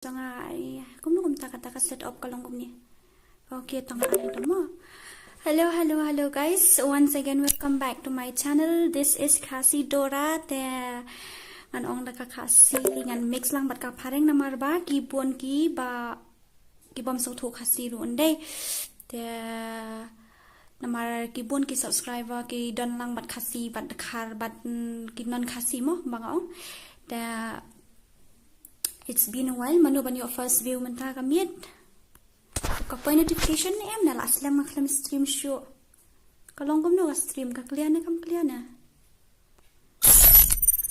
Tengah kum kata set up kalau kum ni. Okay, tengah ada mo. Hello guys. Once again welcome back to my channel. This is Khasi Dora. There ngan ong da khasi ngan mix lang bat ka pareng namar ba ki bon ki ba ki bom so tho khasi ru ndai. There namar ki bon ki subscriber ki don lang bat khasi bat khar bat ki non khasi mo bang ong. There it's been a while. Manu ban your first view menta kamiet. Kapoy notification ni em na last lang maklam stream show. Kalong kum no stream ka clear na kam clear na.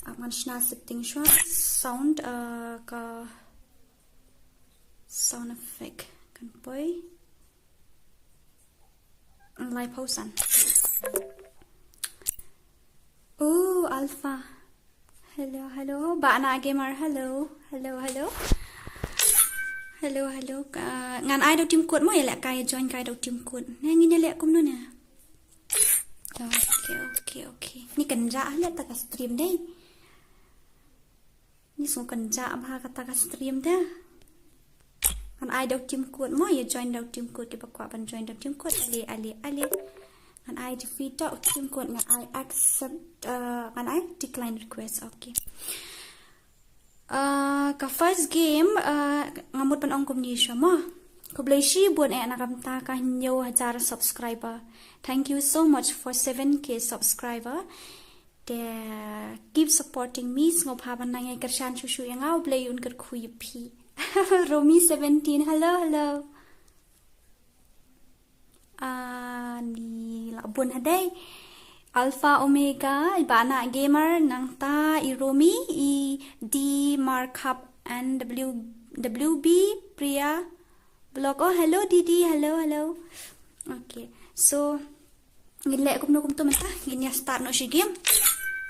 Aman shna setting show sound ka sound effect kan poy. Live hosan. Oh, alpha. Hello. Bana gamer. Hello. Ngan ai đâu team code mo ya lek kai join kai đâu team code. Nè ngin lek kum no nè. Okay. Ni kan ja lek ta ka stream dai. Ni so kan ja ba ka ta ka stream da. Ngan ai đâu team code mo ya join đâu team code ki bakwa ban join đâu team code ali. Ngan ai defeat đâu team code ngan ai accept ngan ai decline request. Okay. Ka first game ngamut pan ong kum ni shama ko blai shi buat nakam ta ka nyo 1000 subscriber. Thank you so much for 7k subscriber. They keep supporting me. Ngop ha ban ngai kershan shushu yang au blai un ker khui pi. Romi 17 hello. Ni la bun hadai Alpha Omega Ibana Gamer Nangta Iromi I D Markup and WB Priya Blog. Oh hello Didi, hello. Okay, so ngilek kum to menta gini start no shi game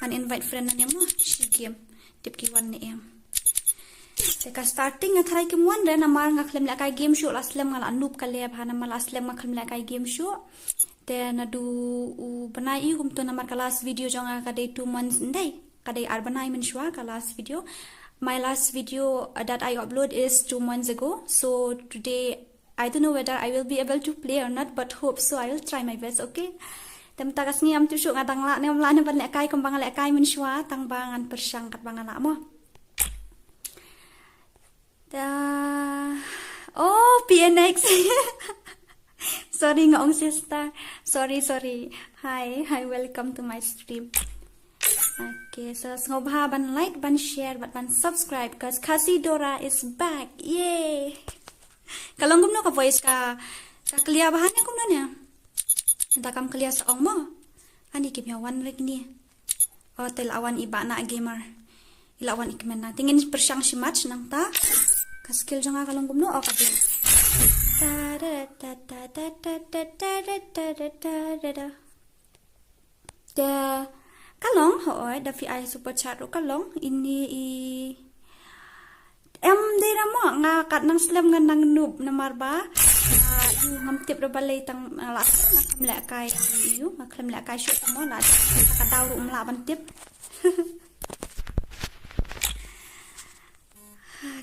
and invite friend na mo shi game tip ki wan ni em. Seka starting nga try kim wan re namar nga klem la kai game show laslam nga noob ka le bhana mal aslam nga klem la kai game show. Then adu banai kum to namar ka last video jonga ka day 2 months ndai ka day ar banai men shwa ka last video. My last video that I upload is 2 months ago. So today I don't know whether I will be able to play or not, but hope so. I will try my best. Okay. Tem tagas ngiam tu syuk ngatang la ne mla ne ban le kai kum bang le kai men shwa tang bangan persang kat bangan la mo. Oh PNX. Sorry ngong sister. Sorry. Hi, welcome to my stream. Okay, so ngobha ban like, ban share, ban subscribe because Khasi Dora is back. Yay! Kalong gum no ka voice ka clear bahan kum no nya. Enta kam clear sa ong mo. Ani kim ya one rek ni. Oh tel awan iba na gamer. Ilawan ikmen na. Tingin persyang si match nang ta. Ka skill jonga kalong gum no o ka bla. Da kalong hoy da fi ai super chat ro kalong ini em di ra mo nga kat nang slam nga nang noob na marba ngam tip ro balay tang la na khamla kai yu nga khamla kai shu mo la ka daw ru mla ban tip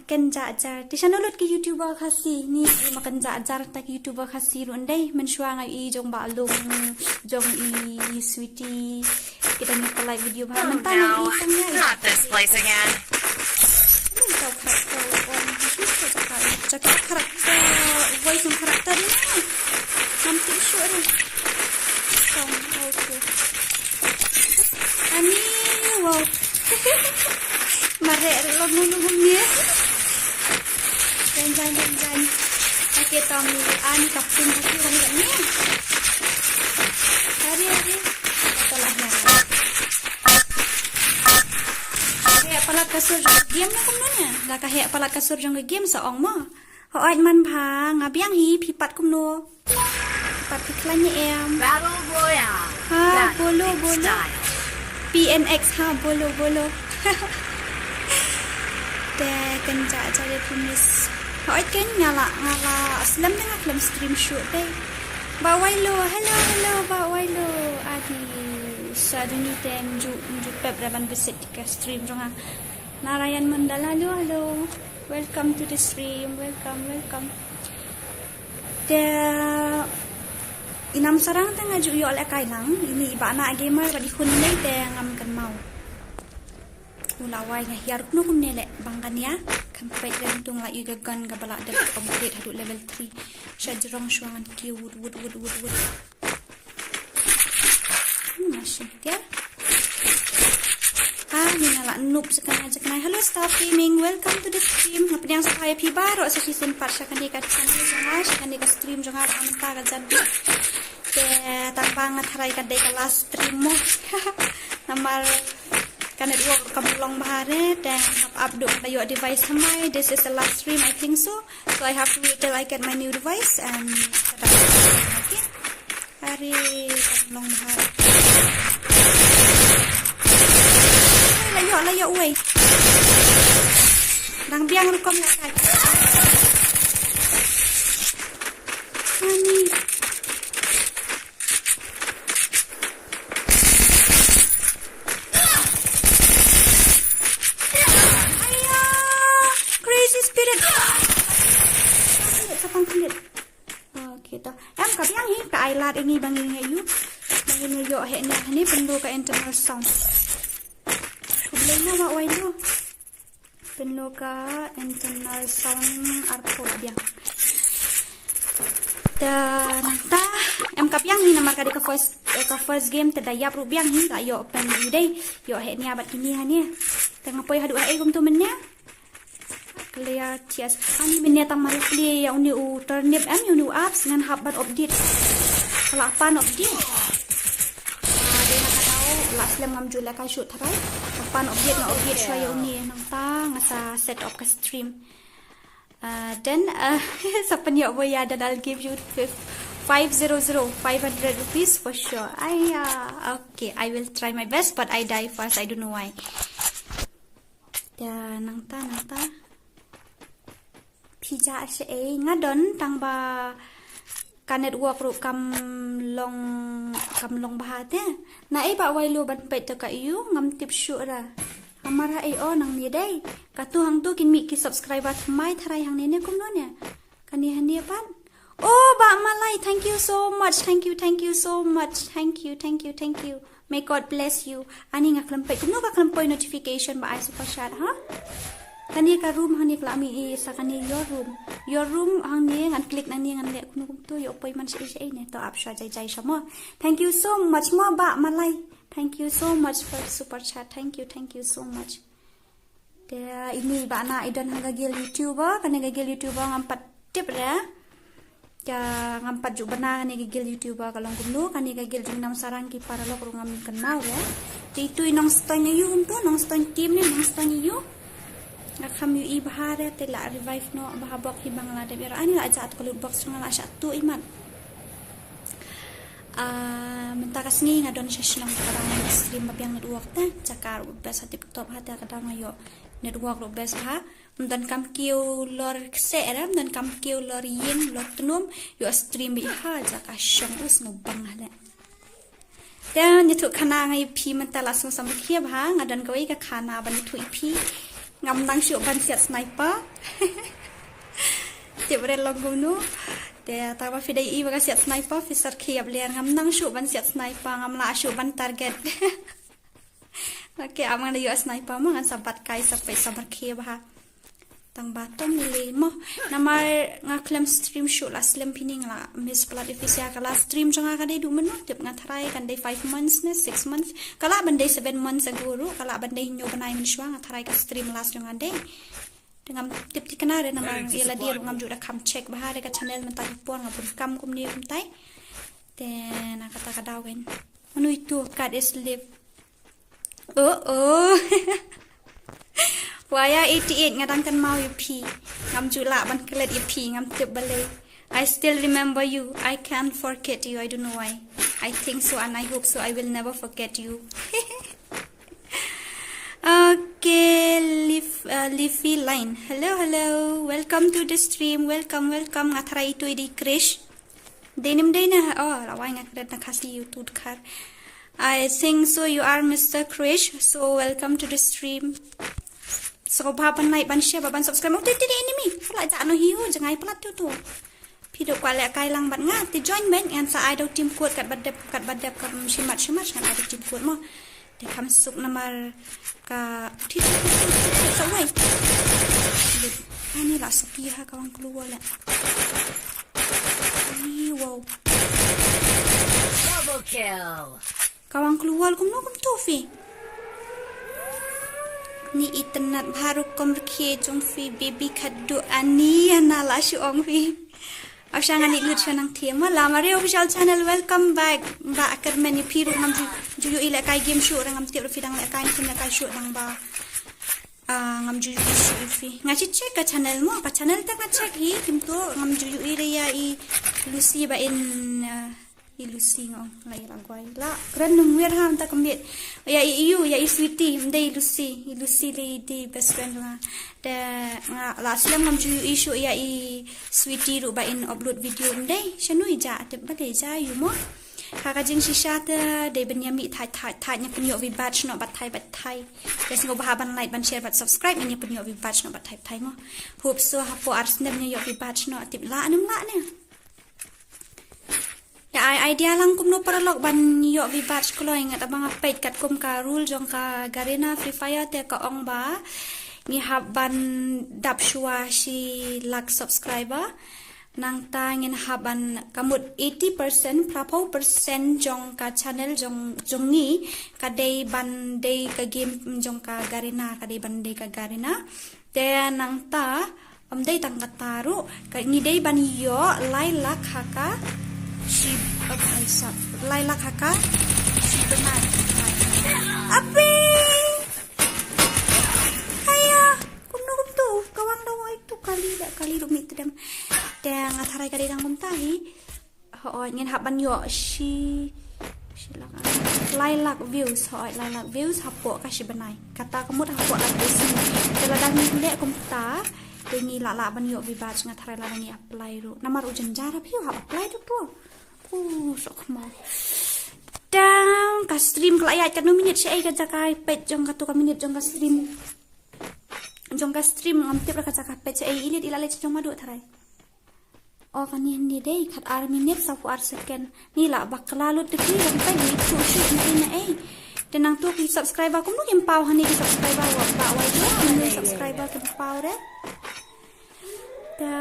kan jar ti channel ki youtuber khasi ni makan jar tak youtuber khasi ru ndai men shwa nga I jong ba lung jong I sweetie kita ni like video ba man tang not this place again. Cakap karakter voice karakter ni something sure okay ani wow mare lo nunggu ni dan okay tong ani kapten tu kan ni hari telah na kayak palat kasur game na kum nya la ka he palat kasur jong game sa ong mo hoaj man bha ngabiang hi phipat kum no pat phiklan ni em Battle Royale. ha bolo PNX ha bolo te kan ja le pumis hoaj ken ngala aslam na film stream shoot dai ba wailo hello ba wailo adi saduni tem ju pep raban visit ke stream jonga Narayan Mandala, hello. Welcome to the stream. Welcome. There inam sarang tengah ju yo le kai lang. Ini iba anak gamer ba di kun nei te ngam kan mau. Ulawai nga hiar nu kum ne le bangkan ya. Kan pai kan tung la yu gan ga bala de update hadu level 3. Shajrong shwangan ki wood. Masih dia. Ni nala noob sekarang aja kenai. Hello Star Gaming, welcome to the stream. Apa yang saya pi baru sa season 4 sa kandikat channel jangan sa kandikat stream jangan amta ka jadi. Te tambang at haray kadai ka last stream mo. Namar kanet work kamulong bahare dan update na your device hamay. This is the last stream I think so. So I have to wait till I get my new device and okay. Hari kamulong bahare. Layo uy. Nang biang rukom na kay. Ani. Aya, crazy spirit. Sa pangkulit. Okay to. Em ka biang hi ka ailat ini bangin ngayu. Bangin yo he ni pendu ka internal sound. Lain na wai no. Penuh ka internal sound arpo biang. Dan ta em kap yang ni nama ka first game tadayap ru biang hi la yo pen yu dai yo he ni abat kini ha ni. Tengah poi hadu ai gum tu mennya. Clear tias ani mennya tang mari play ya uni u turnip em uni apps ngan habat update. Kalau apa update? Dia nak tahu last lem ngam jula ka shoot tharai. Pan update shwaya uni nang ta ngasa set up ka stream. Then sa panyo boya dan I'll give you 500 rupees for sure. Okay, I will try my best but I die first. I don't know why. Dan nang ta pija se ngadon tang ba kanet work ru kam long bahate na ba wailu ban pet ka iu ngam tip syura amara o nang ni dai katu hang tu kin mi ki subscriber mai tharai hang ne kum no ne kani hani pan oh ba malai thank you so much thank you so much thank you may god bless you ani ngaklam pet kum no ka klam poi notification ba ai super chat ha kani ka room hani klami sa kani your room hang ni ngan click nang ni ngan le kun kum tu yo poi man se ne to apsha jai sama thank you so much mo ba malai thank you so much for super chat thank you so much dia ini ba na idan hagagil youtuber kani gagil youtuber ngampat tip ya ngampat ju bana ni gagil youtuber kalong kum kani gagil jung nam sarang ki para lo ngam kenal ya itu inong stone you tu nong stone team ni nong stone you kami ibahare tela revive no bahabok hibang la de bira ani la ajat ko box ngala sya tu iman mentakas ni ngadon sya shlong parang stream babiang network ta cakar best tiktok hata kadang ayo network ro best ha dan kam kiu lor se ram dan kam kiu lor yin lor tunum yo stream bi ha jaka syong us no bang hala dan itu kana ngai pi mentala sung sam khia ba ngadon ko ka khana ban tu pi ngam nang syuk ban siat sniper tibre longum nu de ta ba fidai I ba siat sniper officer khiap lian ngam nang syuk ban siat sniper ngam la syuk ban target okay amang da yo sniper mo ngan sabat kai sampai samar khiap ha tang batom ni mo namar ngaklam stream shoot la slim pining la miss plat official kala stream janga ka dai du menu tip ngathrai kan dai 5 months ne 6 months kala ban dai 7 months ago ru kala ban dai nyo banai min shwa ngathrai ka stream last janga dai dengan tip tikanare namar ila dia ngam ju da kam check bahare ka channel men tai pon ngapun kam kum ni kum tai ten kata ka dawen menu itu kad is live oh Waya 88 ngadang kan mau UP ngam jula ban kelet UP ngam tip balai I still remember you I can't forget you I don't know why I think so and I hope so I will never forget you okay Leafy line hello welcome to the stream welcome ngathrai itu di krish denim dena oh lawai ngakret na khasi youtube kar I think so you are Mr. Krish so welcome to the stream So ban like ban share ban subscribe mau titi enemy. Lại dạ nó hiu chẳng ai plat tu. Phi được qua lại cai lang bạn nga thì join bên and sa ai đâu team code kat bad dep kam shimat kan ai team code mo. Để kam suk namar ka thi sa wai. Ini lah sepi ha kawan keluar lah. Wow. Double kill. Kawan keluar kum tu fi. Ni internet baru kom rke jong fi baby kadu ani anala syong fi. Asangan ni lut sanang tema la mari official channel welcome back. Ba akar meni piru ngam juju ila kai game show ngam tiap fi dang la kai tin kai show dang ba. Ngam juju fi. Ngaci check ka channel mo ka channel tak na check hi kim tu ngam juju ira i Lucy ba in Lucy ngong lai la gwai la keren nungwer ha ta kambit ya iu ya sweetie mdai Lucy le di best friend nga da la slam ngam ju issue ya sweetie ru ba in upload video mdai shanui ja te ba de ja yu mo kaka jing shisha ta de benyami thai nya punyo vi batch no bat thai des ngo ba ban like ban share bat subscribe nya punyo vi batch no bat thai ngo hope so ha po arsnem nya yo vi batch no tip la anum la ne ya idea lang kum no para lok ban yo vi batch ko loy ngat abang page kat kum ka rule jong ka Garena Free Fire te ka ong ba ni hab ban dap shua shi lak subscriber nang ta ngin haban kamut 80% prapo percent jong ka channel jong ni ka day ban day ka game jong ka Garena ka day ban day ka Garena te nang ta day tang kataru ka ni day ban yo lai lak haka si abhaisa lai lak haka si benar api haya kumno tu kawang daw itu kali rumit dem dang atharai ka dang kumtahi ho ngin haban yo si lai lak views hapo ka si benai kata kamut hapo lak besi tela dang ni le kumta tengi la ban yo vibat ngatharai la ni apply ru namar ujan jara phiu ha apply tu sok mau dang ka stream kelayat kan minit si ai ka jakai pet jong ka tu ka minit jong ka stream ngam tip ka jakai pet si ai ilit ilale jong madu tharai oh kan ni dei khat ar minit sa fu ar second ni la bakla lut de ki ram tai ni tu shi na ai tenang tu ki subscriber kum nu kim pau hani ki subscriber wa ba wa ni subscriber kim pau de the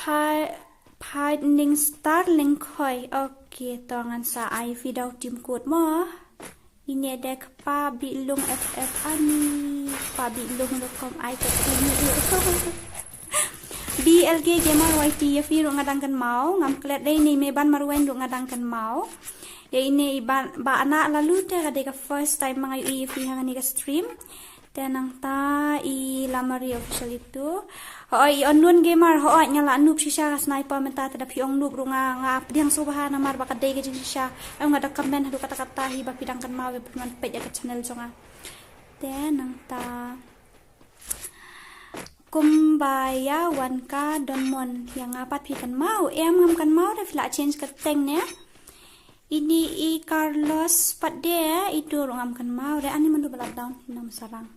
pai ning start link khoi okay tongan sa ai video tim code mo ini dek pa bi lung ff ani pa bi lung.com ai ke ni BLG gamer YT ya fi ru ngadang kan mau ngam klet dei ni me ban marwen ru ngadang kan mau ya ini ba anak lalu te ka ka first time mangai i fi hang ni ka stream tenang ta i lamari official itu hoi onun gamer hoi nyala noob shisha sniper menta tada piong noob ru nga diang subha namar ba ka dei ke shisha ai ngada comment hadu kata-kata hi ba pidang kan mau be peman page ka channel jonga tenang ta kumbaya wanka donmon yang apa pikan mau ngam kan mau da fila change ka teng ne ini i Carlos pade itu ngam kan mau da ani mandu balak down nam sarang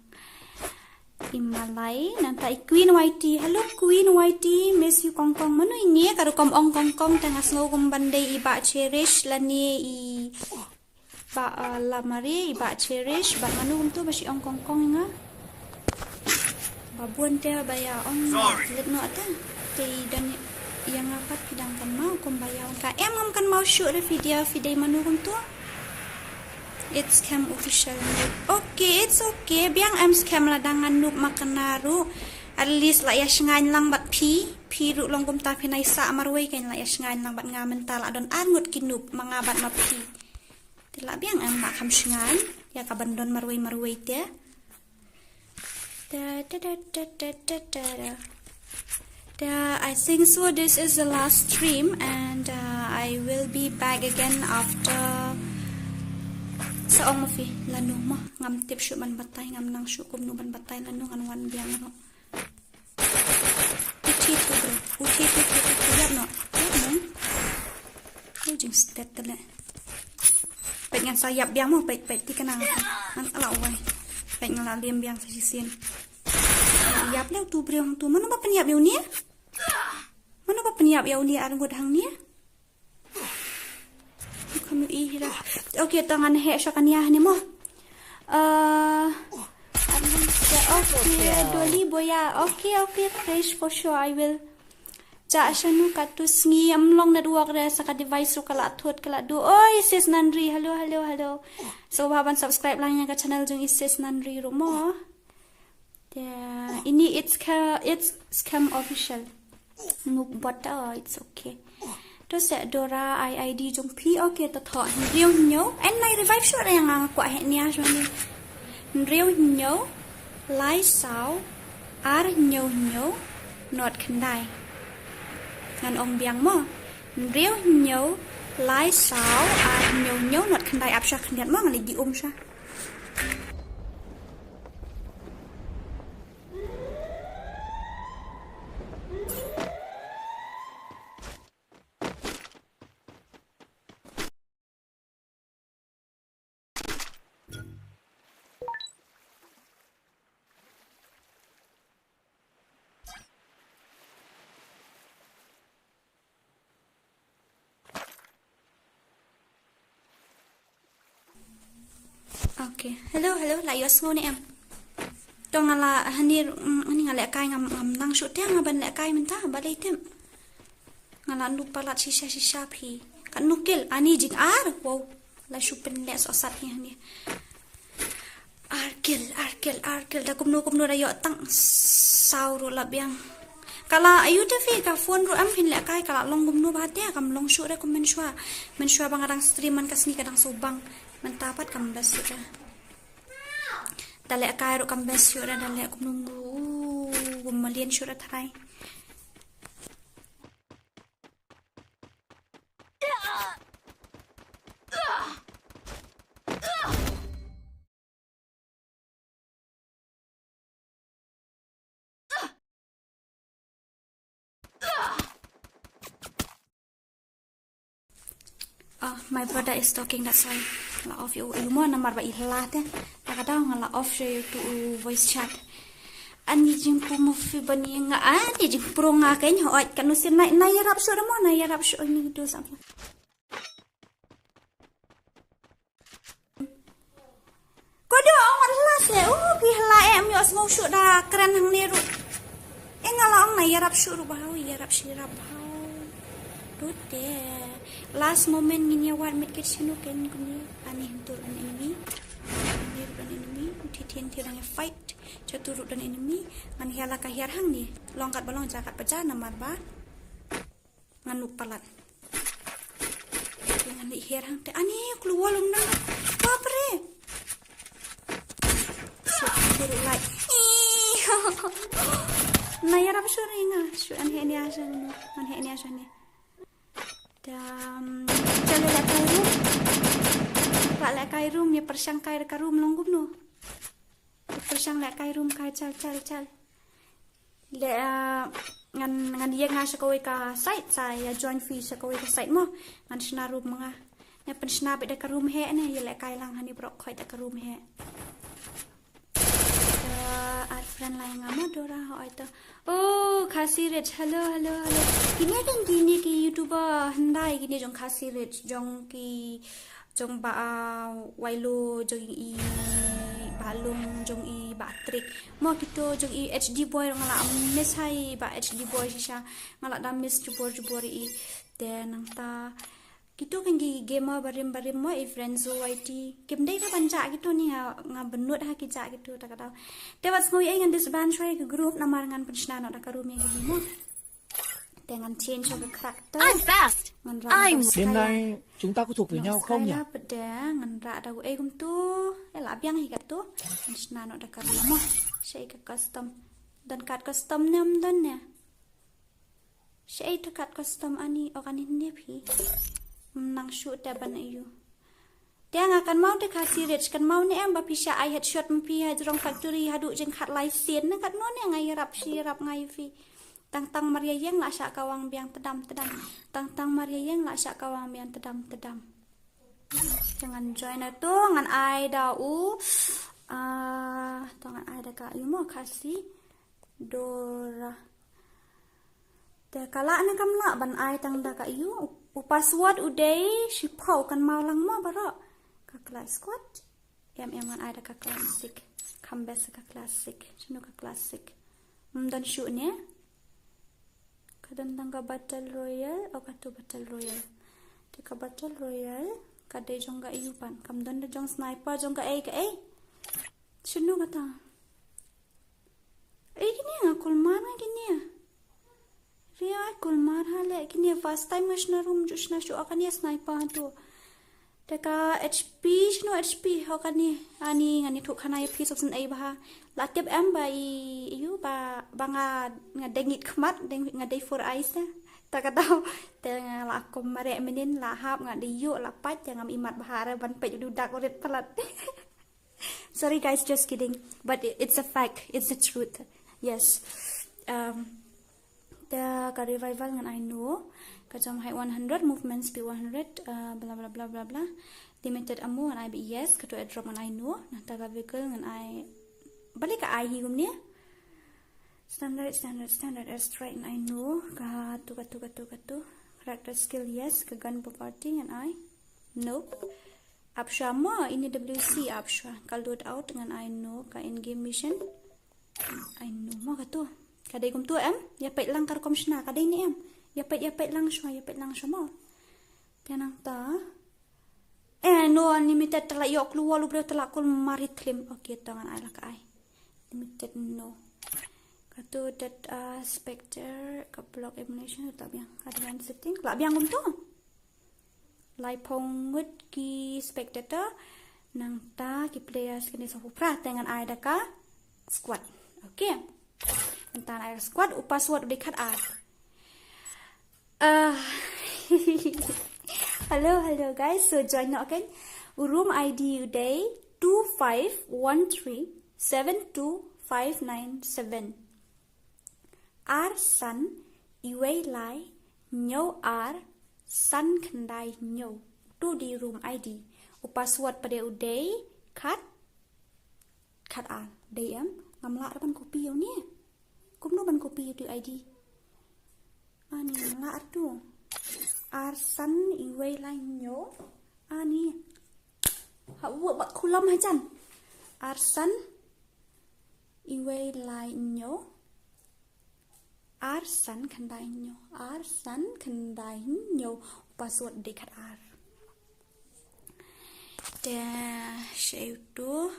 Imalai nanta Queen YT hello Queen YT miss you kongkong manu ini karo kom ong kongkong tengah snow kum bandai iba cherish lani i ba lamari iba cherish ba manu kum tu basi ong kongkong nga babun te baya ong let no ata te dan yang apat pidangkan mau kum baya ka ngam kan mau shoot video manu kum tu it's scam official okay it's okay biang am scam la dangan noob makanaru at least la ya shngan lang bat pi ru long kum ta pinai sa marway kan la ya shngan lang bat ngamen ta la don angut kinoob mga bat ma pi tila biang am ma kam shngan ya ka bandon marway te I think so this is the last stream and I will be back again after sa ong fi lanu mo ngam tip shu man batay ngam nang shu kum nu ban batay lanu ngan wan biang no uchi yap no jing stet tele pet ngan sa yap biang mo pet ti kanang an ala wai pet ngala liam biang sa sisin peniap leo tu briong tu. Mana ba peniap yo ni? Mana ba peniap yo ni arang godang ni? Kamu ihira. Okay, tangan he syakania ni mo. Okay, Dolly boya. Okay, fresh for sure I will. Ja shanu katus ngi amlong na duwa kre sa ka device ru kala thot kala do. Oi sis Nandri, hello. So baban subscribe lang yang ka channel jung sis Nandri ru mo. Yeah, ini it's scam official. No but it's okay. To set Dora ID jung P okay to thọ riêu nhớ anh này revive shot yang aku hẹn nia cho ni. Riêu nhớ lai sao ar nhớ not khandai. Ngan ong biang mo. Riêu nhớ lai sao ar nhớ not khandai ap sha khandiat mo ngali di sha. Okay. Hello, lại yo smo ni em. To ngala hani ngala kai ngam nang shoot te ngaban la kai minta balai tem. Ngala nu palat shisha phi. Kan nukil ani jing ar wow. La shupen le so sat ni. Arkel da kumno da yo tang sauru la biang. Kala ayu te fi ka phone ru am hin la kai kala long kumno ba te kam long shoot re kom men shwa bangarang stream man kasni kadang sobang. Mentapat kambas sudah. Dalek kairu kambas sudah dalek aku nunggu gumalian sudah terai. My brother is talking, that's why. La off you mo namar ba ihla te. Takadaw nga la off siya to voice chat. Ani jing po mo fi bani nga ani jing pro nga kay nyo at kanu sin na yarap siya mo na yarap siya ni do sa. Kodo ang la se bihla em yo ngau siya da kran hang ni ru. Nga la ang na yarap siya ru bahaw yarap siya bahaw. Dute. Last moment ni war met kitchen ken kuni ani hintur an enemy titien tirang fight caturut dan enemy ngan hiala ka hiar hang ni longkat balong jakat pecah namar ba nganuk palat dengan li hiar hang te ani keluar lum nang papre caturut like na yarap suringa su an he ni asan an he ni asan ni dan jalan lekai room pak lekai room ni persiang kai dekat room longgum no persiang lekai room kai cal le ngan dia ngasih kau ke site saya join fee sekau ke site mo ngan sena room mga ne pensna be dekat room he ne lekai lang hani brok khoi dekat room he art friend lain ngamo Dora ho itu. Oh, Khasi Rich. Hello. Kini kan gini ki YouTuber handai kini jong Khasi Rich jong ba wailo jong i balung jong i batrik. Mo kito jong i HD boy ngala miss hai ba HD boy sisa ngala da miss jubor i then nang ta gitu kan gamer barim mo friends YT game day ka panja gitu ni nga benut ha kita gitu tak tahu dewas ngoi ai ngan disband shoi ke group namar ngan pensna no ka room gitu mo dengan change of the character I'm fast. Đêm nay chúng ta có thuộc về nhau không nhỉ? Ngan ra da ai kum tu la biang hi ka tu pensna no ka room mo shei ka custom dan kat custom nam dan ne shei ta kat custom ani okanin ne phi nang shoot taban ayu dia akan mau de Khasi Rich kan mau ni em ba pisha ai headshot mpi ha jrong factory hadu jeng khat lai sen na kat no ne ngai rap sirap ngai fi tang Maria yang la sya kawang biang tedam tang Maria yang la sya kawang biang tedam jangan join tu ngan ai da u tangan ai da ka yu mo Khasi Dora. Te kala na kamla ban ai tang da ka yu. Password uday shipau kan mau lang mo baro. Ka class squad. Em kan ai da ka classic. Kambes ka classic. Sino ka classic? Dan shoot ne. Kadang ka battle royale o ka tu battle royale. Te ka battle royale ka de jong ga iupan. Kam dan da jong sniper jong ga ka Sino ka ta? Gini nga kulmar nga gini. Ria kulmar hale gini first time na room jus na show akani sniper tu. Teka HP sino HP ho kani ani ngani thuk khana piece of an bah la tip em ba yu ba nga dengit khmat nga day for eyes na. Taka daw te nga la kom mare menin la hap nga di yu la pat ngam imat bahara ban pe du dak oret palat. Sorry guys, just kidding. But it's a fact. It's the truth. Yes. The revival ngan I know. Kajam height 100, movement speed 100, blah blah blah blah blah. Limited ammo ngan I be yes. Kato drop ngan I know. Nah taga vehicle ngan I. Balik ka I higum ni. Standard airstrike ngan I know. Katu. Character skill yes. Ka gun property ngan I. Nope. Absha mo ini WC absha. Kal load out dengan I know ka in game mission. I know mo ka tu. Kadai kum tu ya pait lang kar kom shna kadai ni Ya pait lang shwa mo. Tenang ta. No unlimited tala yok luwa lu tala kul marit klim. Okay tangan I lak I. Limited no. Katu that specter ka block elimination tak biang. Advanced setting. Lak biang kum tu. Lai pong ngut ki spectator nang ta ki players kini so pra dengan ai da ka squad. Okay. Entan ai squad password dekat ar. Hello guys. So join now okay. Room ID uday 2513725997. R san iway lai nyo r San kendai nyo tu di room ID. Password pada uday kat an day ngamla ban kopi yo ni. Kumno ban kopi tu ID. Ani ngamla tu. Arsan iway lain nyo. Ani. Hawa bak kulam hajan. Arsan iway lain nyo. Arsan kendai nyo. Password dekat ar. Dah share tu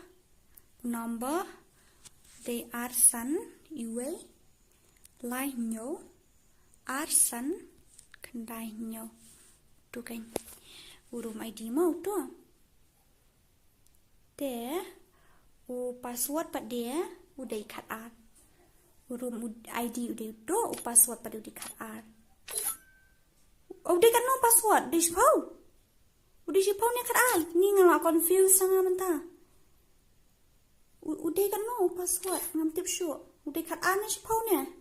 number de arsan iwe lai nyo. Arsan kendai nyo. Tu kan urum ID mau tu. Deh password pat dia udah ikat ar. Room ID udah do password pada udah kat ar. Udah kan no password di shipau. Udah shipau ni kat ar. Ni ngala confuse sangat mentah. Udah kan no password ngam tip show. Udah kat ar ni shipau ni.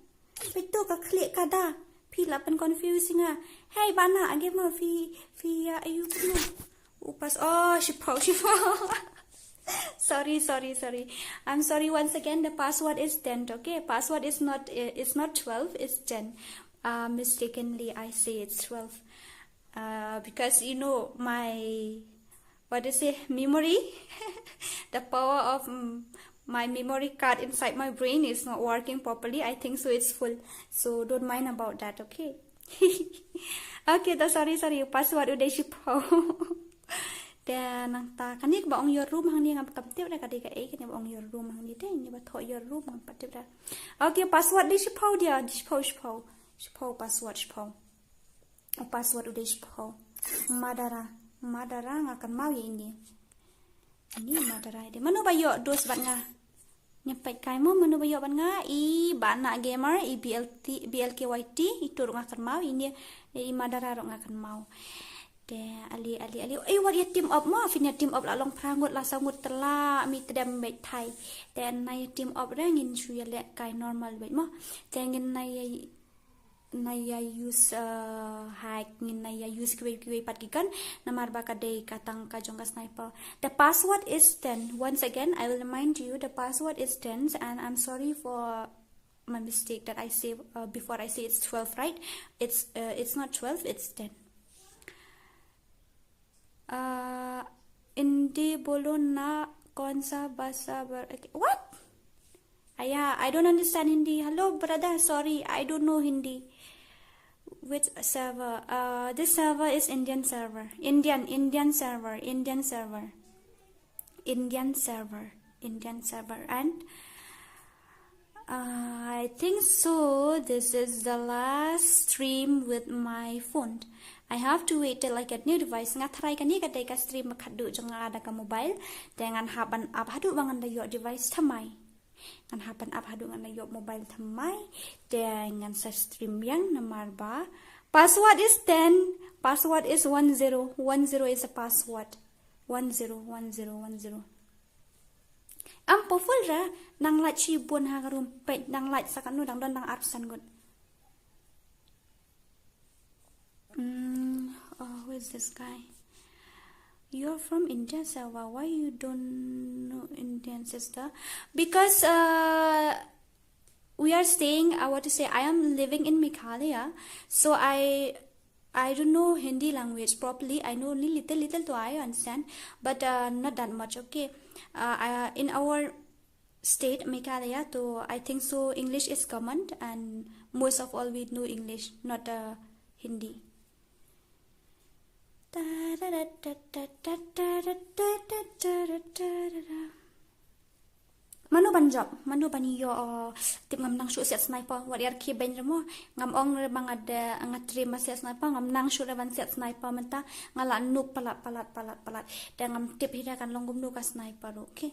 Betul ka klik kada. Pi la pen confusing ah. Hey bana age mo fi ayu no. Shipau. Sorry. I'm sorry once again. The password is 10. Okay, password is not 12. It's 10. Mistakenly I say it's 12. Because you know my memory. The power of my memory card inside my brain is not working properly. I think so. It's full. So don't mind about that. Okay. Okay. Sorry. Password udah shipau. Dan nang ta kanik ba ong your room hang ni ngam kaptip da kadai ka kini ba ong your room hang ni te ni ba tho your room ngam patip da. Okay, password di shipau dia, shipau password shipau. Password udah shipau. Madara ngakan mau ya ini. Ini madara dia. Mano ba yo dos bat nga. Nyepet kai mo mano ba yo bat nga I bana gamer I BLKYT itu ngakan mau ini I madara ngakan mau. De ali what ya team up mo finya team up la long prangut la sangut tela mi tedam bet thai then nai team up rangin chu ya le kai normal bet mo tengin nai use hack ngin nai use kwe pat gikan namar ba ka de katang ka jong ka sniper. The password is 10. Once again I will remind you the password is 10 and I'm sorry for my mistake that I say before I say it's 12, right? It's not 12, it's 10. Hindi bolo na konsa basa what? Yeah, I don't understand Hindi. Hello brother, sorry, I don't know Hindi. Which server? This server is Indian server. Indian server. And I think so. This is the last stream with my phone. I have to wait till I get new device. Nga try kani kadai ka stream makadu jang ada ka mobile. Dengan haban up hadu bangan da yo device thamai. Ngan haban up hadu ngan da yo mobile thamai. Dengan sa stream yang namar ba. Password is 10. Password is 10. 10 is a password. 10. Am poful ra nang light chi bun ha room pet nang light sa kanu dang don nang arsan good. Who is this guy? You're from India, Sawa. Why you don't know Indian sister? Because we are staying. I want to say I am living in Meghalaya, so I don't know Hindi language properly. I know only little to I understand, but not that much. Okay, in our state Meghalaya, so I think so English is common, and most of all we know English, not Hindi. Manu ban yo tip ngam nang shoot set sniper what yar ki ben remo ngam ong bang ada ngatri ma set sniper ngam nang shoot ban set sniper menta ngala nuk palat dan ngam tip hira kan longgum nu ka sniper. Okay,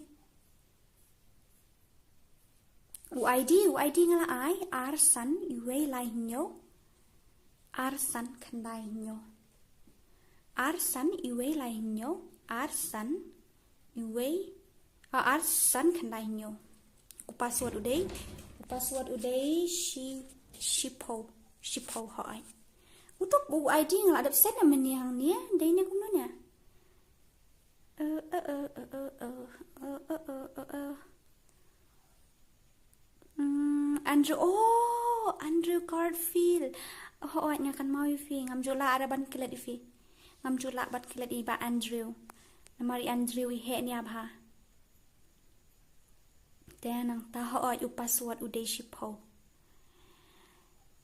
UID ngala ai arsan iwe lai nyo arsan khandai nyo arsan iwe lai nyo arsan iwe arsan khandai nyo. Password uday shipo hoai. Utuk bu ID ngala adap set na menihang nia dai ne kumno nya. Andrew Cardfield. Hoai nya kan mau ifi ngam jola ada ban kilat ifi. Ngam jola bat kilat iba Andrew. Namari Andrew he ni abha. Dan nang ta ho yu password uday shipo.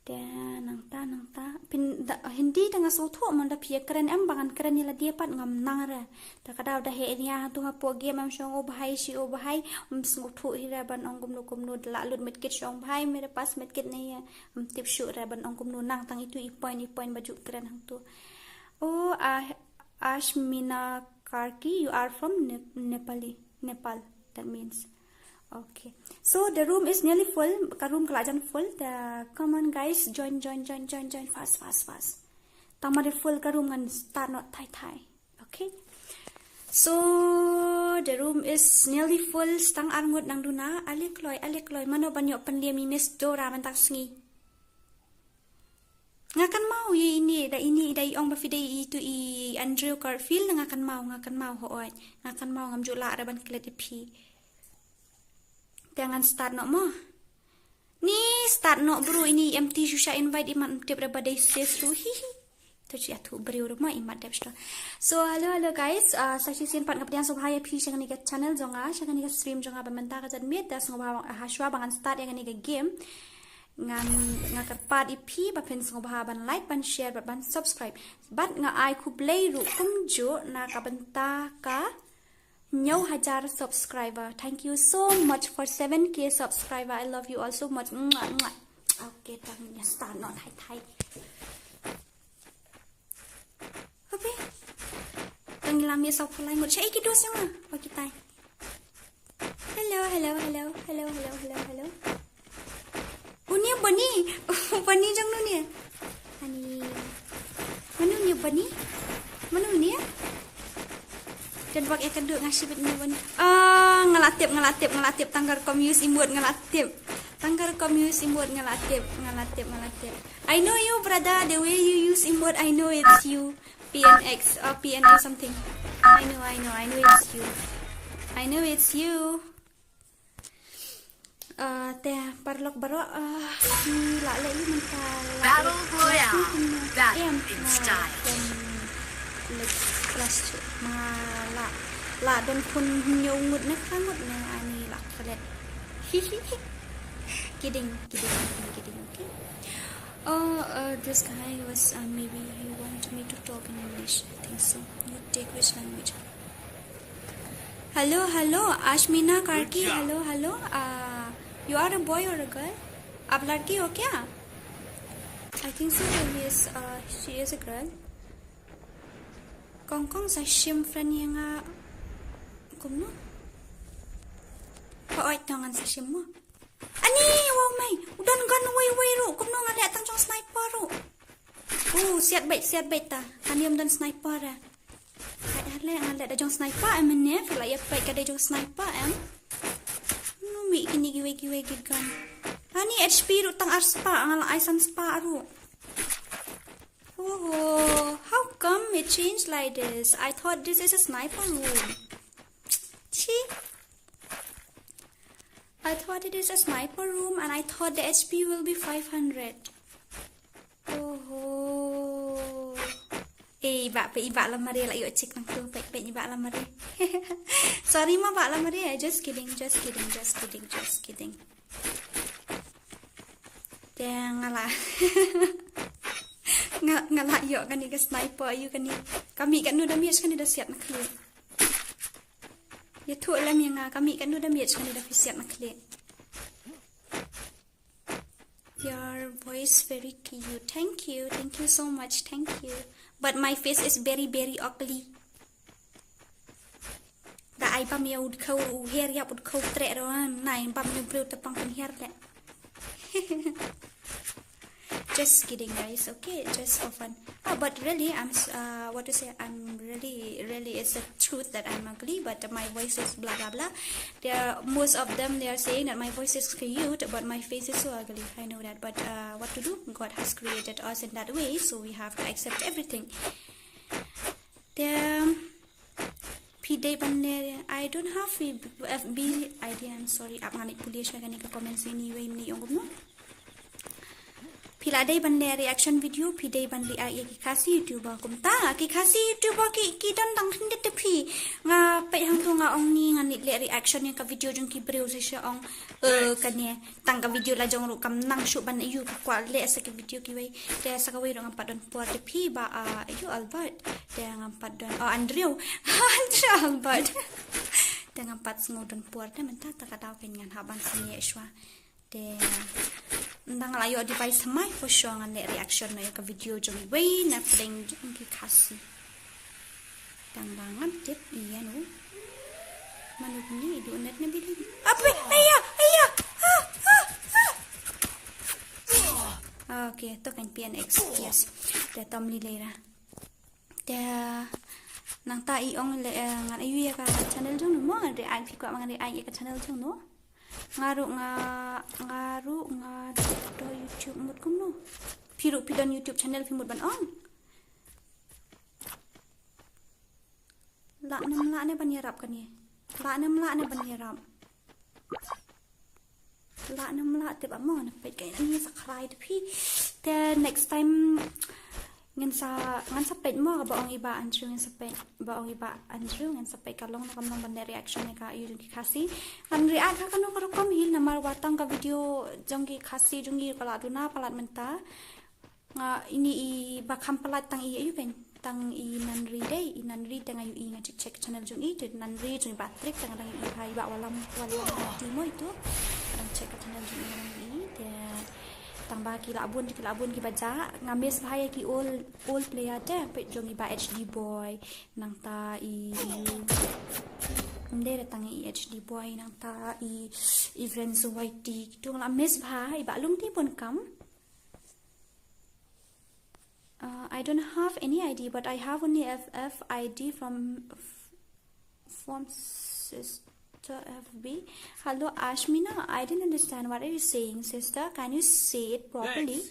Dan nang ta pin Hindi tanga so tho mon da pia keren em bangan keren ni la dia pat ngam nang ra. Ta kada da he ni ha tu ha po game am shong o bhai shi o bhai sng tho hira ban ongum no la lut met kit shong bhai mere pas met kit nei tip shu ra ban ongum no nang tang itu i point baju keren hang tu. Oh Ashmina Karki, you are from Nepal, that means. Okay, so the room is nearly full. Ka room kelajan full. Come on guys, join fast. Tamare full ka room kan start not thai. Okay, so the room is nearly full. Stang arngut nang duna. Alik loy. Mano banyo pandia mi Miss Dora mantak sngi. Ngakan mau ye ini dai ong bafidai itu i Andrew Carfield ngakan mau hooi. Ngakan mau ngam jula raban kilat pi. Jangan start no mo. Ni start no bro ini empty susah invite iman tip raba day says tu hihi. Tu ya tu beri rumah iman tip sto. So hello guys, saksi sin pat ngapdian subhaya pi jangan ni channel jonga, jangan ni stream jonga bamenta ka jadmit das ngobha haswa bangan start yang ni game. Ngakat ipi bapen ngobha ban like ban share ban subscribe. Bat nga ai ku play ru kumjo na kabenta ka Nyo hajar subscriber. Thank you so much for 7k subscriber. I love you all so much. Okay, tangnya start not thai. Okay. Tanglam ya sau phulai một chạy cái đua xem à. Okay, tai. Hello. Unia bunny. Bunny jang nu ni. Ani. Manu ni bunny? Manu ni? Dan bak akan duk ngasih bet ni bunny. Ngelatip tanggar komus imut ngelatip. I know you brother, the way you use emote, I know it's you. PNX or PNA something. I know it's you. te parlok baro la le yu menta Battle Royale. That in style. Clash ma la don kun nhiều ngụt nè khá ngụt nè ani la khalet kidding okay. This guy was maybe he wanted me to talk in English. I think so. You take which language? Hello, Ashmina Karki. Hello. You are a boy or a girl? आप लड़की हो क्या? I think so. She is a girl. Kong sa shim friend yang kumno. Paoy tangan sa shim mo. Ani, wow mai. Udan gan way ro. Kumno nga liat tang chong sniper ro. Siat bait ta. Kaniam dan sniper ra. Hale nga liat da chong sniper em ne. Feel like bait ka da chong sniper em. No mi kini giwe gan. Ani HP ro tang arspa ang aisan spa ro. Oh, how come it changed like this? I thought this is a sniper room. I thought it is a sniper room and I thought the HP will be 500. Oh. Iba la mare la yo check nang tu iba la mare. Sorry ma ba la mare. Just kidding. Ngala. Ngala yo kan ni ke sniper you kan ni. Kami kan nu damage kan ni dah siap nak klik. Ya tu lam yang kami kan nu damage kan ni dah siap nak klik. Your voice very cute. Thank you so much. Thank you. But my face is very ugly. Da ai pam ya ud khau her ya ud khau tre ro nai pam nu breu te pang kan her le. Just kidding guys, okay, just for fun. But really I'm really it's the truth that I'm ugly, but my voice is blah blah blah. Most of them they are saying that my voice is cute but my face is so ugly. I know that, but what to do? God has created us in that way, so we have to accept everything. I don't have FB idea. I'm sorry. Abang pulish kan ni comment sini way ni yung gumno. Pila day bande reaction video pidai bande ai ki khasi youtuber kumta ki khasi youtuber ki dan dang hinde te phi nga pe hang tu nga ong ni nga ni le reaction ni ka video jong ki breu se sha ong kan ne tang ka video la jong ru kam nang shu ban yu kwa le sa ki video ki wei te sa ka wei ro ngam padon por te phi ba yu albert te ngam padon Andrew albert te ngam pat ngodon por te menta ta ka daw ken ngan haban sini shwa te ndang layo device mai for sure ngan le reaction na ka video jong way na pring jong ki khasi tang banget tip iya no manu ni du net na bili apa ayah okay to kan PNX yes te tom li lera te nang ta I ong le ngan ayu ya ka channel jong no mo re ai phi kwa ngan re ai ka channel jong no ngaru do YouTube mut kum no piru pidon YouTube channel fi mut ban on la ne ban yarap kan ni la ne ban yarap la te ba mo na pe kai ni subscribe pi the next time ngan sa pet mo ba ong iba Andrew ngan sa pet ba ong iba Andrew ngan sa pet kalong na kamong ban reaction ni ka yu ki khasi kan react ka kanu karo kom hil na mar watang ka video jong ki khasi jong gi pala duna palat menta nga ini I ba kham palat tang I ayu ben tang I nanri dei I nanri tang ayu I nga check channel jong I te nanri jong Patrick tang dang I hai ba walam di mo itu tang check channel jong I te tang ba ki labun ki baca ngamis bahaya ki all player te pe jong iba HD boy nang ta I ndere tang I HD boy nang ta I friends white tu ngam mes bahai ba lung ti pun kam I don't have any ID but I have only FF ID from sister FB. Hello Ashmina, I didn't understand what are you saying sister, can you say it properly?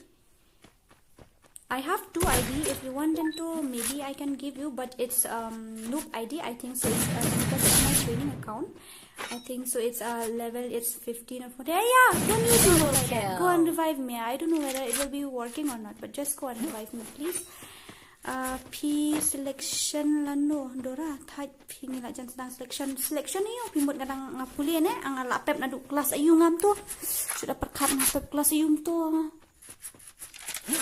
I have 2 ID. If you want them to, maybe I can give you, but it's noob ID. I think so. It's because it's my training account. I think so. It's level. It's 15 or 14. Yeah, don't use it like that. Go and revive me. I don't know whether it will be working or not, but just go and revive me, please. P selection lano Dora type P ni lah jangan sedang selection ni yo pimut kadang ngapuli ne ang lapep na du kelas ayu ngam tu sudah perkat ngapep kelas ayu tu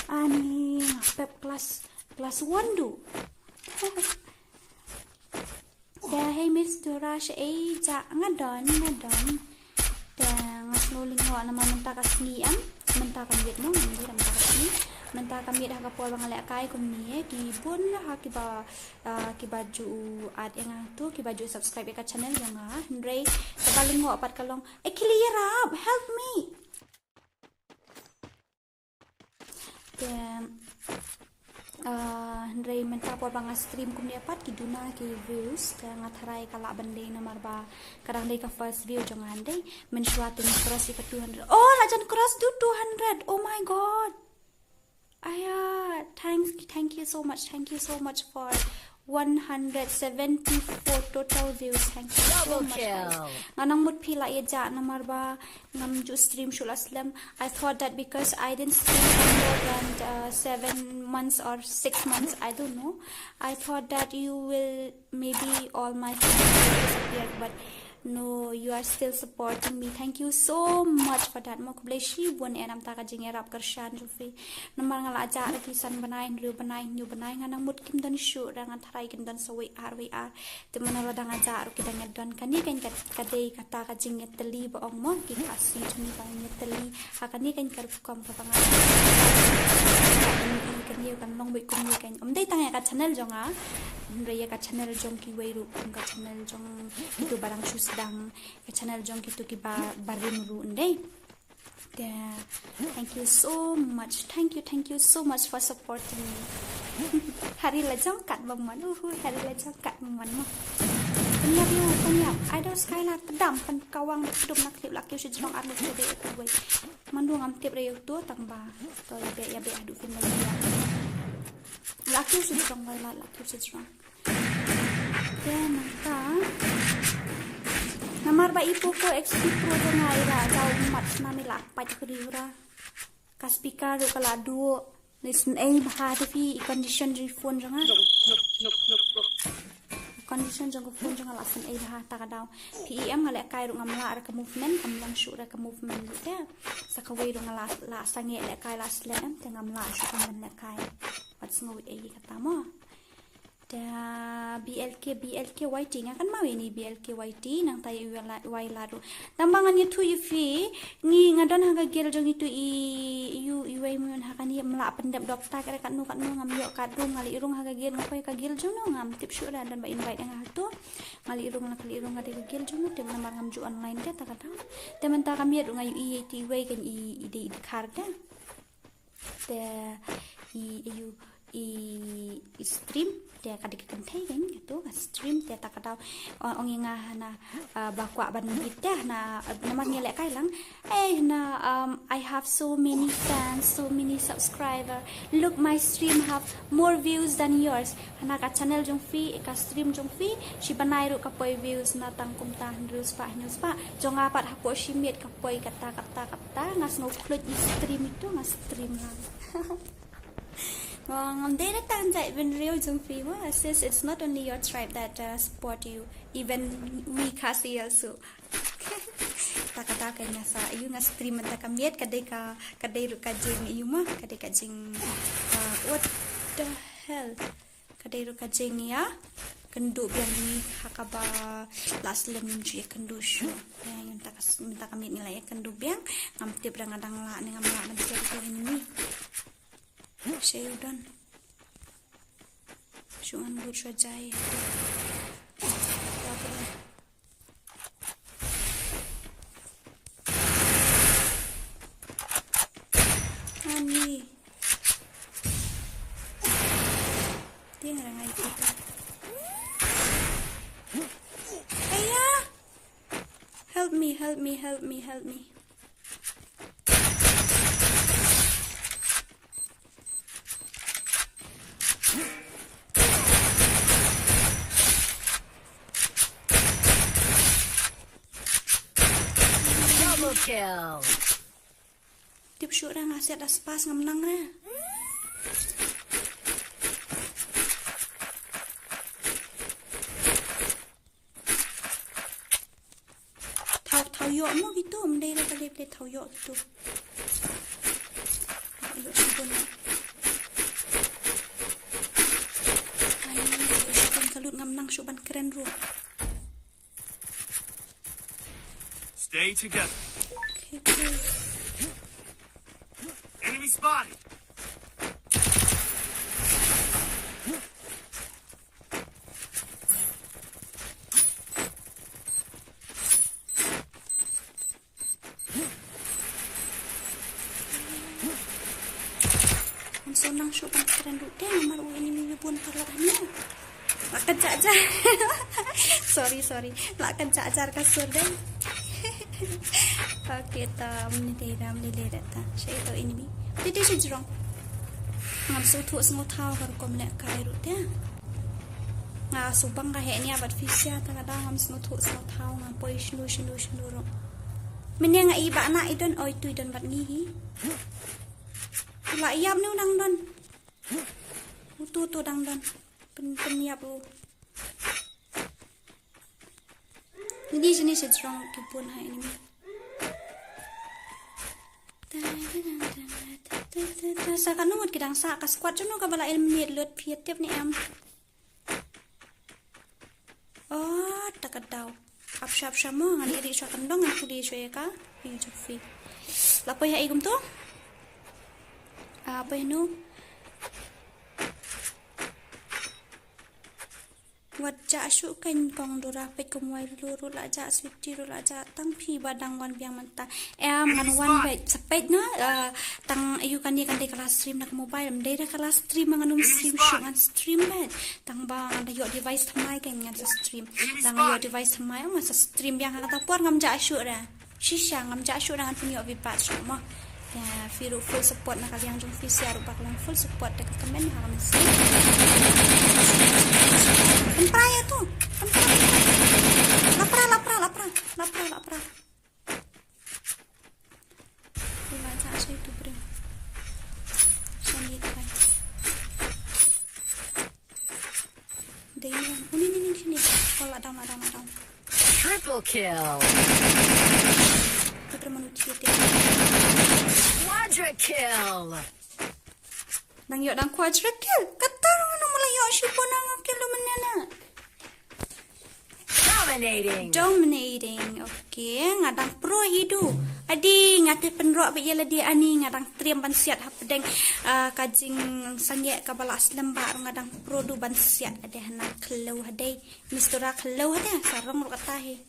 ani ngapep kelas 1 du ya hey Miss Dora syai ja ngadon dan ngasnuling wa nama mentah kasni am mentah kan Viet mo ni ram mentah kasni mentah kami dah kapol bang lek kai kun ni ki bun ha ki baju ad yang tu ki baju subscribe ka channel yang ha ndrei paling ngo pat kalong clear up help me then ndrei mentah pol bang stream kun ni pat ki duna ki views dan ngatharai kala bande nomor ba kadang dei ka first view jangan dei mensuatin cross ke 200 oh lajan cross tu 200 oh my god. Aya, thank you so much for 174 total views. Thank you so much. Nganang mut pila ja namar ba ngam ju stream shul aslam. I thought that because I didn't stream for more than 7 months or 6 months, I don't know. I thought that you will maybe all my friends will disappear, but no, you are still supporting me. Thank you so much for that. Mok bleshi won enam ta ka jing erap kershan jufi. Namar ngala aja lagi san banai nru banai nyu banai nganang mut kim don shu rangan tharai kim don so we are te manala dang aja ru kita ngedon kani kan kadei kata ka jing teli ba ong mo ki khasi juni ba teli ha kani kan kar kom ka panga kan yu kan long bit kum ni kan dei tang ya ka channel jonga Raya ka channel jong ki weiru ka channel jong itu barang shu sedang ka channel jong kitu ki barim ru ndai. Thank you so much. Thank you so much for supporting me. Hari la jong kat bamman hari la jong kat bamman mo. Penyap idol skylar pedam pen kawang dum nak klip laki si jong arlo de tu wei. Mandu ngam tip reu tu tang ba. To ya be adu fin ya. Laki si jong wei la laki si jong. Maka namar ba ipo ko XP Pro do nga ira daw mat na nila pat ko dira ka speaker do kala duo listen ay baha fi condition ri phone janga condition jang phone janga lasan ay baha ta ka daw PEM ngale kai ro ngamla ra ka movement kamlang shu ra ka movement ya sa ka way ro ngala la sange le kai la slen te ngamla sa ka man le kai pat sngo ay ka tamo BLK YT nga kan mau ini BLK YT nang tayo Y laro tambangan itu yufi ngi ngadon haga gel jong itu yu iway mo haga ni mala pendap dokta kare kan nu ngam yo kadung ngali irung haga gel ngapoy ka gel jong no ngam tip syura dan ba invite nga to ngali irung ngade ka gel jong tem namar ngam ju online ta kata temen ta kami adu ngayu IT way kan ide karda te stream dia kadik kentai kan gitu stream dia tak tahu orang yang na bakwa ban kita na nama ngelak kai lang I have so many fans, so many subscriber. Look, my stream have more views than yours. Na ka channel jong fi ka stream jong fi si banai ru ka poi views na tangkum ta news pa jong apat hapo si miet ka poi kata ngas no upload stream itu ngas stream lang. They that when real jung fever says it's not only your tribe that support you, even we Khasi also. Taka nya sa iyo nga stream ta kamiet kadai ru ka jing iyo ma kadai ka jing what the hell kadai ru ka jing ya kendu biang ni hakaba last lem ju ya kendu shu ya yang ta kamiet nilai ya kendu biang ngam tip dang la ni ngam la na bisa ko ini Saya udah cuma buat sajai ani dia ngerangai kita ayah help me kill. Tiếp shoot ra ngasih ada spas ngam nang ra. Thau yok mo gitu, mendai lah kali play thau yok gitu. Yok sibun. Sibun kalut ngam nang syuban keren ru. Stay together. Okay. Enemy spotted. Sonang syuban keren ru deh, maru ini mibun parlahnya. Lakan cacar. sorry. Lakan cacar kasur deh. Okay, ta menilai data. Saya tahu ini mi. Tidak sejurang. Ngam suatu semua tahu kalau kau melihat kairu dia. Ngah subang kahek ni abad fisia tak ada ngam suatu semua tahu ngam poi shnu ro. Mending ngai ba anak idon oi tu idon bat ngihi. Lah iam ni udang don. Tu udang don. Peniap lu. Ini jenis sejurang kipun hai ini. Sa kan nungod kidang sa ka squad juno ka bala minute lut pietip ni am. Oh, takadaw. Apshap mo ngali ri sya kandong aku di sya ka. Hi jufi. Lapo ya igum to? Apa inu? Wajah asyuk kan kong dora pet kumwai luru laja switi ru laja tang pi badang wan biang manta man wan bet sepet na tang ayu kan dia kan de kelas stream nak mobile mde da kelas stream manganum stream shungan stream bet tang bang ada yo device thamai kan ngan stream tang yo device thamai ma stream yang kata por ngam ja asyuk ra shisha ngam ja asyuk dengan punyo vipat semua ya firu full support nak kalian jong fisiar baklang full support dekat komen halam sih. Empaya tu. Lapra. Baca saya itu beri. Sandi kai. Dayang. Ini sini. Kalau ada. Triple kill. Kita manusia dia. Quadra kill. Nang yok dang quadra kill. Kata orang mulai yok syupon nang kill lu menana. Dominating. Okay, ngadang pro hidu. Adi ngate penrok be yela dia ani ngadang triam ban siat hapdeng kajing sange ka balas lembar ngadang pro du ban siat ade hana klau hadai mistura klau hada sarong ro katahe.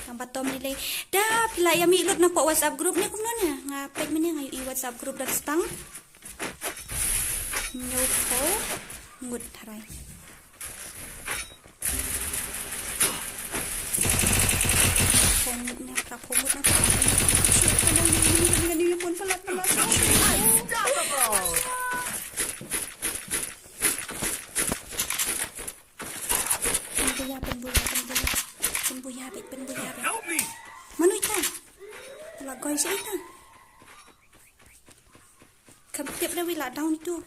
Nampak tom nilai. Dah pila ya mi lut nampak WhatsApp group ni kumno na. Ngapek mini ngayu i WhatsApp group dak stang. Nyopo ngut harai. Kongut na pra. Ini pun pelat. Unstoppable. Pembuya. Help me. Mana ikan? Lagoy siya ikan. Kapitip na wila down itu.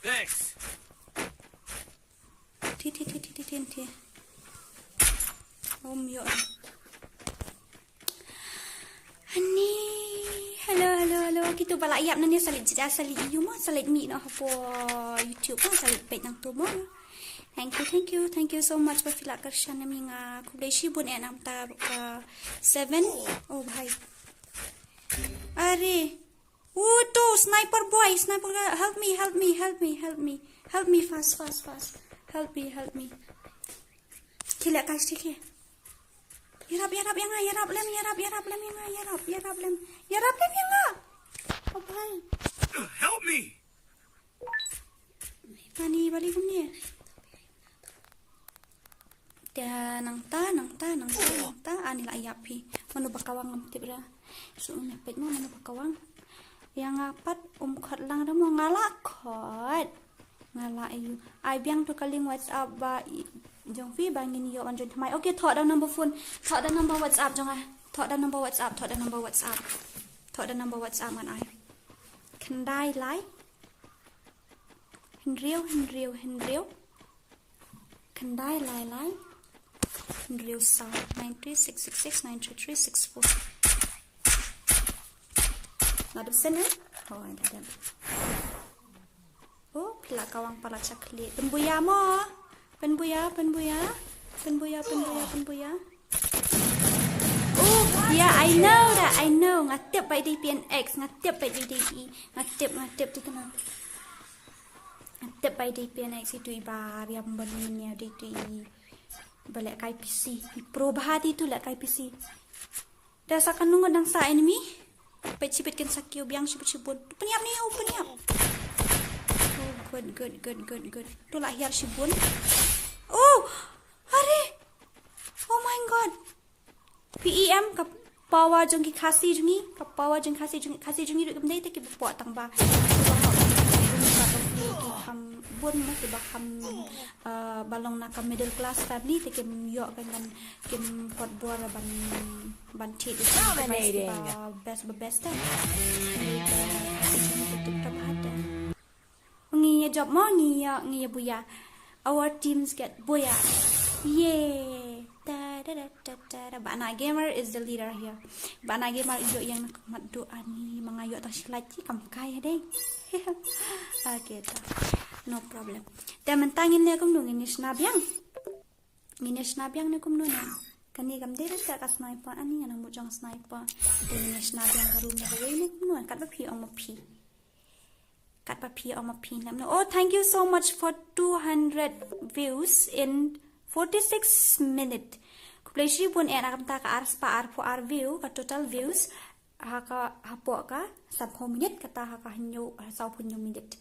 Thanks. Ti. Yo. Ani. Hello. Kita bala iap na niya salit iyo mo. Salit mi na po YouTube mo. Salit page ng tumo. Thank you so much for filak kershan na mga kubleshi bun enam tar 7. Oh bhai. Are. To sniper boy. Help me fast. Help me. Kila kasih ke. Yarap lem yang. Oh bhai. Help me. Pani balik ni. Dia nang ta ani la yapi manu bakawang ngam tibra so nepet mo manu bakawang yang apat khat lang da mo ngalakot ngala ayu ai biang tu kaling WhatsApp ba jong fi bangin yo anjon thamai okay thought da number phone thought da number WhatsApp jong Thọ the number WhatsApp, thọ the number WhatsApp. Thọ the number WhatsApp ngan ai. Kan dai lai. Hin riu. Kan dai lai. Hin riu sa 93666933664. Nada sen eh? Oh, ada. Oh, pila kawang pala caklit. Penbuya mo. Penbuya. Oh, yeah, I know. Ngatip by DPNX, ngatip by DDE, ngatip tu kena. Ngatip by DPNX itu ibar yang benarnya DDE. Balik kai PC. Pro bahati tu lek kai PC. Rasakan nunggu nang sa enemy. Pecipit kan sakio biang sibut-sibut. Penyap ni, penyap. Oh, good. Tu lah hiar sibun. Oh, hari. Oh my god. PEM ka pawa jong ki khasi jungi duk kemdai te ki buat tang ba. Bun ma ki ba kam balong na ka middle class family te kim yo kan kim pot bor ban thi best ngi job mo ngi buya. Our teams get buya. Yay. Bana gamer is the leader here. Bana gamer iyo yang nak doa ni mengayo tak silati kam kaya deh. Okay, no problem. Dan mentangin ni kum nung ini snabiang ni kum nung. Kani kam deh tak kas sniper ani yang mujang sniper. Dan ini snabiang karum ni kawe ni kum nung kat papi om pi. Oh, thank you so much for 200 views in 46 minutes. Kupleshi pun akan tak ars pa ar view ka total views haka hapo ka 10 minit kata haka hanyo 10 minit.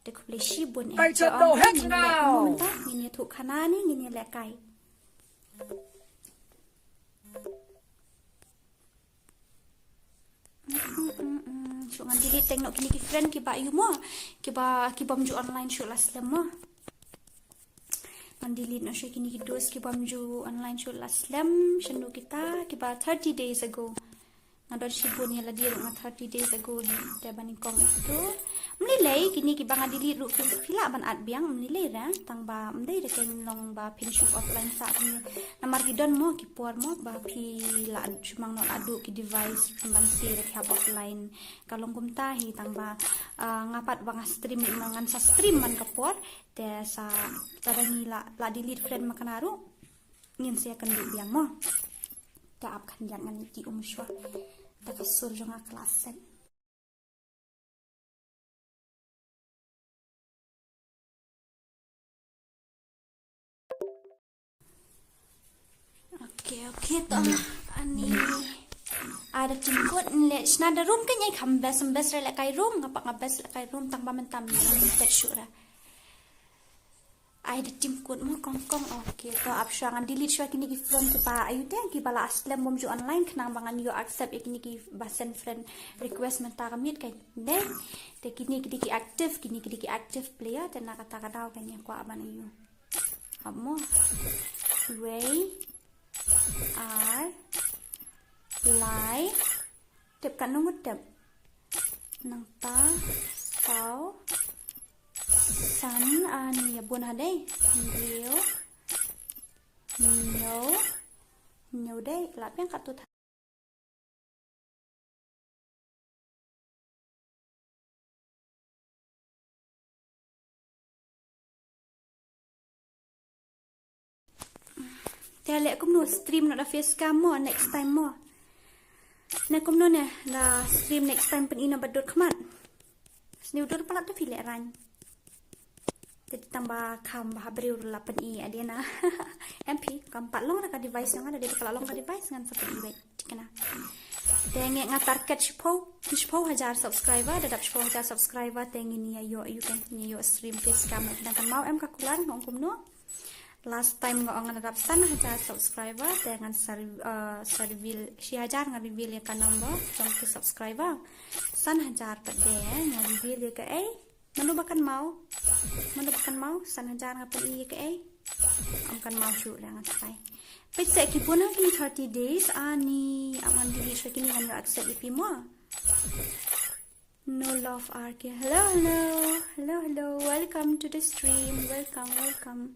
De kupleshi pun ngini thuk khana ni ngini lekai. So ngan delete tengok kini ki friend ki ba yumo ki bamju online show last lama. Delete na siya kini kidos ki bamju online show last slam shandu kita kiba 30 days ago ngador sibun ya la dia 30 days ago ni te bani kong itu mnilai kini ki banga delete ru fila ban at biang mnilai ra tang ba mdai de ken long ba pin show offline sa ni namar gidon mo ki por mo ba phi la chumang no adu ki device ban si re kha offline kalong kumta hi tang ba ngapat banga stream mangan sa stream man kapor te sa tarangi la delete friend makanaru ngin sia kan biang mo ta ap kan jangan ti umshwa ta kasur jonga klasen. Okay to ani ada jemput le snada room kan nyai khambes le kai room ngapa le kai room tang pamantam pet syura. Ada jemput mo kong okay to apsyangan delete syua kini ki friend ki pa ayu te ki bala aslam bomju online kenang bangan yo accept kini ki basen friend request menta kamit kai ne te kini ki active player te na kata daw kanya ko aban ayu amo way are like tip kan nungut tip nang ta sau san ani ya bun hadai rio nyo dai lap yang katut. Tele kum no stream no da facecam mo next time mo. Na kum no ne da stream next time pen ina badut khamat. Sniudur pala tu file ran. Jadi tambah kam bahabriu la pen i adena. MP kam patlong ka device yang ada di patlong ka device ngan seperti baik dikena. Tengok ngatar ket shpo 1000 subscriber dadap 1000 subscriber tengin ni yo you can ni yo stream facecam dan mau em ka kulan ngong kum no. Last time ngong ngadap 1000 subscriber dengan reveal si hajar reveal ya kan nombor jom ke subscriber 1000 pade reveal ya ke manu bakan mau 1000 ngapen i ke Akan mau shoot dengan try. Pecah kipun lagi 30 days. Ani akan delete kini dengan accept if more. No love RK. Hello. Welcome to the stream. Welcome.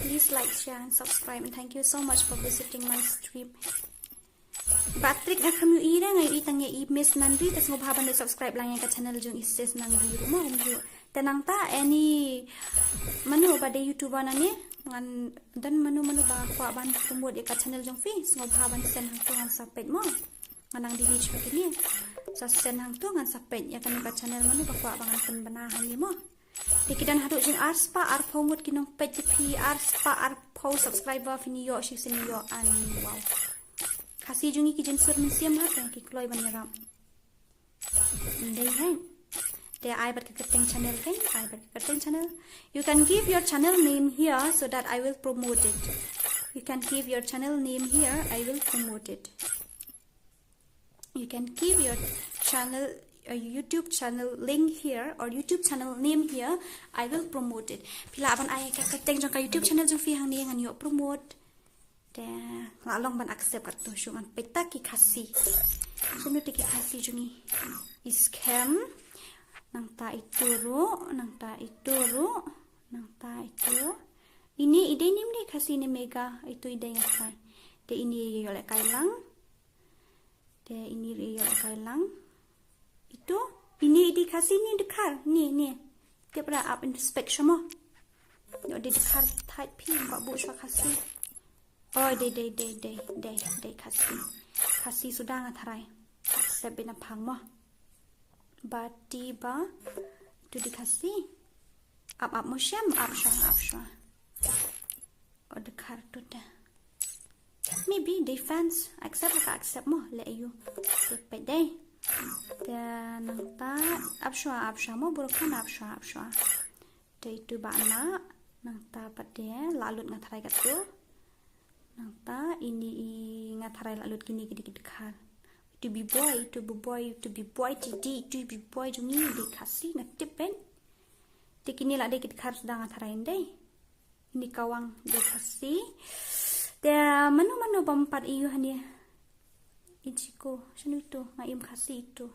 Please like, share, and subscribe. And thank you so much for visiting my stream. Patrick nak kami ira ngai itang ya miss nandri tas ngobhaban de subscribe lang ya ka channel jung isses nandri mo umju tenang ta any manu ba de youtuber na ni ngan dan manu ba kwa ban promote ya ka channel jung fi ngobhaban sen hang tu ngan sapet mo nganang di reach pa kini sa sen hang tu ngan sapet ya kan ka channel manu ba kwa bangan pen banahan ni mo dikidan hadu jing arspa ar promote kinong page pi arspa ar post subscriber fini yo shi sin yo an wow Khasi jungi ki jinsur mensiam hat ki kloi ban yaram dei hai te ai bat keteng channel kan ai bat keteng channel you can give your channel name here so that I will promote it you can give your channel name here I will promote it you can give your channel YouTube channel link here or YouTube channel name here I will promote it pila ban ai ka keteng jong ka YouTube channel jong fi hang ni ngan yo promote long ban accept kat tu syungan peta ki khasi sunu tiki khasi jungi scam nang ta itu ini ide ni khasi ni mega itu ide yang sai de ini yo le kailang itu ini di khasi ni dekar ni dia pada up in spectrum mo yo di dekar type p ba bu swa khasi oh day Khasi sudah ngatarai sebina pang mo bati ba tu dikasi up mo syam up shwa oh the card tu dah maybe defense accept mo le you pe day dan nangta up shwa mo burukan up shwa day tu ba na nangta pade lalut ngatarai kat tu nangta ini ngatarai lalut kini gede khar to be boy jungi di khasi ngatip pen tikini la de khar sedang ngatarai dei ini kawang di khasi dia manu bampat iu hania ichiko shanu itu ngaim khasi itu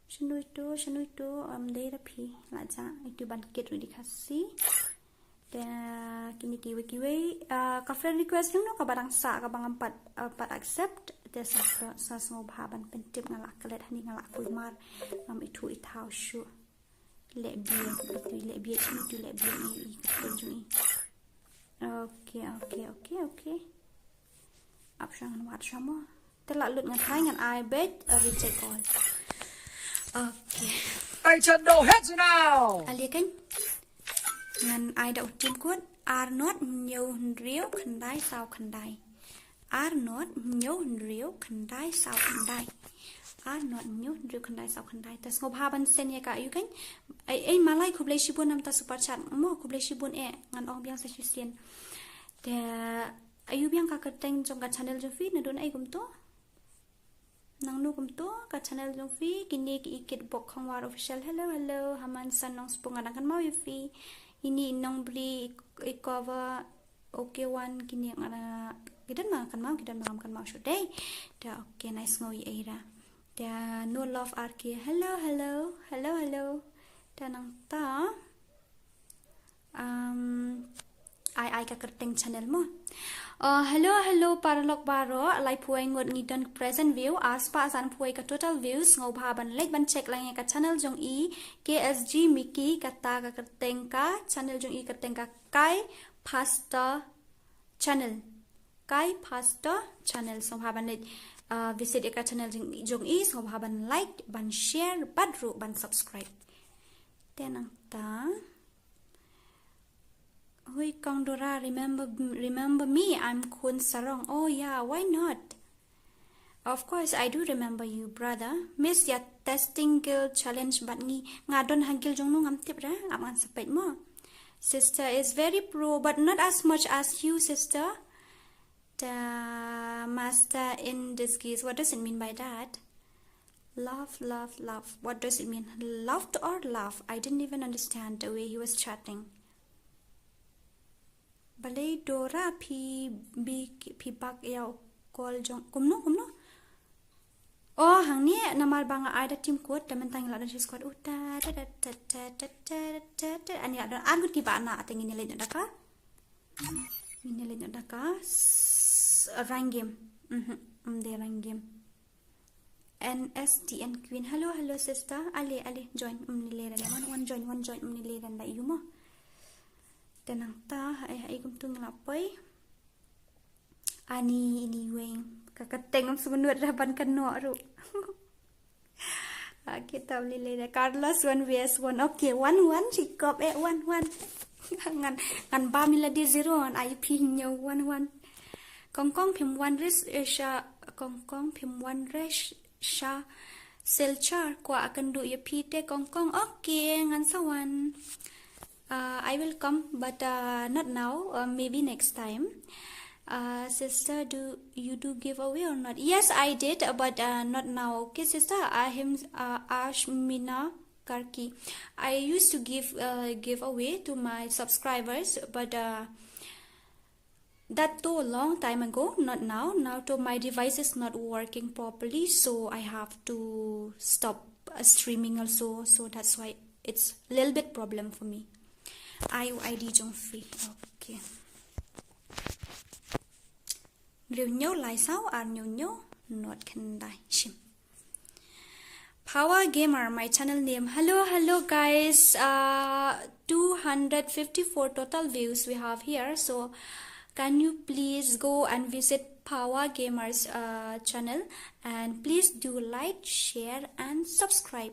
shanu itu dei rapi laja itu bangkit di khasi kini kiwi ka friend request no ka barang sa ka bang empat accept de sa ngobhaban pentip ngalak kelet hani ngalak kuimar ngam itu ithau shu le bi itu le bi i kejui okay option wat sama telak lut ngatai ngan I bet reject all okay Tay trận đầu hết rồi nào. Ali kan ngan ai đã tim cốt are not nhiều riếu khăn đai sao khăn đai are not nhiều riếu khăn đai sao khăn đai are not nhiều riếu khăn đai sao khăn đai tas ngobhaban sen ya ka you kan ai malai khublei shibun nam ta super chat mo khublei shibun ngan ong biang sa sien de ayu biang ka keteng jong ka channel jo feed na don ai gum to nang nu gum to ka channel jong feed kini ki ikit bok khang war official hello haman san nong spung adan kan mau yu feed ini nong beli cover okay one kini ngana kidan ma kan mau shoday da okay nice ngoi era da no love RK hello da nang ta ai ka kerteng channel mo hello paralok baro lai puai ngot ngidon present view aspa san puai ka total views ngau bhaban like ban check lang ka channel jong i KSG Miki kata ka kerteng ka channel jong i kerteng ka kai pasta channel so bhaban like visit ka channel jong i so bhaban like ban share badru ban subscribe tenang ta Hui Kong Dora, remember me? I'm Kun Sarong. Oh yeah, why not? Of course, I do remember you, brother. Miss ya testing guild challenge but ngadon hangil jong nu ngam tip ra aman sapet mo. Sister is very pro, but not as much as you, sister. The master in disguise. What does it mean by that? Love. What does it mean? Loved or love? I didn't even understand the way he was chatting. Palay Dora P bak yaw call jong kumno oh hang ni namar banga ada team code teman tang la dan squad uta ani ada agut di bana ateng ini lain ada ka rank game de rank game NSTN Queen hello sister ale join nile ran one join nile ran da yumo tenang ta ai kum tung lapai ani ini weng kakateng ang sunod raban kano ru kita nile da Carlos 1vs1 okay 1-1 sikop 1-1 ngan ba mila di 0 an IP nyo 1-1 kongkong phim 1 rish sha kongkong phim 1 rish sha selchar kwa akan du ya pite kongkong okay ngan sawan I will come but not now maybe next time sister do you do giveaway or not? Yes I did but not now okay sister Ashmina Karki I used to give away to my subscribers but that too a long time ago not now to my device is not working properly so I have to stop streaming also so that's why it's a little bit problem for me ID jong free okay Liu nhớ lại sao nhớ not can die shim Power Gamer my channel name hello guys 254 total views we have here so can you please go and visit Power Gamer's channel and please do like share and subscribe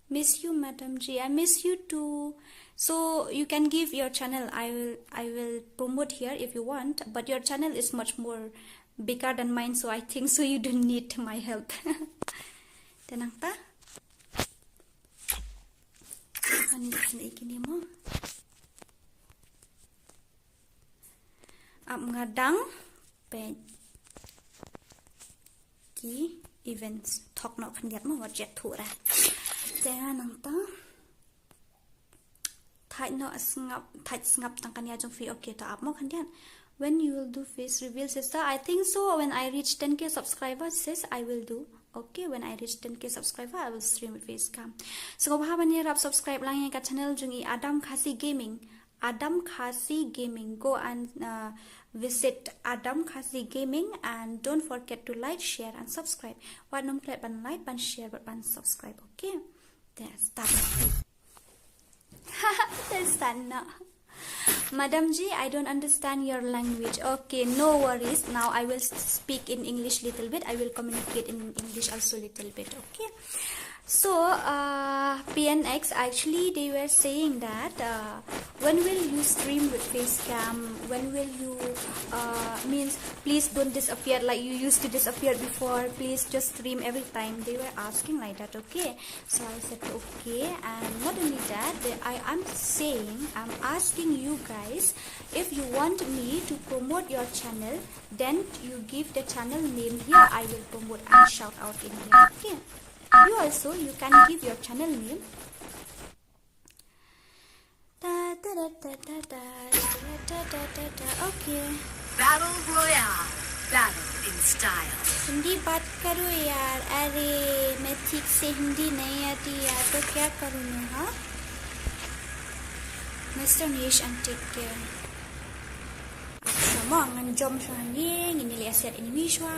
miss you Madam G I miss you too so you can give your channel I will promote here if you want but your channel is much more bigger than mine so I think so you don't need my help tenang ta ani kini mo ngadang pe ki events thok no khandiat mo wat jet thu ra tenang ta thai no ngap tang kan ya jong free okay to up mo khandian when you will do face reveal sister I think so when I reach 10k subscribers sis I will do okay when I reach 10k subscriber I will stream with face cam so ko bha bani rap subscribe lang ka channel jungi Adam Khasi Gaming go and visit Adam Khasi Gaming and don't forget to like share and subscribe what nom play ban like ban share ban subscribe okay that's done that's done now Madam G I don't understand your language okay no worries now I will speak in English little bit I will communicate in English also little bit okay so PNX actually they were saying that when will you stream with face cam when will you means please don't disappear like you used to disappear before please just stream every time they were asking like that okay so I said okay and not only that I'm asking you guys if you want me to promote your channel then you give the channel name here I will promote and shout out in here okay you also you can give your channel name okay Battle Royale. Battle in style. Hindi बात करो यार अरे मैं ठीक से हिंदी नहीं आती यार तो क्या करूँ मैं हाँ Mr. Nish and take care semua nganjom soalnya ini lihat set ini shwa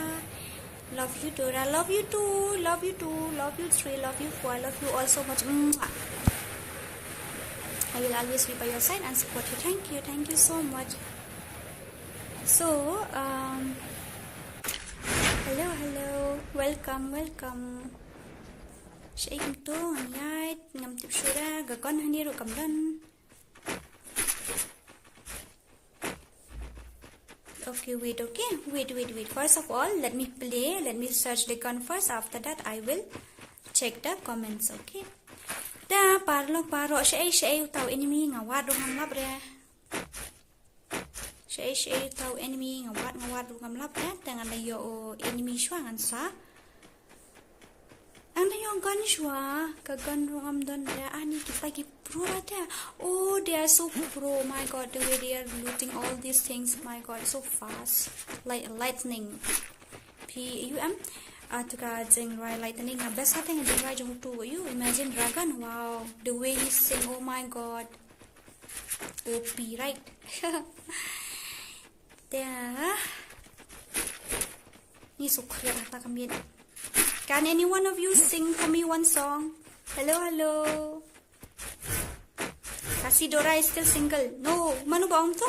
love you Dora love you too love you 3 love you 4 love you all so much I will always be by your side and support you thank you so much so hello welcome shaking to ngait ngam tip shura ga kon hani ru kamdan okay wait first of all let me search the gun first after that I will check the comments okay da paro shay tau enemy ngawat do ngam lap re shay tau enemy ngawat do ngam lap re dengan yo enemy shwa ngan sa Ano yung gun siya? Kagun rungam don there. Ani kita ki pro rata. Oh, they are so pro. My God, the way they are looting all these things. My God, so fast. Like lightning. PUM. Tuka jeng rai lightning. Na best hati nga jeng rai jeng tu. You imagine dragon. Wow, the way he sing. Oh my God. OP, right? There. Ni sukri rata kami. Can any one of you sing for me one song? Hello, hello. Khasi Dora is still single. No, manu ba to?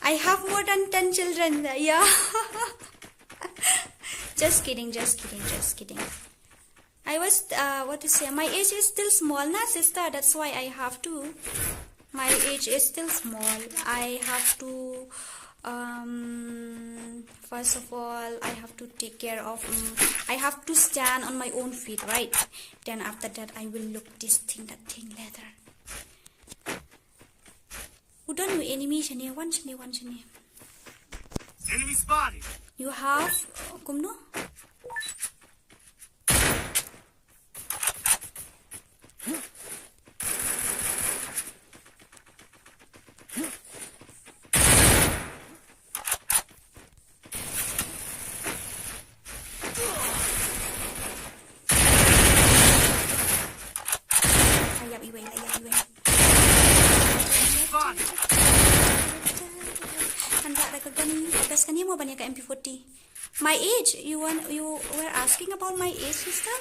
I have more than 10 children. Yeah. Just kidding. I was, what to say? My age is still small, na sister. That's why I have to. My age is still small. I have to. First of all, I have to take care of. I have to stand on my own feet, right? Then after that, I will look that thing later. Who don't know enemy? One shani. Enemy spotted. You have, kumno? MP40. My age? You were asking about my age, sister?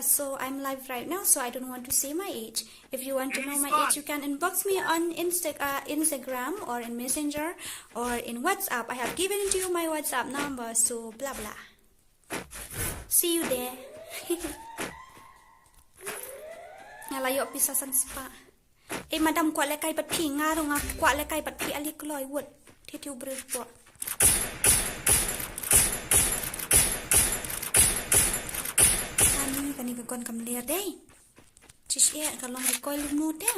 So I'm live right now, so I don't want to say my age. If you want to know my age, you can inbox me on Instagram or in Messenger or in WhatsApp. I have given to you my WhatsApp number, so blah blah. See you there. Ngalayo pisasan spa. Madam kuat lekai pat pi ngarong kuat lekai pat pi ali kloi wot. Titiu berpo. Kani gagon kam ler dei. Cis kalong recoil lumut ya.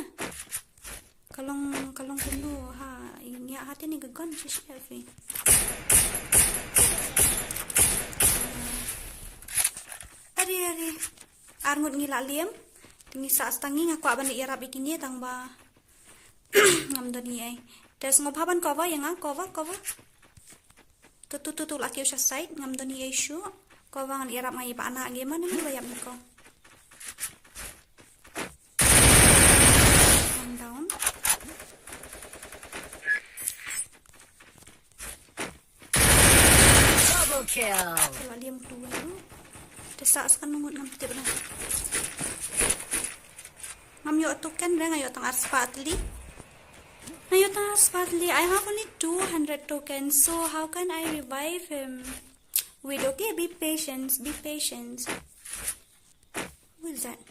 Kalong kuno ha ini hati ni gagon cis fi. Ari arngut ngila liam. Tingi sa stangi ngaku aban irap ikini tang ba. Ngam doni ai. There's ngopaban cover yang cover. Tu laki usah side ngam doni issue. Cover ngan irap ngai pa anak game mana ni bayap niko. Calm down. Double kill. Kalau diam dua tu. Desak sekan nungut ngam tip na. Ngam yo token dah ngayo tang aspatli. I have only 200 tokens, so how can I revive him? Wait, okay, be patient. Who is that?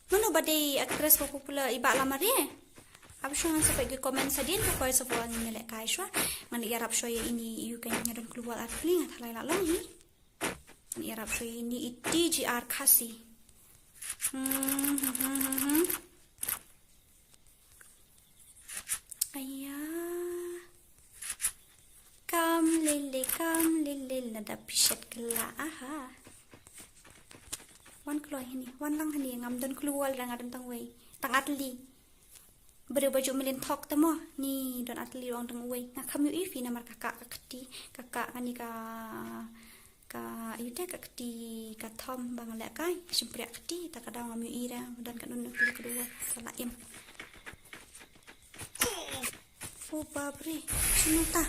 Mana badai actress popular iba lama dia? Abis yang sampai ke komen sadin, first of all ni lek kaiswa, ngan Arab shoya ini you kan nyaron keluar atli ngat halai lalong ni. Ngan Arab shoya ini TGR Khasi. Ayah, kam lele, nada pisat kela, aha. Wan keluar ini, wan lang ini, ngam don keluar lang adon tang way, tang atli. Berbaju melintok temo, ni don atli orang tang way. Nak kami ifi nama kakak kani ka yuda kakti ka Tom bang lek kai, semprak kati, tak ada ngam ira, dan kat don kedua salah im. Oh babri, sinuta.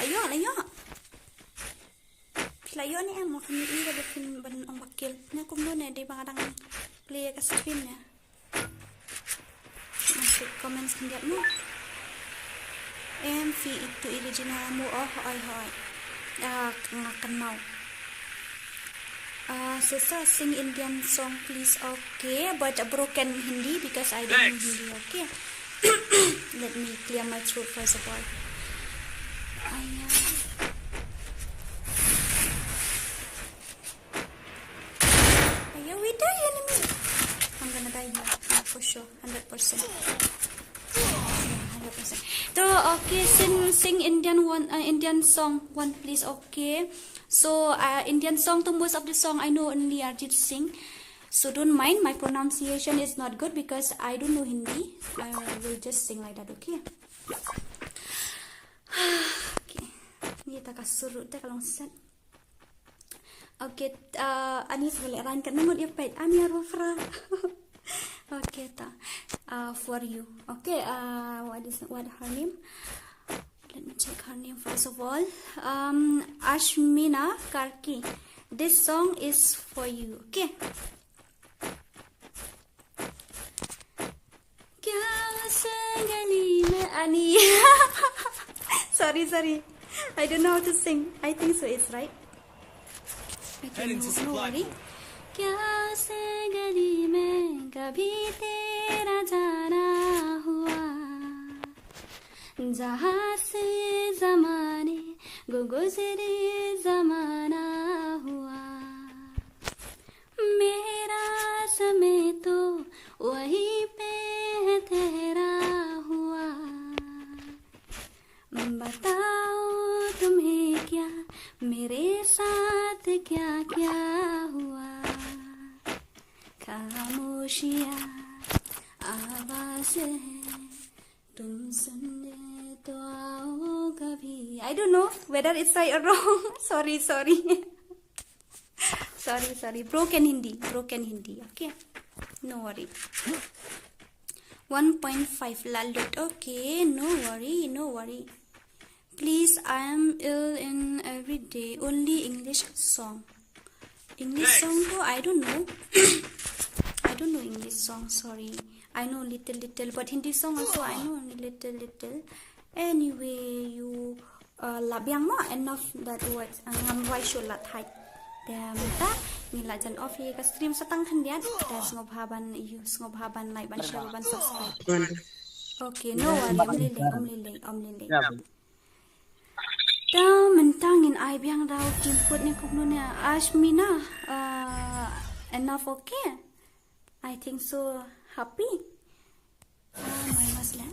Layo. Layo ni amo kami ira bikin ban ang bakil. Nya kumno na di bang adang play ka screen ya. Masuk comment sendiri mo. MV itu original mo hoy. Ngakan mau. Sister sing Indian song please. Okay, but a broken Hindi because I don't know Hindi. Okay. Let me clear my throat first of all. We die enemy. I'm gonna die here for sure, 100%. 100%. So okay, sing Indian song one please. Okay, so Indian song to most of the song I know only Arjit Singh. So don't mind my pronunciation is not good because I don't know Hindi. I will just sing like that. Okay. Okay. Ni tak surut tak kalau set. Okay. Ani boleh rankan nama dia pet. Ani Arwafra. Okay, for you. Okay, what her name? Let me check her name first of all. Ashmina Karki. This song is for you. Okay. Ani. sorry. I don't know how to sing. I think so. It's right. Okay, no worry. क्या से गली में कभी तेरा जाना हुआ जहाँ से ज़माने गुज़रे ज़माना हुआ मेरा समय तो वहीं पे है ठहरा हुआ बताओ तुम्हें क्या मेरे साथ क्या क्या हुआ खामोशियाँ आवाज़ है तुम सुनने तो आओ कभी I don't know whether it's right or wrong. sorry broken Hindi okay, no worry. 1.5 lalut. Okay, no worry. Please, I am ill in every day. Only English song. English song though, I don't know. I don't know English song, sorry. I know little, but Hindi song also I know only little. Anyway, you labiang mo enough that words. Ang why should lat height. Dia minta nila jan off ye ka stream sa tanghan diyan. Da ngobhaban like ban share ban subscribe. Okay, no worry. Omlile. Da mentangin ay biang daw timput ni kung na Ashmina. Enough okay? I think so. Happy? My masla.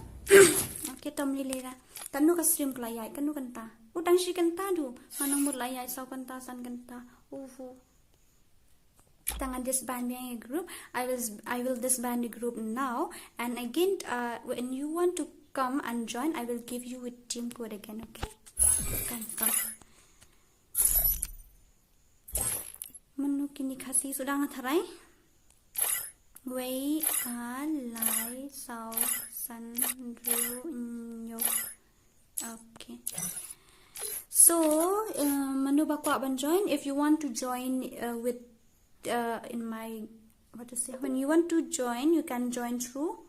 Okay, tomlile ra. Tanu ka stream klayay kanu kanta. Utang si kanta do. Manong murlayay saw kanta san kanta. Ufu. Tangan disband a group. I will disband the group now. And again, when you want to come and join, I will give you a team code again. Okay? Come. Manu kini Khasi sudah ngatarai. Wei lai sao san ru nyo. Okay. So, manu bakwa ban join. If you want to join with in my when you want to join, you can join through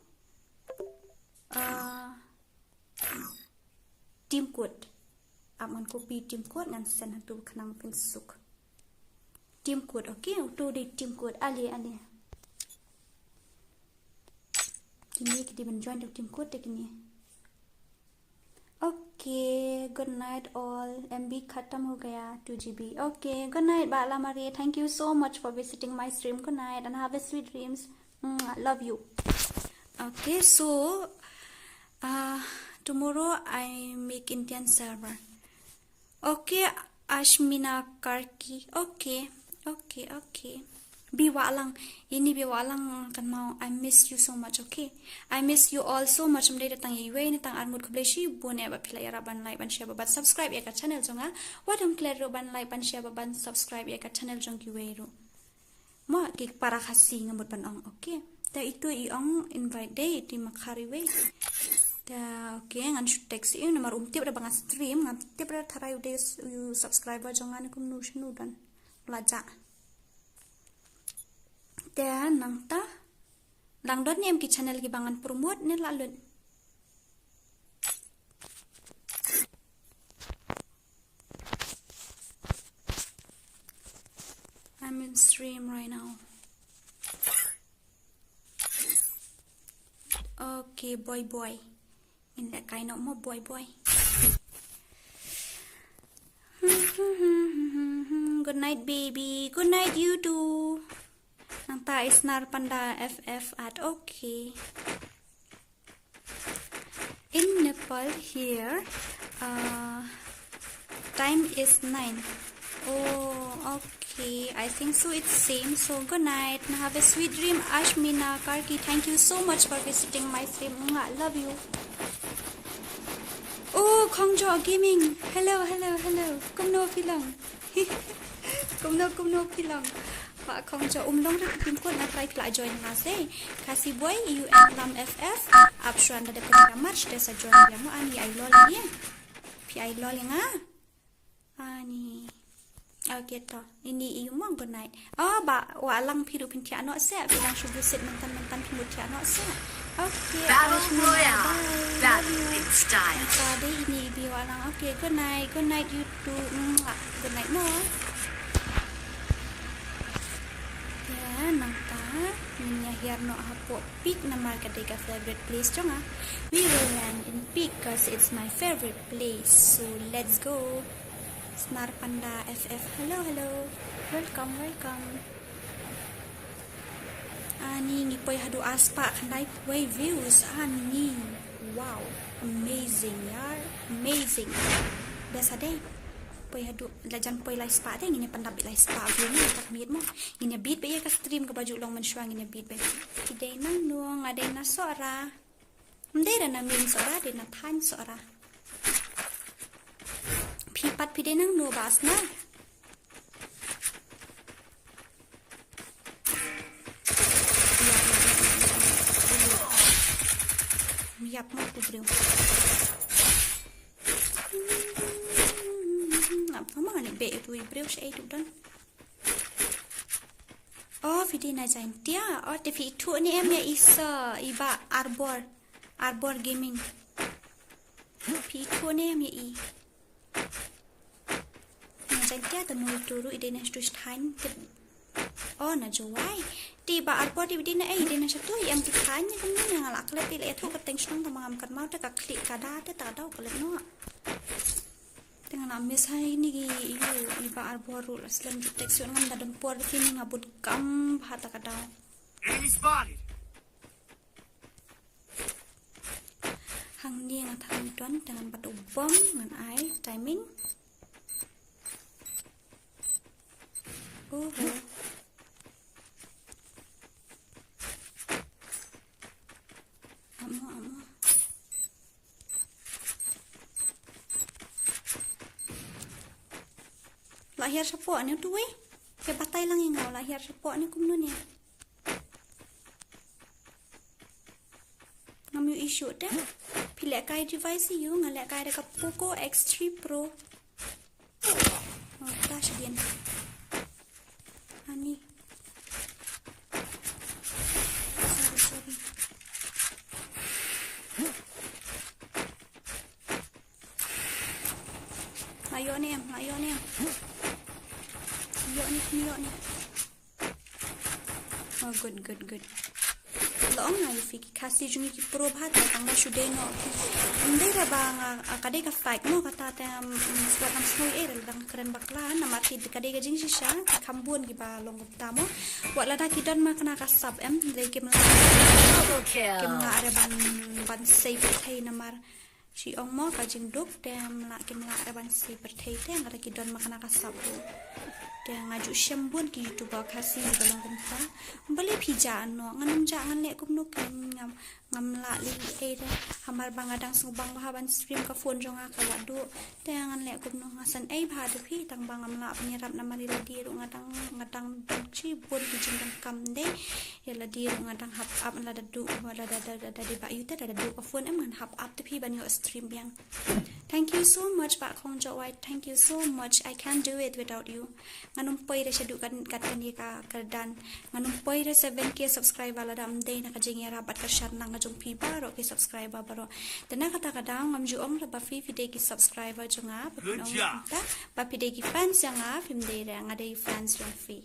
team code. Aman copy team code and send to kanam suk. Team code, okay? To the team code. Ali. Kini kita join the team code kini. Okay, good night all. MB khatam ho gaya 2GB. Okay, good night Bala Marie. Thank you so much for visiting my stream. Good night and have a sweet dreams. Love you. Okay, so tomorrow I make Indian server. Okay, Ashmina Karki. Okay. Biwalang. Ini biwalang kan mau. I miss you so much, okay? I miss you all so much. Mdai datang iwe ni tang armut kubleshi bone ba pilai ban like ban share ban subscribe ya ka channel jonga. Wadam clear ban like ban share ban subscribe ya ka channel jong iwe ro. Mo ki para Khasi ngamut ban ong, okay? Da itu iong invite day di makhari we. Da okay ngan text i nomor tip da bang stream ngan tip da tharai ude you subscriber jongan kum nu shnu dan laja. Dan nangta langdot ni ki channel ki bangan promote ni lalun. I'm in stream right now. Okay, boy. In that kind of more boy. Good night, baby. Good night, you too. Nanta isnar panda FF at okay. in Nepal here, time is 9. Oh, okay. I think so. It's same. So good night and have a sweet dream. Ashmina Karki, thank you so much for visiting my stream. I love you. Oh, Kongjo Gaming. Hello. Kumno Pilang. Kumno Pilang. Pak Kongjo long dah pimpun nak try pula join nasi. Khasi boy UN lam FF. Abshuan dah dekat match dah join dia mu ani ai lol ni. Pi ai lol yang ani. Okay toh. Ini iu mau good night. Oh, walang piru pintia no se. Bilang subuh set mentan pintia no se. Okay. Battle Royale. Battle in style. Tadi ini ibu walang. Okay, good night you too. Good night more. Ya, nangta. Minya here no hapo pick na market deka favorite place jonga. We will land in peak because it's my favorite place. So let's go. Smart Panda FF. Hello. Welcome. Ani ngipoy hadu aspa kanday way views. Ani. Wow. Amazing yaar. Amazing. Biasa deh. Poy hadu lajan poy live spa deh ngine pandabit live spa view ni tak miet mo. Ngine beat ba ka stream ka baju long mensyuang ngine beat ba. Idey nang nuang adey na sora. Mdey na min sora de na tan sora. Pipat pide nang no bas na. Yap mo ko bro. Apa mana be itu bro saya itu dan. Oh video na jain dia. Oh TV itu ni em ya isa iba Arbor Gaming. Itu ni em ya i. Dia tenul turu ide na stus than oh na jowai tiba arpo di dina ide na satu yang tithanya kan yang alak le pile itu ketengstong tamam kan mau ta klik kada ta dau kale no dengan amis hai ni iba arpo rul aslam detection ngam da dempor sini ngabut kam hata kada Enemy spotted. hang ni ngatang tuan dengan batu bom dengan ai timing. Oh. Amo. Lahir siapa ni tu weh? Ke batai lang yang ngau lahir siapa ni kumno ni. Ngam yu issue dah. Pilih kai device you ngalek kai dekat Poco X3 Pro. Oh, flash dia. Ani. Sorry. Ayo ni. Oh, good. Loong na ifiki kasi jungi ki pro bhat tang ba shude no. Ndai ra bang akade ka fight mo kata ta swat ang snow air dang keren bakla na mati kade ga jing shisha kambun gi ba long tamo wala da kidan ma kana ka sub em dai ke mla ke mla ara ban safe thai namar si ong mo ka jing duk dem la ke mla ara ban safe thai te ngara kidan ma kana ka sub dia ngaju syambun ki YouTuber Khasi balong kumpa bali pija no nganam ja ngan le kum no ngam la li e de hamar bangadang subang bahaban stream ka phone jonga ka wadu dia ngan le kum no ngasan ai bha de phi tang bangam la penyerap namari la di ru ngadang chi bun ki jingkan kam de ya la di ru ngadang hap up la dadu wala da di ba yuta da du ka phone em ngan hap up de phi ban yo stream biang. Thank you so much Pak Kongjo White. Thank you so much. I can't do it without you. Nganumpay ra siya dukan katani ka kardan. Nganumpay ra 7k subscriber la dam day nakajing rabat ka share nang ngajong piba ro ki subscriber baro. Dana kata kadang ngamjuong ra ba fi video ki subscriber jonga papinong ta ba video ki fans nga film day ra ngade fans yung fi.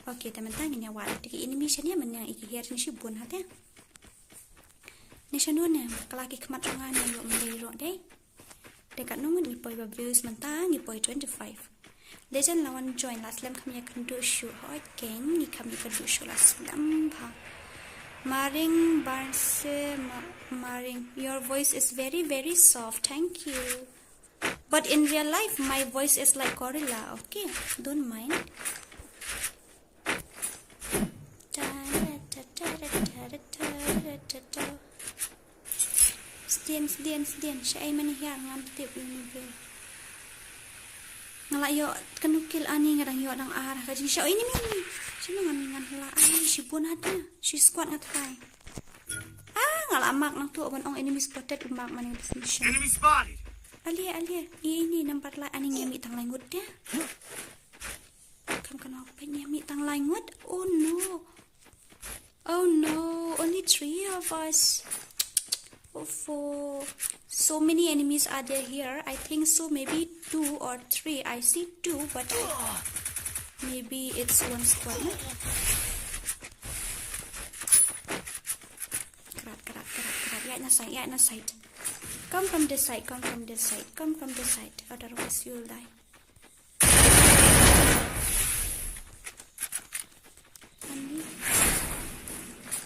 Okay, teman-teman nya wala di animation ya men yang iki ni si bun hate. Ni siya nun kalaki kemat nga na yung mayro day. Dekat nungun ngipoy ba views mentang ngipoy 25. Legend lawan join last lam kami akan do shoot hot gang ni kami akan do shoot last lam pa. Maring Barse Maring. Your voice is very, very soft. Thank you. But in real life, my voice is like gorilla. Okay, don't mind. Sdian. Siya ay manihiyang ngantip ini bil. Ngalayo kanukil ani ngarang yo nang arah kajing siya. Ini min. Sino ngamingan hala ani si bonada. Si squad ngatay. Ngalamak nang tuwa ong enemy spotted umak maning mission. Enemy spotted. Alia. Ini nampak lah ani ngami tang langut dia. Kam kana apa ngami tang langut? Oh no. Only 3 of us. So many enemies are there here. I think so. Maybe 2 or 3. I see 2, but maybe it's one squad. Kerat. Yeah, na side. Come from this side. Otherwise you'll die.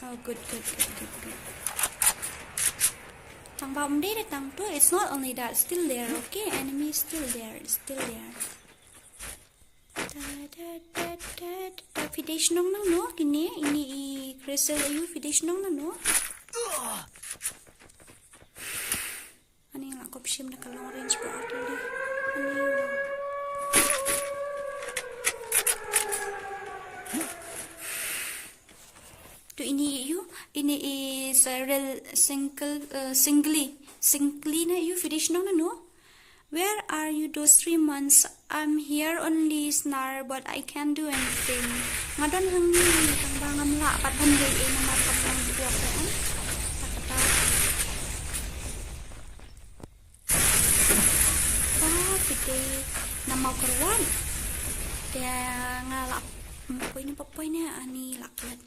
Oh, good. Tang bom day tang tu. It's not only that, still there. Okay, enemy is still there. Fidesh nong no kini ini crystal ayu fidesh nong no. Ani lang kopshim na kalong range pa atli. Ini is a real singly na you finish no. Where are you those 3 months? I'm here only snar, but I can't do anything. Ngadon hangi tang bangam la pat handay na markap lang dua kan. Pite na mau keruan. Dia ngalap poin ni ani laklat.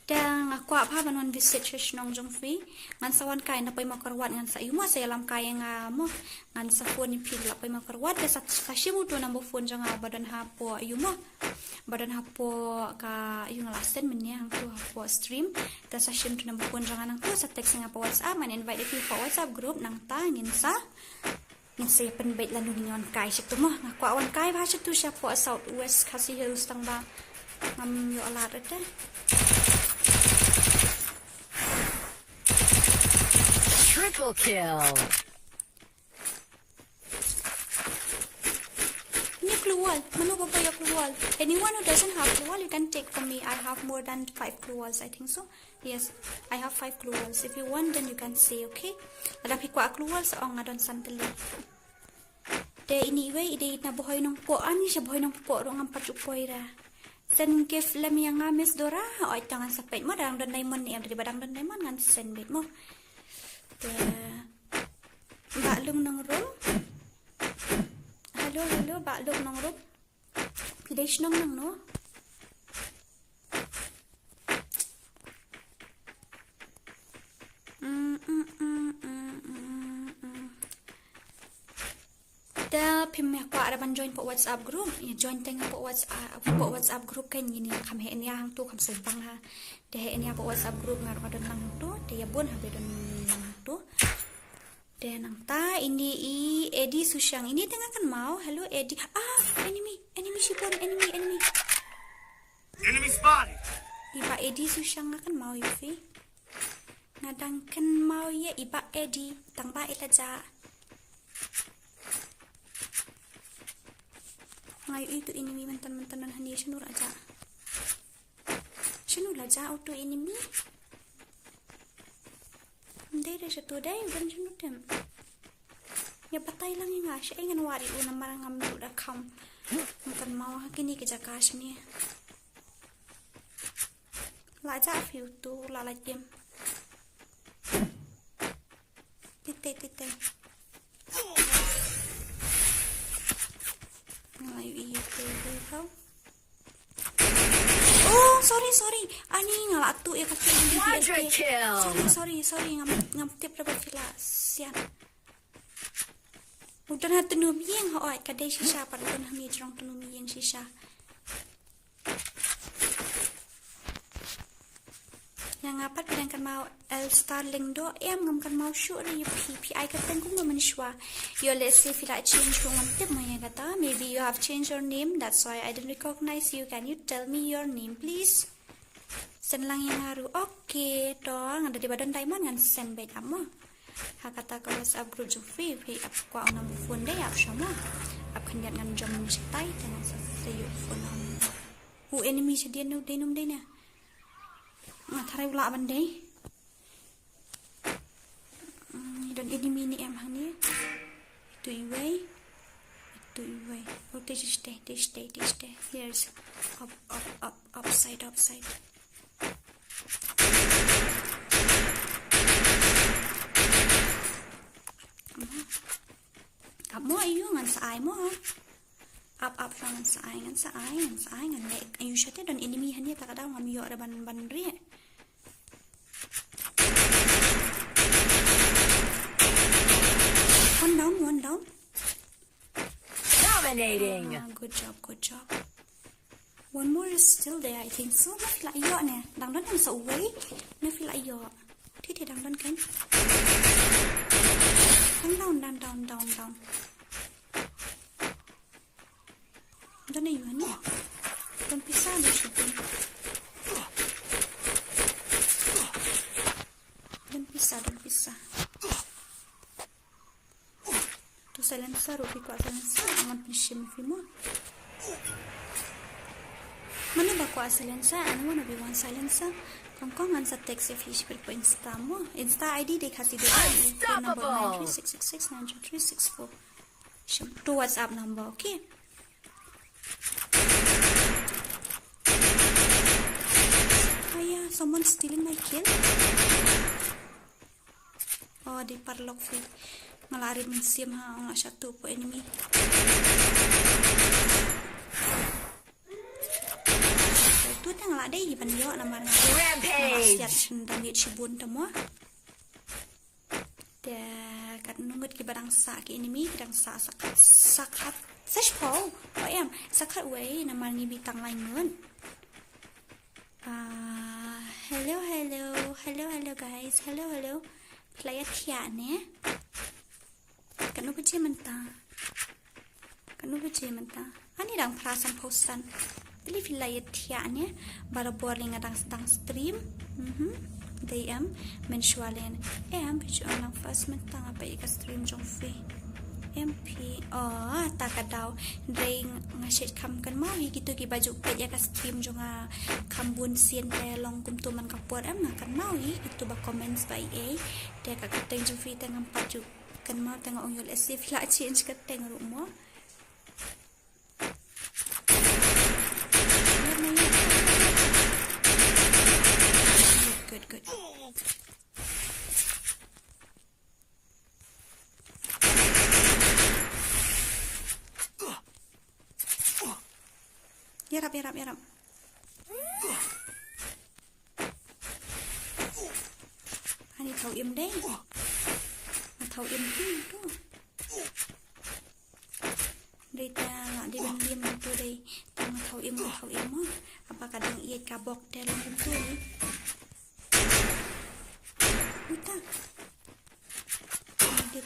Dan aku apa banon visit nong jong free. Ngan sawan kai na poi makarwat ngan sa imo sa lam kai nga mo. Ngan sa phone ni pil la poi makarwat ka sa kashimu to na mo phone jang badan hapo ayumo. Badan hapo ka yung lasten men yang tu hapo stream. Ta sa shim to na mo phone jang nang ko sa text nga pa WhatsApp man invite you for WhatsApp group nang ta ngin sa penbait lan ningon kai sik tu mo. Ngaku awan kai ba sik tu siya po South West Khasi Hills tang ba. Ngam yo alat ete. Triple kill. Ini keluar. Mana bapa yang keluar? Anyone who doesn't have keluar, you can take from me. I have more than 5 keluars. I think so. Yes, I have 5 keluars. If you want, then you can say, okay? Ada pikwa keluar seorang ngadon santeli. De anyway, ide na buhay nong po. Ani siya buhay nong po rong ang pachupoy ra. Sen kif lam yang ngamis Dora. O tangan sapet mo. Darang don diamond ni. Dari badang don diamond ngan sen bit mo. Baklong ng room. Hello, baklong ng room. Pidash nang no. Da pimya ko araban join po WhatsApp group. Join teng po WhatsApp group kan yini kam he nya hang tu kam subang ha. De he nya po WhatsApp group ngar kadon nang tu de ya bun ha be don nang tu. De nang ta ini Edi Susyang ini tengah kan mau. Hello Edi. Enemy shipon enemy. Enemy spotted. Iba Edi Susyang kan mau yufi. Ngadang kan mau ya iba Edi tang ba itaja. Ngayon itu enemy mentan-mentanan hanya syenur aja. Syenur aja auto enemy. Hindi dah satu day udah syenur dem. Ya patay lang yung asya. Ay nga wari una marang amdo da kam. Mungkin mau kini kejakas ni. Laja view tu lalai game. Tite. Oh, sorry. Ani ngalak tu ya kaki ini. Sorry. Ngam tip dapat filas. Sian. Udah na Noobie yang hoai kadai shisha pada udah na mi jrong Noobie yang shisha. ngapat pinang kan mau el starling do ngam kan mau shoot you PPI katan kum manishwa you let's say fila change ko ngam tip maya kata maybe you have changed your name, that's why I didn't recognize you. Can you tell me your name please? Send lang yang haru. Okay to ngada di badan diamond ngan send baik amo ha kata ko WhatsApp group jo free up ko ang number phone day up shama up kan ngan jom ni tai tanang sa you phone who enemy dia no day num day na Taray wala man day. Dan enemy ni em hang ni. Itu iway. Oh, they stay. Here's upside. Kamu ayo ngan sa ay mo ha. Up ngan sa ay ngan leg. Ayo siya dan enemy han dia tak ada ngam yo ada ban ri. One down. Dominating. Good job. One more is still there, I think so. Nó lại dọ nè, đằng đó đang sầu quấy. Nó phải lại dọ. Thế thì đằng đó cánh. Down. Đó này vừa nè. Don't pisa đi shooting. Don't pisa. Tu silencer rupi kuat silencer aman mission film. Mana ba kuat silencer? Anu mana be one silencer? Kong ngan sa text fish per po Insta mo. Insta ID de Khasi Dora. Phone number 936669364. Shim to WhatsApp number, okay? Oh yeah, someone stealing my kill. Oh, di parlock free. Malari mensiam ha ang satu po enemy. Tu tang la dai ban yo namar nga. Rampage. Siat sendang di cibun tamo. De kat nungut ki barang sa ki enemy barang sa sakat. Sesh po. Oh em sakat way namar ni bitang lain ngun. Hello guys. Hello. Player tia ne. Kanu baca menta. Ani dang perasan postan. Pilih wilayah tiaknya. Bara boring adang sedang stream. DM mensualin. Biju orang first menta apa ika stream jong free. MP. Oh, tak kadau. Dring ngasih kam kan mau gitu ki baju pet ya ka stream jong kambun sien telong kum tuman kapur kan mau itu ba comments by dia ka kateng jong free tengah 4 ju kan mau tengok ongol asif lah change ke tengok rumah. Good. Yarap. Ani tahu im deh. Thầu im tu đây ta đi bên diêm tôi đây tao thầu im á apa kadang ia kabok dalam tu ni kita dia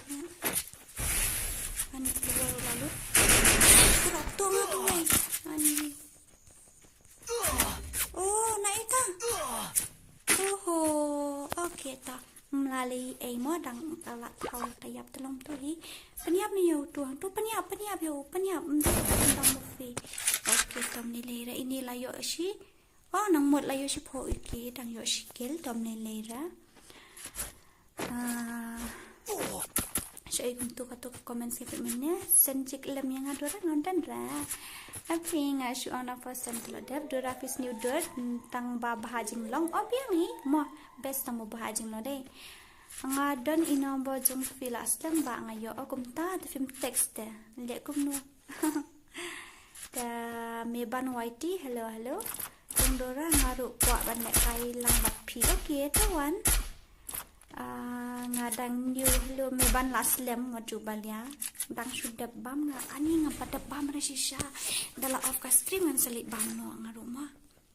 ani keluar lalu terotong tu ani oh naik ta okey ta melalui mo dang talak kau tayap telom tu hi peniap ni yo tu peniap tang movie okey tom ni lera ini la yo shi nang mot la yo shi pho iki dang yo shi kel tom ni lera saya untuk komen sih minnya senjik lem yang ada orang nonton ra tapi ngasih orang first time tu ada Dora fish new dirt tang bahajing long obiang ni mo best tang bahajing lo deh ngadon inombo jung filas tang ba ngayo akum ta film text deh lihat kum nu da meban whitey hello jung Dora ngaru kuat banyak kai lang bapi okey tawan ngadang new hello meban last lem ngajubalnya dang sudah bam ani ngapada bam resisha dala off ka stream ngan selit bam no ngaruma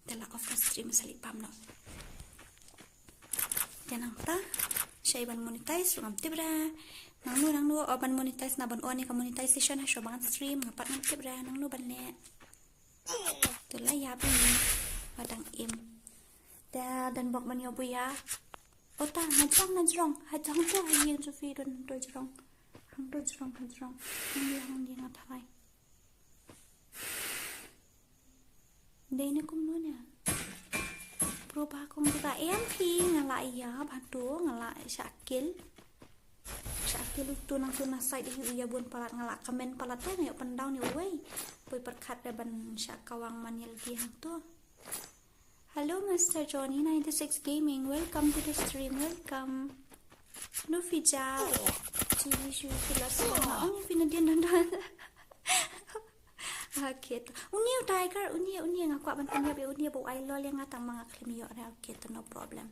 dala off ka stream selit bam no Dia nang ta. Siya ban monetize ngam tibra. Nang nu ban monetize na ban on ni ka monetization ha ban stream ngapat ngam tibra nang nu ban le. Tu la ya bin padang im. Da dan bok man yo buya. Ota najrong ha jang tu ha yin su fi don do jrong. Hang do jrong. Hang dia ngatai. Đây nó cũng nói nè pro ba không có em khi ngala ya bantu ngala sakil tu nang tuna side ya bun palat ngala komen palat tu ni pandau ni way poi perkat da ban sakawang manil di hang tu. Hello Mr. Johnny 96 Gaming, welcome to the stream, welcome. No fija TV show kelas ang pinadian dan okay, unia tiger, unia ngaku aban punya be unia bau ailol yang ngatang mga klimiyo na okay, no problem.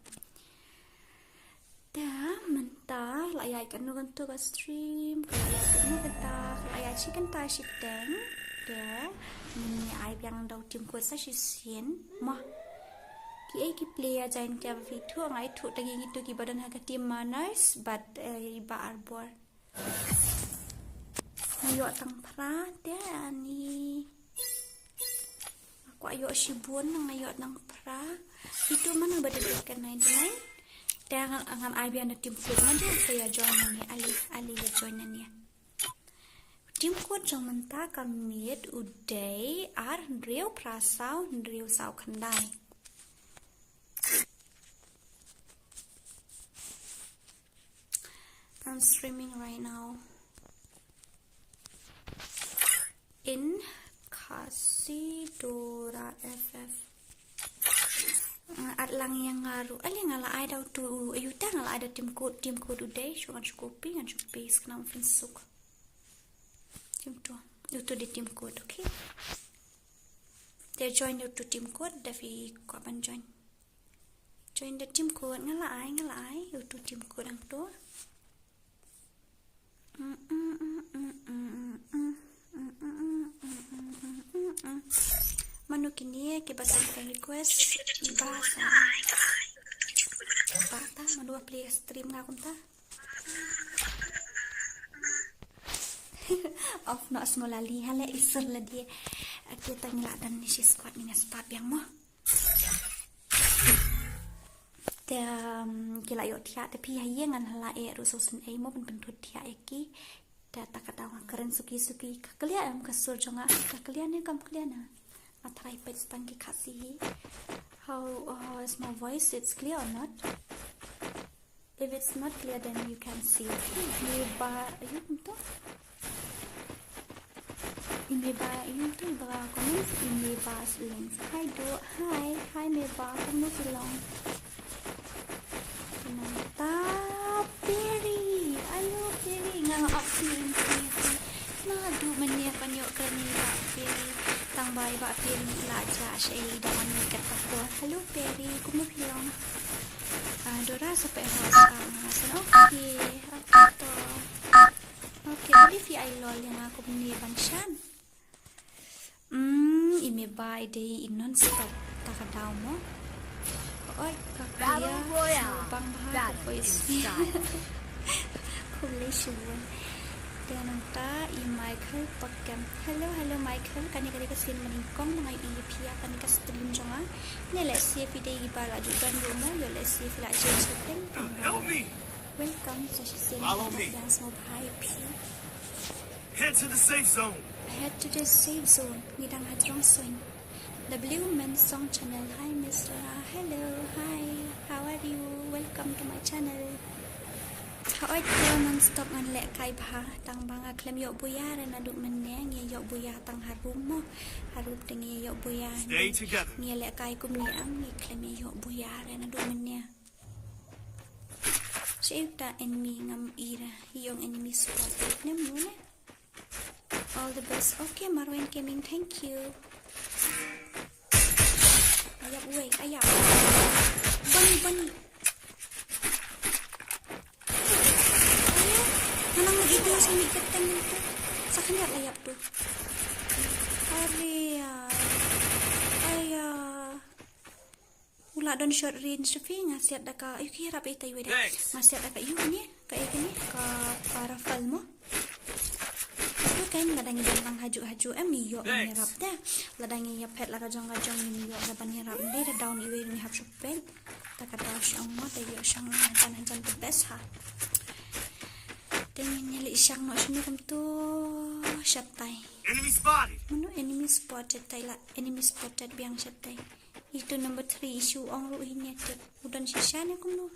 Da mentah layai kan nugan tu ka stream, layai kan nugan ta, layai chicken ta shiteng, da ni ai yang dau tim ko sa shisien, mah ki player jain kia video ngai thu tagi gitu ki badan haga tim manners but iba arbor. Ayok tang pra dia ni. Aku ayok shibun nang ayok nang pra. Itu mana berdasarkan 99. Dia angan IB anda tim code mana saya join ni Ali ya join ni. Tim code jong menta kamit uday ar real prasau real sau kandai. I'm streaming right now. In Khasi Dora FF at lang yang ngaru ali ngala ai daw tu ayuta ngala ada tim code uday so kan copy kan paste kana finsuk tim tu itu di tim code okay they join to tim code dafi ko ban join the tim code ngala ai itu tim code ang tu Manu kini ke batan friend request ibasa. Bata manu play stream nga kunta. Off no smolali hala isur la dia. Kita ngeladan ni si squad ni stab yang mo. Dia kila yo tia tapi hayengan hala rususun mo bentuk tia eki. Dia tak katawa keren suki kakelian kasur jonga kakelian ni kam kelian I try to stand Khasi. How is my voice? It's clear or not? If it's not clear, then you can see. Imeba, ayun to. Imeba, ayun to. Iba comment. Imeba lens. Hi Meba. Kamu silang. Nanta Perry. Ayo Perry. Nga upstream. Nadu mania panyo kanila Perry. Tang bay ba Perry laja siya daman ni katako. Hello Perry, kumuhilang. Dora sa hasan okay. To. Okay, bali fi ay lol yang ako ni bangsyan. Imeba day inon stop takadaw mo. Oy, kakaya. Bang bahag voice. Collision. Nanta Michael Poco. Hello Michael. Kani kasi maningkong mga iipia kani ka stream jonga. Ni let's see if day ibara jugan mo. Yo let's see if la change setting. Help me. Welcome sa shin. Follow me. Head to the safe zone. Head to the safe zone. Ngidang hadrong swing. W Men Song channel. Hi Mr. Hello. Hi. How are you? Welcome to my channel. How are you non-stop ngan lek kai bha tang banga klem yo buya na duk men nge yo buya tang harum mo harum teng yo buya Stay together. Nge lek kai kum ni ang ni klem yo buya na duk men ne Sita enemy ngam ira yung enemy spotted nem no ne All the best. Okay Marwan Gaming, thank you. Ayap Bunny Manang mag-video sa mikatan nito. Sa kanya layap to. lah don short range fi ngasiat daka ayu kira apa itu ida ngasiat daka ayu ni kayak gini ke para film mo itu kan ladang yang haju yo nyerap dah ladang ya pet la kajong ni yo dapat nyerap dia down iwe ni hab shopel tak kata syang mo ta yo syang hancan the best ha dengan nyali syang no sini kum tu syatai Enemy spotted. Mano enemy spotted Thailand. Enemy spotted biang syatai. Itu number 3 issue ong ru ini tet. Udan sisa ni kuno.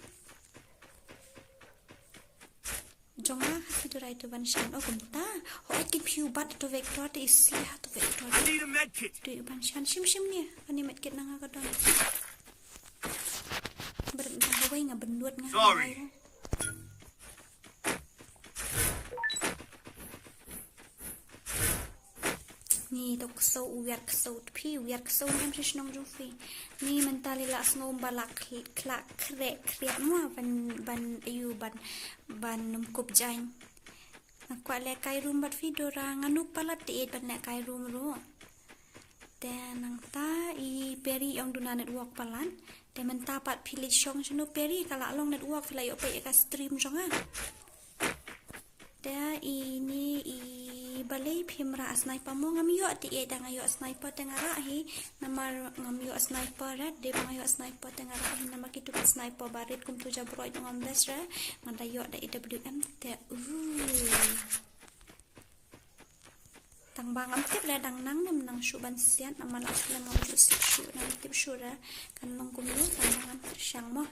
Jonga Khasi Dora itu ban shan. Oh kumta. Oh I keep you but to vector te isi ha to vector. I need a med kit. Tu ban shan sim ni. Ani med kit nang ka don. Berway nga benduat nga. Sorry. Ni tok so uiat so pi uiat so em se snong ju fi ni mentali la snom balak klak krek mo ban ayu ban num kup jain aku le kai room bat fi Dora nganu palat te ban nak kai room ro dan nang ta I peri ong duna network palan de menta pat pilih song sunu peri kala long network fila yo pe ka stream jonga da ini balai pimra sniper mo ngam yo ti eda ngayo sniper tengara hi namar ngam yo sniper de ngayo sniper tengara hi namar kitu sniper barit kum tu jabro itu ngam best ra ngada yo da IWM te tang bang am tip la dang nang nem nang shu ban sian amal aslan ngam ju shu nang tip shu ra kan nang kum yo tang syang mo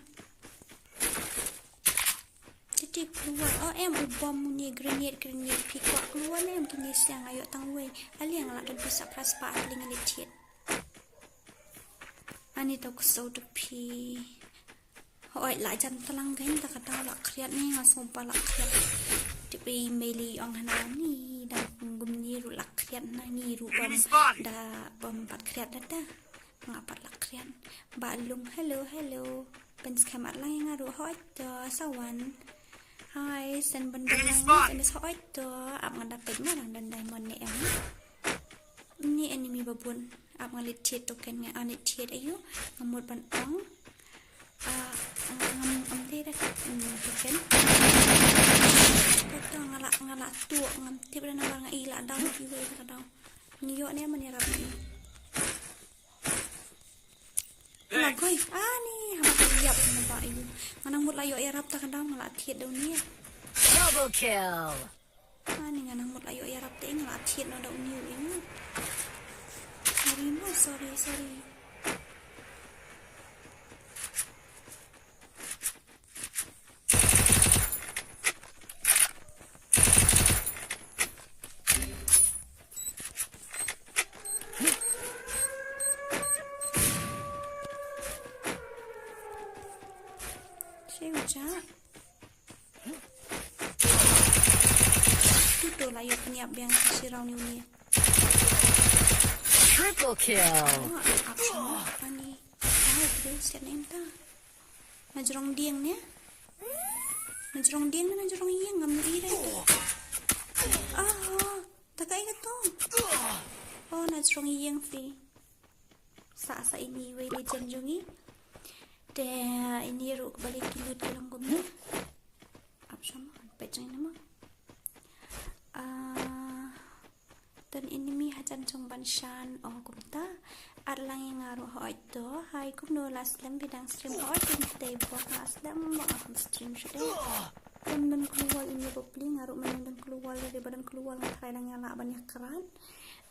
tip keluar oh em ubam ni grenade pikwa keluar em kini siang ayo tangwe ali yang lak dan bisa praspa ali ngalitit ani to so to pi oi la jan talang gain ta kata lak kriat ni ngasum pa lak kriat tipi meli ong hana ni dan gum ni ru lak kriat na ni ru bam da bam pat kriat da ngapat lak kriat balung hello pen skamat lang yang aru hot to sawan Hai, sen benda lang sa ito. Ap nga dapat nga lang dan diamond ni em. Ni enemy babun. Ap nga litit token nga anit tiet ayo. Ngamut ban ong. Ngam tira token. Ito ngala tu ngam tibra na nga ila daw iwe ka daw. Niyo niya manirap ni. Lagoy, ni hamak na ba ayo. Manang mut layo irap ta kadaw ngala tiet daw niya. Double kill. Ni nganang mut layo irap ta ngala tiet na daw niyo ini. Sorry. Itu lah ya peniap yang sirau ni ni. Triple kill. Apa ni? Dia set name ta. Najrong dieng ni. Najrong dieng na najrong yang ngam ira itu. Tak kaya tu. Oh, najrong yang fi. Sa ini we legend jongi. Dia ini ru balik kilut dalam gumnya. Apa sama? Pecah nama. Dan enemy hajan chongban shan kumta adlang yang ngaruh itu hai kum no last lem bidang stream tin stay bok aslam mo akam stream sudah dan keluar ini bopli ngaruh dan keluar dari badan keluar ngai lang yang banyak keran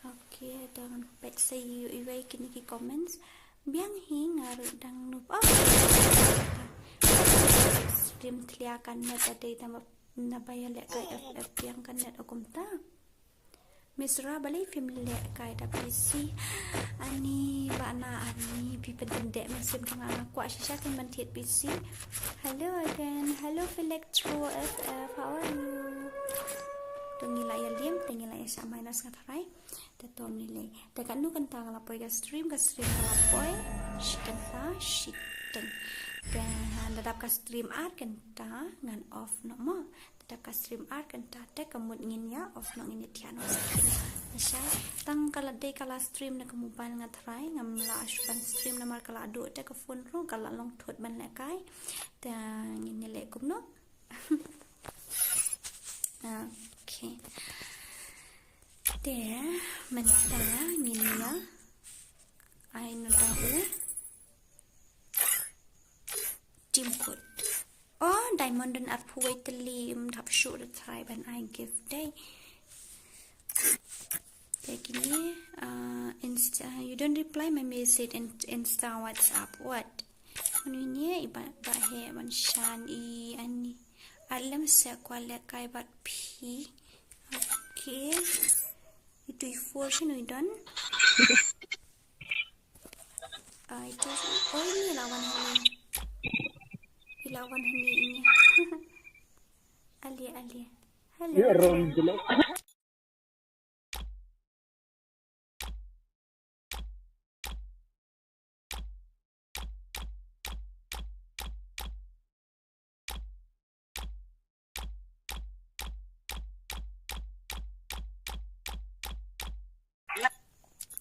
okay dan pet say you iway kini ki comments biang hi ngaruh dang noob stream tliakan net ada tambah nabaya lek kai ff yang kan net kumta Misra balai film lek kai da PC ani bana ani pipen dendek mesin tengah aku asyik kan mantiet PC hello again hello Electro FF how are you tengilai liam tengilai sama minus ngatarai teton nilai dekat nu kan tang lapoi ka stream lapoi shiten dan dadap ka stream art kan ta ngan off no mo tetap ka stream art kan ta te kemut ngin ya off no ngin tiano Asal tang kala day kala stream na ke mobile nga try ngam la asukan stream na mar kala adu te ke phone ro kala long thot ban le kai ta ngin le kum no. Okay. There mình ta nhìn nhá. Ai nó ta u. Team code. Oh, diamond and up wait the lim tap shoot the tribe and I give day. Like ini, Insta, you don't reply my message in Insta WhatsApp. What? Ini ibarat bahaya manshan I ani. Alam saya kuala kai bat pi. Okay. Itu fortune we done. Itu ini lawan ini. Lawan ini. Alia. Hello. Ya rom jelek.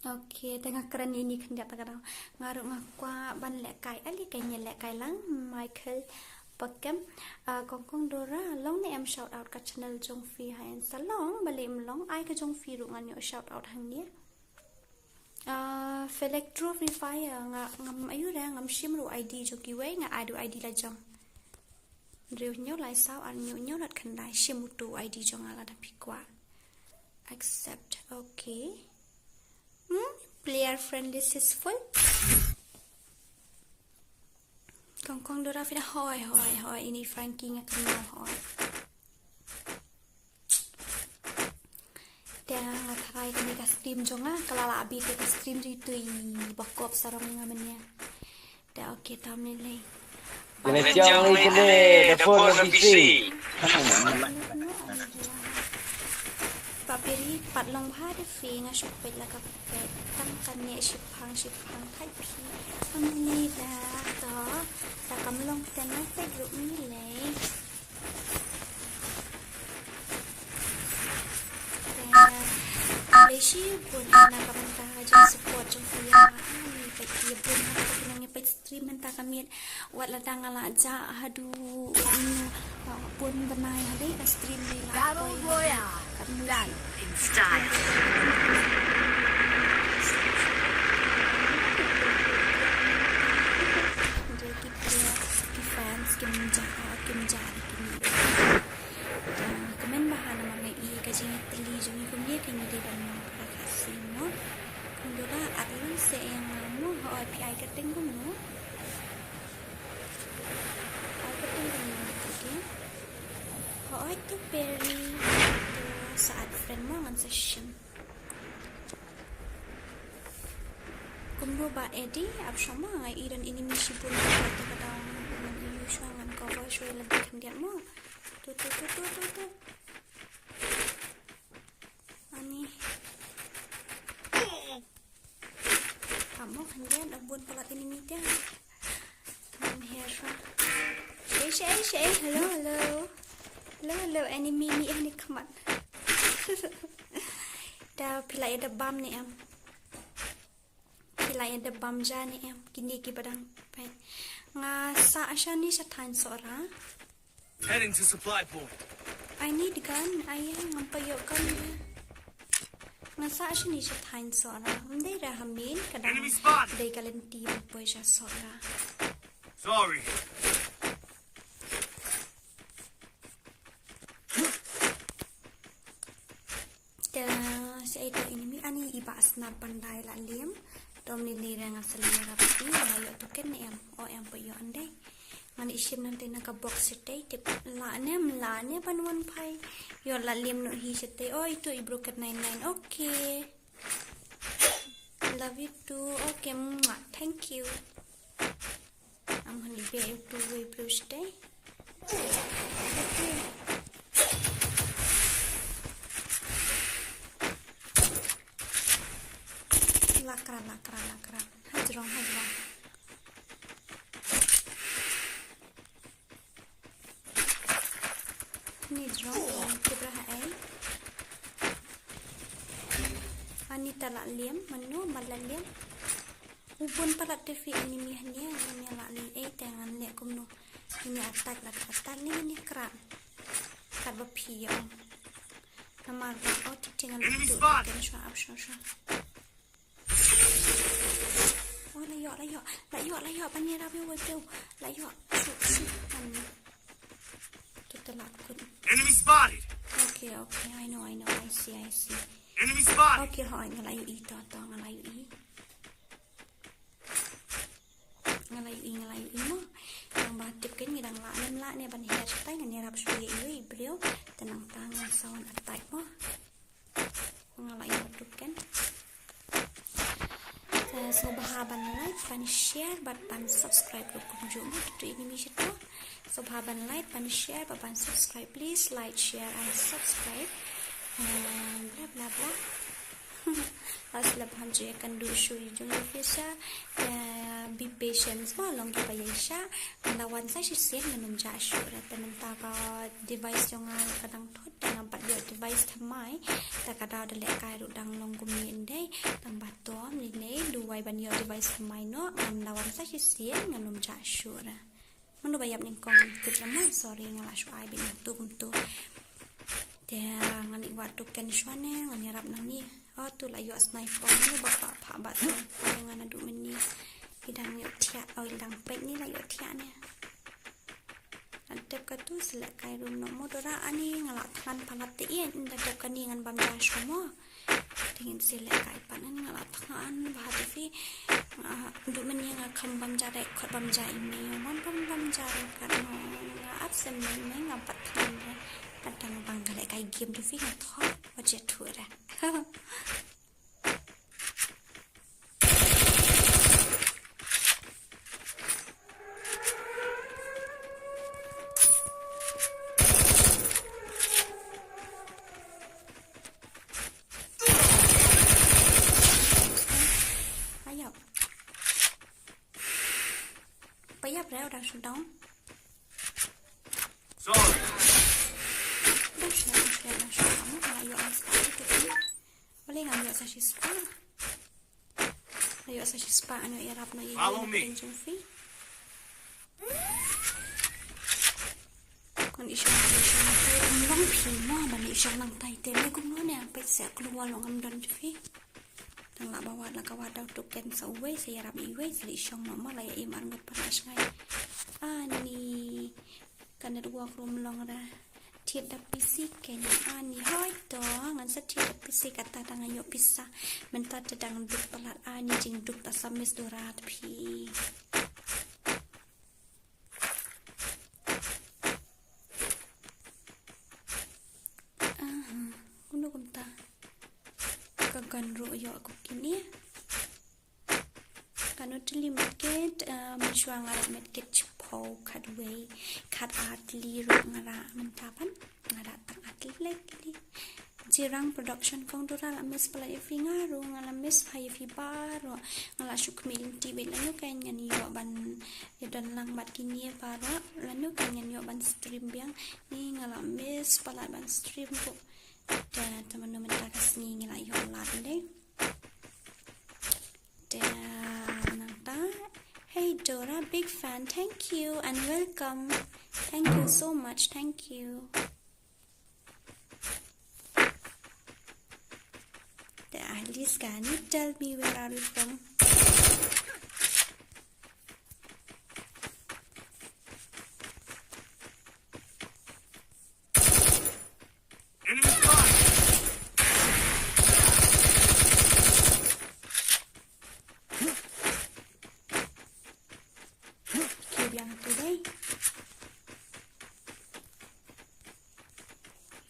Okay, tengah keren ini kan dia tak ngaruk ngakwa ban lek kai ali kai nyelek kai lang Michael Poco Khasi Dora long ni em shout out kat channel Jong Phi hai salong balik melong ai ka Jong Phi ru ngan yo shout out hang ni Electro Free Fire ngam ayu ra ngam sim ru ID jo ki we nga adu ID la jong riu nyo lai sao an nyo lat khan dai sim tu ID jong ala da pikwa accept. Okay. Player friendly successful. Khasi Dora fina hoi ini Frankie nga kenal hoi. Dia ngatrai kini ka stream jonga kalala abi ke stream itu bakop sarong nga menya. Dia okay tamne lay. Jangan ini telepon PC. Papiri patlong bha de fi nga shop pe la ka pe tang kan ne shipang thai pi ni da to ta kam long ten na pe group ni le le shi pun na ka man ta ja support jong ya ni pe ki pun na ka nang pe stream man ta ka miet wat la tang ala ja hadu pun benai hade ka stream ni la Battle Royale. Done in style. Fans kim komen bahan nama mai kaji teli jumi kumye kini di ban kasih mo kundura atlan se yang ngamu ho API keting kumu ho itu peri saat friend mo ngan session kumro ba edi ab sama ngai iran ini misi pun kata kadang ngan iu ngan cover show lebih kendian mo tu ani kamu kendian abun pelat ini media I'm here hello enemy mi ini kemat dah pilai ada bam ni em pilai ada bam ja ni em kini ki badang pai ngasa asya ni sa tan sora Heading to supply point. I need gun ayah ngampayo kan ngasa asya ni sa tan sora hindi rahamin kadang Enemy spotted. day kalen team po siya sora Sorry. Ito ini ani ibas na pandai la liam dom ni lira nga salira pati ayo to ken em o em po yo ande ngani isim nanti na ka box sete tip la ne panwan pai yo la liam no hi sete oh itu ibro ket 99 okay love you too okay thank you am hani be to we plus day okay lakran hajrong ni drone kibra hai Ani talak liam, manu malah liam. Upun palat TV anime ni, ini lak li tangan liat kumno. Ini atak ni kerat. Kat berpi yang. Nama oh tinggal itu kan syah. Oh layok pani rabi wajau. Layok. Ani. Kita lakun. Enemy spotted. Okay, I know, I see. Enemy spotted. Okay, ho, ngalayo ito, ngalayo mo. Yang batip kan ngidang lak ni ban hiya chatay nga nirap suya iyo ibriyo tenang tangan sawan atay mo. Ngalayo batip kan. So bahaban like, pan share, pan subscribe lo kumjo mo to ini to. So bahaban like, pan share, pan subscribe. Please like, share, and subscribe. Blah blah blah. Asla hamje akan do show yung official. Be patient mo long pa siya. Lawan sa siya nanum ja show temen ta ka device yung kadang thot ang patyo device thamai ta kada dale kai ru dang long gumin dai tang batom ni le duwai ban yo device thamai no ang lawan sa siya nanum ja show ra. Mano bayap ning kong kutlama sorry ngala show ai bin tu. Dia ngani waktu kan shwane ngani rap nang ni. Oh tu la yo sniper ni bapak pak bat dengan adu meni. Idang yo tia oh idang pet ni la yo tia ni. Adep ka tu selek kai rum no modora ani ngalak tangan palat tien dadep ka ni ngan bam ja semua. Tingin selek kai panan ngalak tangan bahat fi adu meni ngakam bam ja dai khot bam ja ini man bam ja kan no absent ni ngapat tangan. Kadang bang galak kai game tu fi ngathot wajah tu dah. Ayo. Payap reo dah sudah. Sorry. Boleh ngambil sashi spa. Ayo sashi spa anu irap na iyo. Follow me. Kon isyong long pimo bani isyong lang title ni kung ano yang pet sa keluar long amdan jufi. Tang la bawa la kawat daw tuken sa uwe sa irap iwe sa isyong normal ay imar ngut panas ngay. Ani kan dua krum long ra. Tiap dah pisi kena ani hoi to ngan setiap dah pisi kata tangan yo pisah mentar tedang duk pelat ani jing duk tak samis dorat pi kuno kumta kagan ro yo aku kini kanu tili market menjuang arah market Poco kadway kat atli ru ngara mentapan ngara tak atli lagi jirang production kong dura la mes pala ifi ngaru ngala mes phai fi baro ngala shukmil ti be lanyo kan ngani yo ban dan lang bat kini baro lanyo kan ngani yo ban stream biang ni ngala mes pala ban stream ko da teman-teman tak kasni ngala yo lat le da nanta. Hey Dora, big fan. Thank you and welcome. Thank you so much. Thank you. At least can you tell me where are you from? Enemy spotted. Yang tu deh.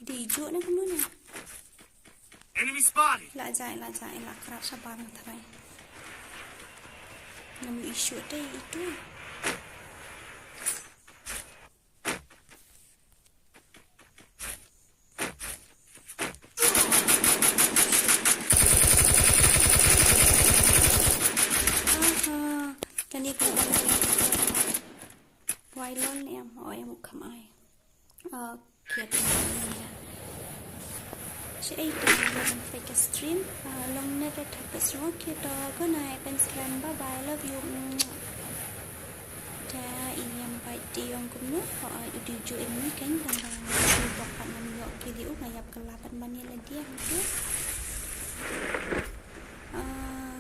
Di hijau ni kamu ni. Enemy spotted. La jai, kerap sabar nak terai. Nama isu deh itu. Kani kau Wailon em hỏi em một khăm ai kia She ate the fake stream. Long never take a smoke. Good night, and slam. Bye bye. Love you. Iyang bite yung kumno. Iduju ini kan tentang bapak namyo kiri ngayap kelapan Manila dia gitu.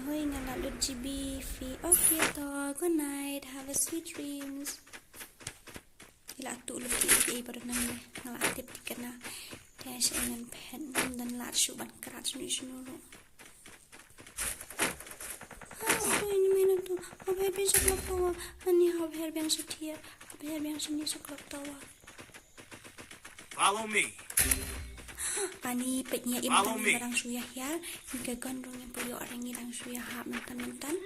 Hoy ngalalud GB fee. Okay to. Good night. Have a sweet dreams. Ila tu lebih baru nang ngalatip tiket na. Dia siya ng pen dan lat syuban kerat sunu. Ini mana tu? Apa yang bisa kelaktawa? Ani apa yang setia? Apa yang seni sekelaktawa? Follow me. Ani petnya imtan barang suyah ya. Hingga gondong yang puyo orang yang suyah hak mentan.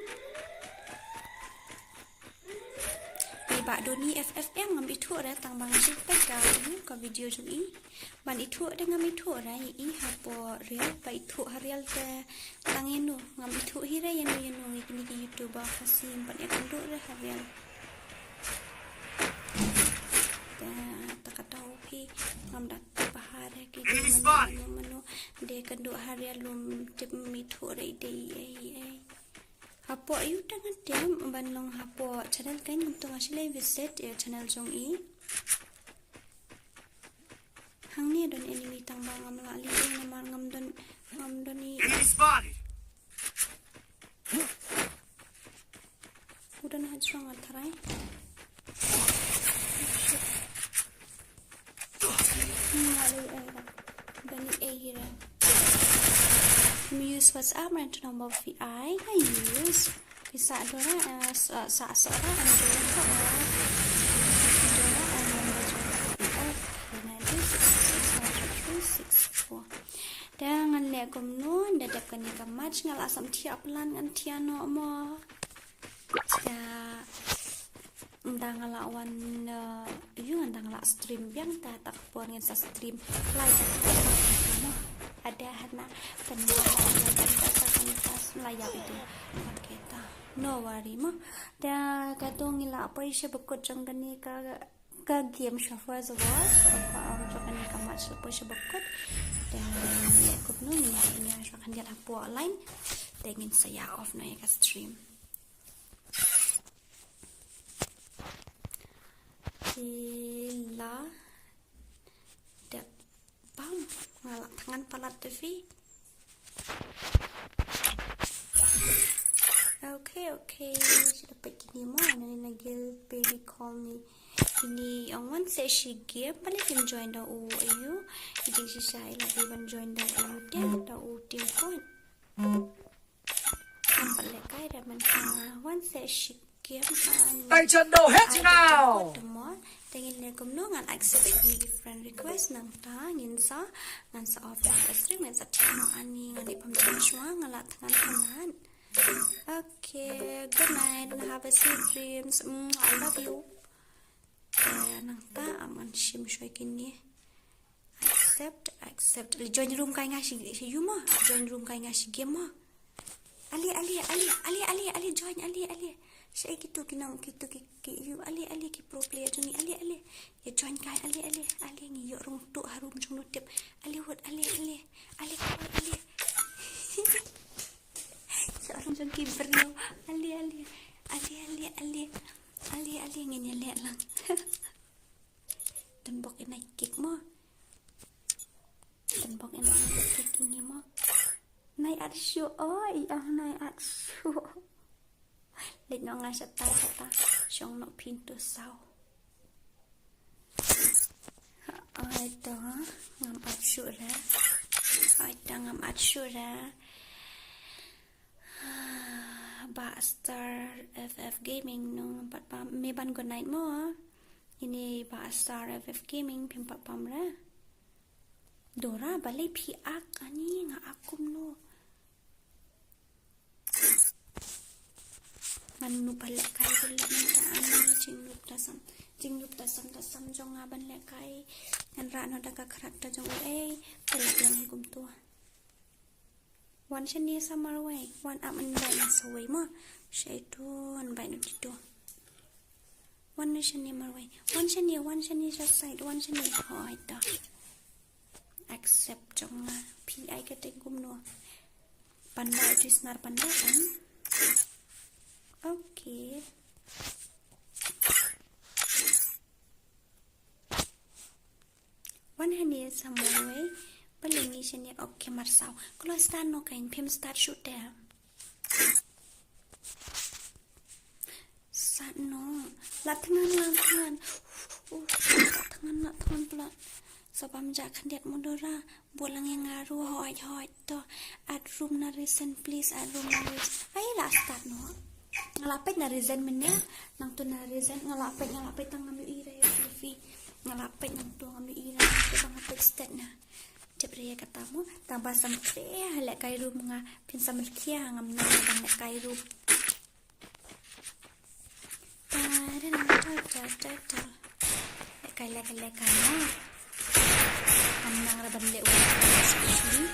Bak doni FF yang ngambil tu datang bang super kau video jom ini. Ban itu ada ngambil tu orang ini hapo real ba itu real te tangenu ngambil tu hira yang ini YouTuber Khasi empat yang duduk dah real. Tak tahu pi ngam dat bahar ke menu de kenduk harian lum tip mitu dei. Hapo ayu tangan dem banlong hapo channel kan untuk ngasih visit channel jong i. Hang ni don enemy tang bang ngam la li ngam don ni. Enemy spotted. Udah nah strong atarai. Lalu bani air. Use WhatsApp rent nomor VI. I use Khasi Dora seorang Dengan lekom nun dadap kan ikan match ngal asam tiap lan ngan tiano mo. Ya ndang lawan ndang la stream yang tak pon ngan sa stream live ada hana pendapat layar itu kita no worry mo da katong ila appreciate bekot jang gani ka game shuffle the watch apa jang gani ka match appreciate bekot dan lekop no ni akan dia apo online dengan saya off na ya stream sila da bam ngalak tangan palat TV. Okay. Sudah begini mo. Nagil baby call me. Ini ang one say she game. Paling can join the ayu. Hindi siya lagi ban join the ayu. Dia the team point. Ang palekay naman one say she game. Tay chân đâu hết chứ nào. Tingin na kumnungan accept ni friend request nang ta ngin sa off the stream sa tino ani ngani pamjwa ngala tangan. Okay, good night and have a sweet dreams. I love you. Nang ta aman shim shoy kini. Accept. Join room kay nga si Yuma. Join room kay nga si game mo. Ali join ali. Saya gitu kinam gitu ki ali ki pro player ni ali ya join kai ali ngi yo rung tu harum jung nutip ali hot ali seorang jung ki brio ali ngi nyele lang tembok ina kick mo kick ni mo nai arsyu nai arsyu Lek no nga sata Siyong no pinto saw Ito ngam atsura Ba star FF gaming no may ban good night mo Ini ba star FF gaming pimpat pamra Dora balay piak ani nga akum no Manu palak kai bulat minta ani jinglup dasam jong aban lek kai ngan rano daga karakter jong palak lang gum tua wan shani samar way wan aman bai na saway mo shaitu bai no titu wan shani marway wan shani just side wan shani hoy ta accept trong PI cái tên cũng nữa pandai itu senar pandai kan. Okay. One hand is somewhere way. Paling ni sini okay marsau. Kalau start no kain pem start shoot there. Start no. Latangan. Tangan pula. Sebab menjakan dia mudora. Bolang yang ngaruh hoi to. Add room na reason please. Add room na reason. Ayolah start no. Ngalapit na reason menya. Nang tu na reason ngalapit tang ngambil ira ya Fifi. Ngalapit nang tu ngambil ira. Tu ngalapit start na. Cepat katamu. Tambah sampai halak kai room nga pinsa melkia ngam na bang lek kai room. Lek no. Nang raban lek sekali.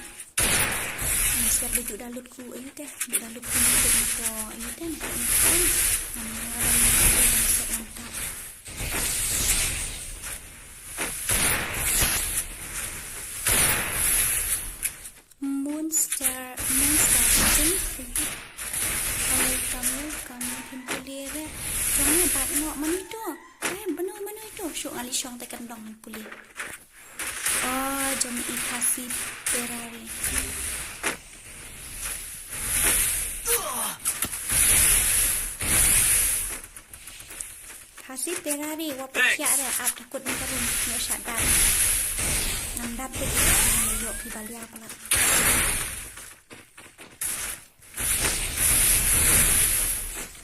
Siap duduk dalut ku ini teh, duduk dalut ku itu ini teh. Nang raban lek mantap. Monster kamu pulih re. Jangan bat nok mana itu. Mana itu. Syok ali syong tekan dong pulih. Oh, jam Khasi Dora. Khasi Dora wa pakya re ap takut ni karun ni syadar. Nam dapat yo pi balia pala.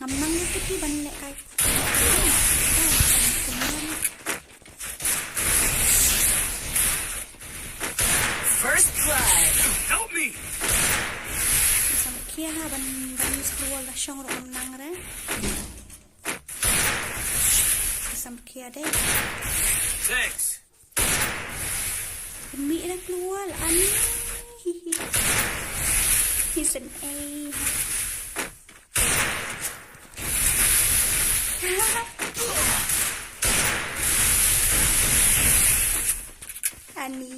Ngamang itu pi ban lek kai. First blood. Help me! Sampai kia ha ban seluar dah syong ro nang re. Sampai kia deh. 6. Demi dah keluar ani. He's an A. Ani.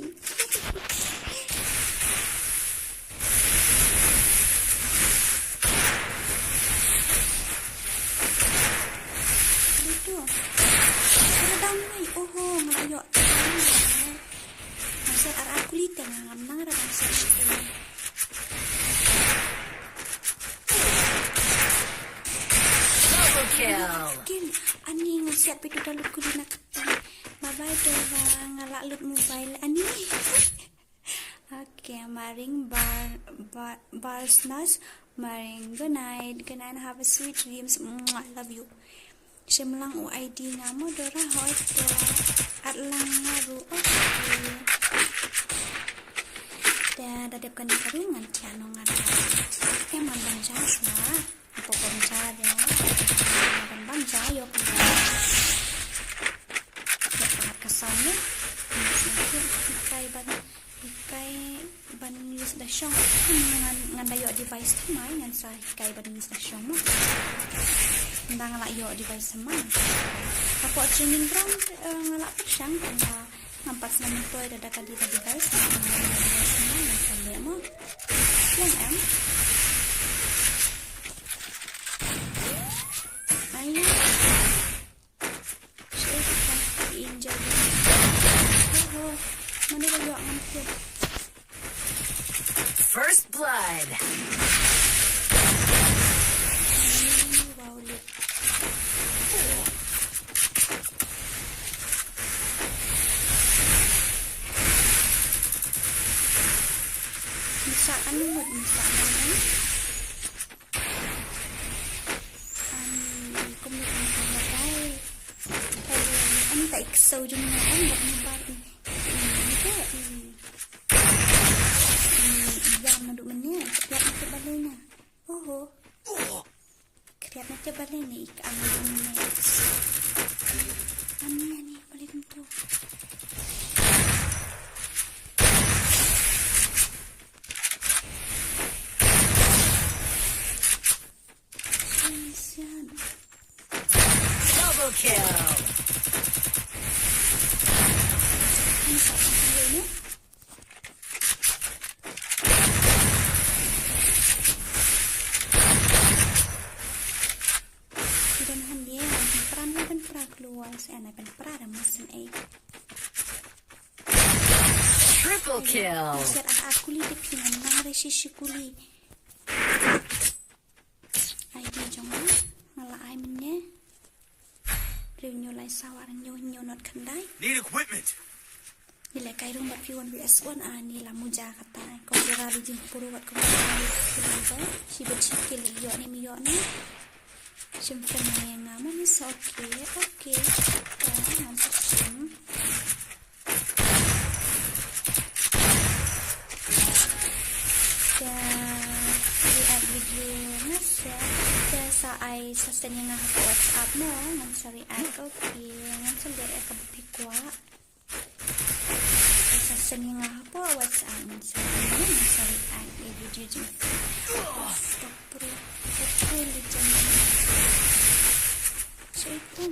Itu. Ada mai. Oh, ngayo. Masih arah kulit ngam nang ra bangsa ini. Double kill. Kill. Ani ngasiat pitu dalut kulit nak. Bye-bye Dora, ngalak lut mobile ani. Okay, maring bars nas, maring good night, have a sweet dreams. I love you. Simlang ID ngamo Dora hoi to at lang ngaru. Okay. Dah depan karungan tiano ngada. Man banjas lah. Apa banjar ya? Banjar yo. Kesannya ikai ban use dah syong ngan dayo device tamai ngan sa ikai ban use dah syong mo ndang la yo device sama apa training ground ngalak persang ngampat sama to ada kadi device ngan sampai mo yang ayo injak. Oh, mana dia ngambil. First blood. Wow, look. Bisa anu buat bisa anu. Komunikasi sama baik. Anh tại sâu cho mình anh gặp mình ba thì cái jam nó đủ mình nhé jam nó coba lên nè Kriat nó coba lên nè ikan ini boleh tentu Double kill. saya nak penperah mesin Triple kill. Siat aku li de pinang nang resi kuli. Ai di jong ngala ai minne. Reunyo lai sawar nyo not khandai. Need equipment. Nila kai rumah piwan vs1 ani la muja kata. Kau jara di jing puru wat kau kau. Si bercikil yo ni miyo ni. Simpen yang nama ni okay. Mantap sim. React video nasa sa ay sa sanya nga ako WhatsApp mo nang sa react okay nang sa react ka bukwa sa sanya nga ako WhatsApp nang sa react video jing stop pro legend so ito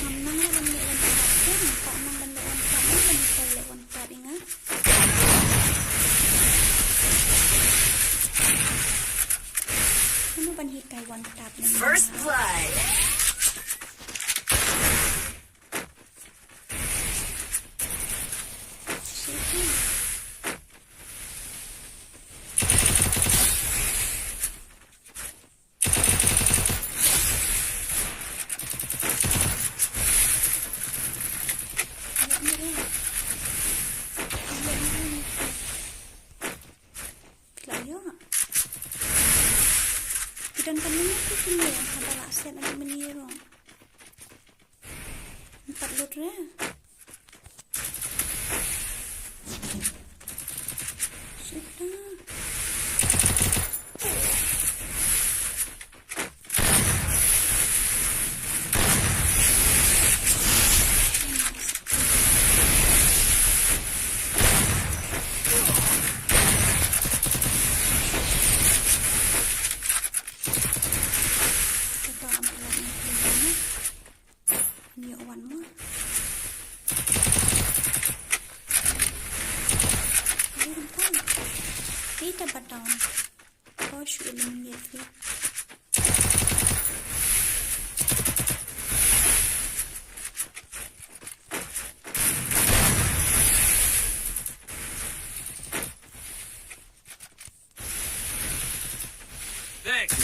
nang lang nilang tapos pa nang bandawan pa nang lewan pa nga. Ano ba hikay one tap na First blood. Sige. Dan kami tu sini ada laksan ada meniro. 4 lot dah. Sudah. Kita batang. Kau should eliminate it. Thanks.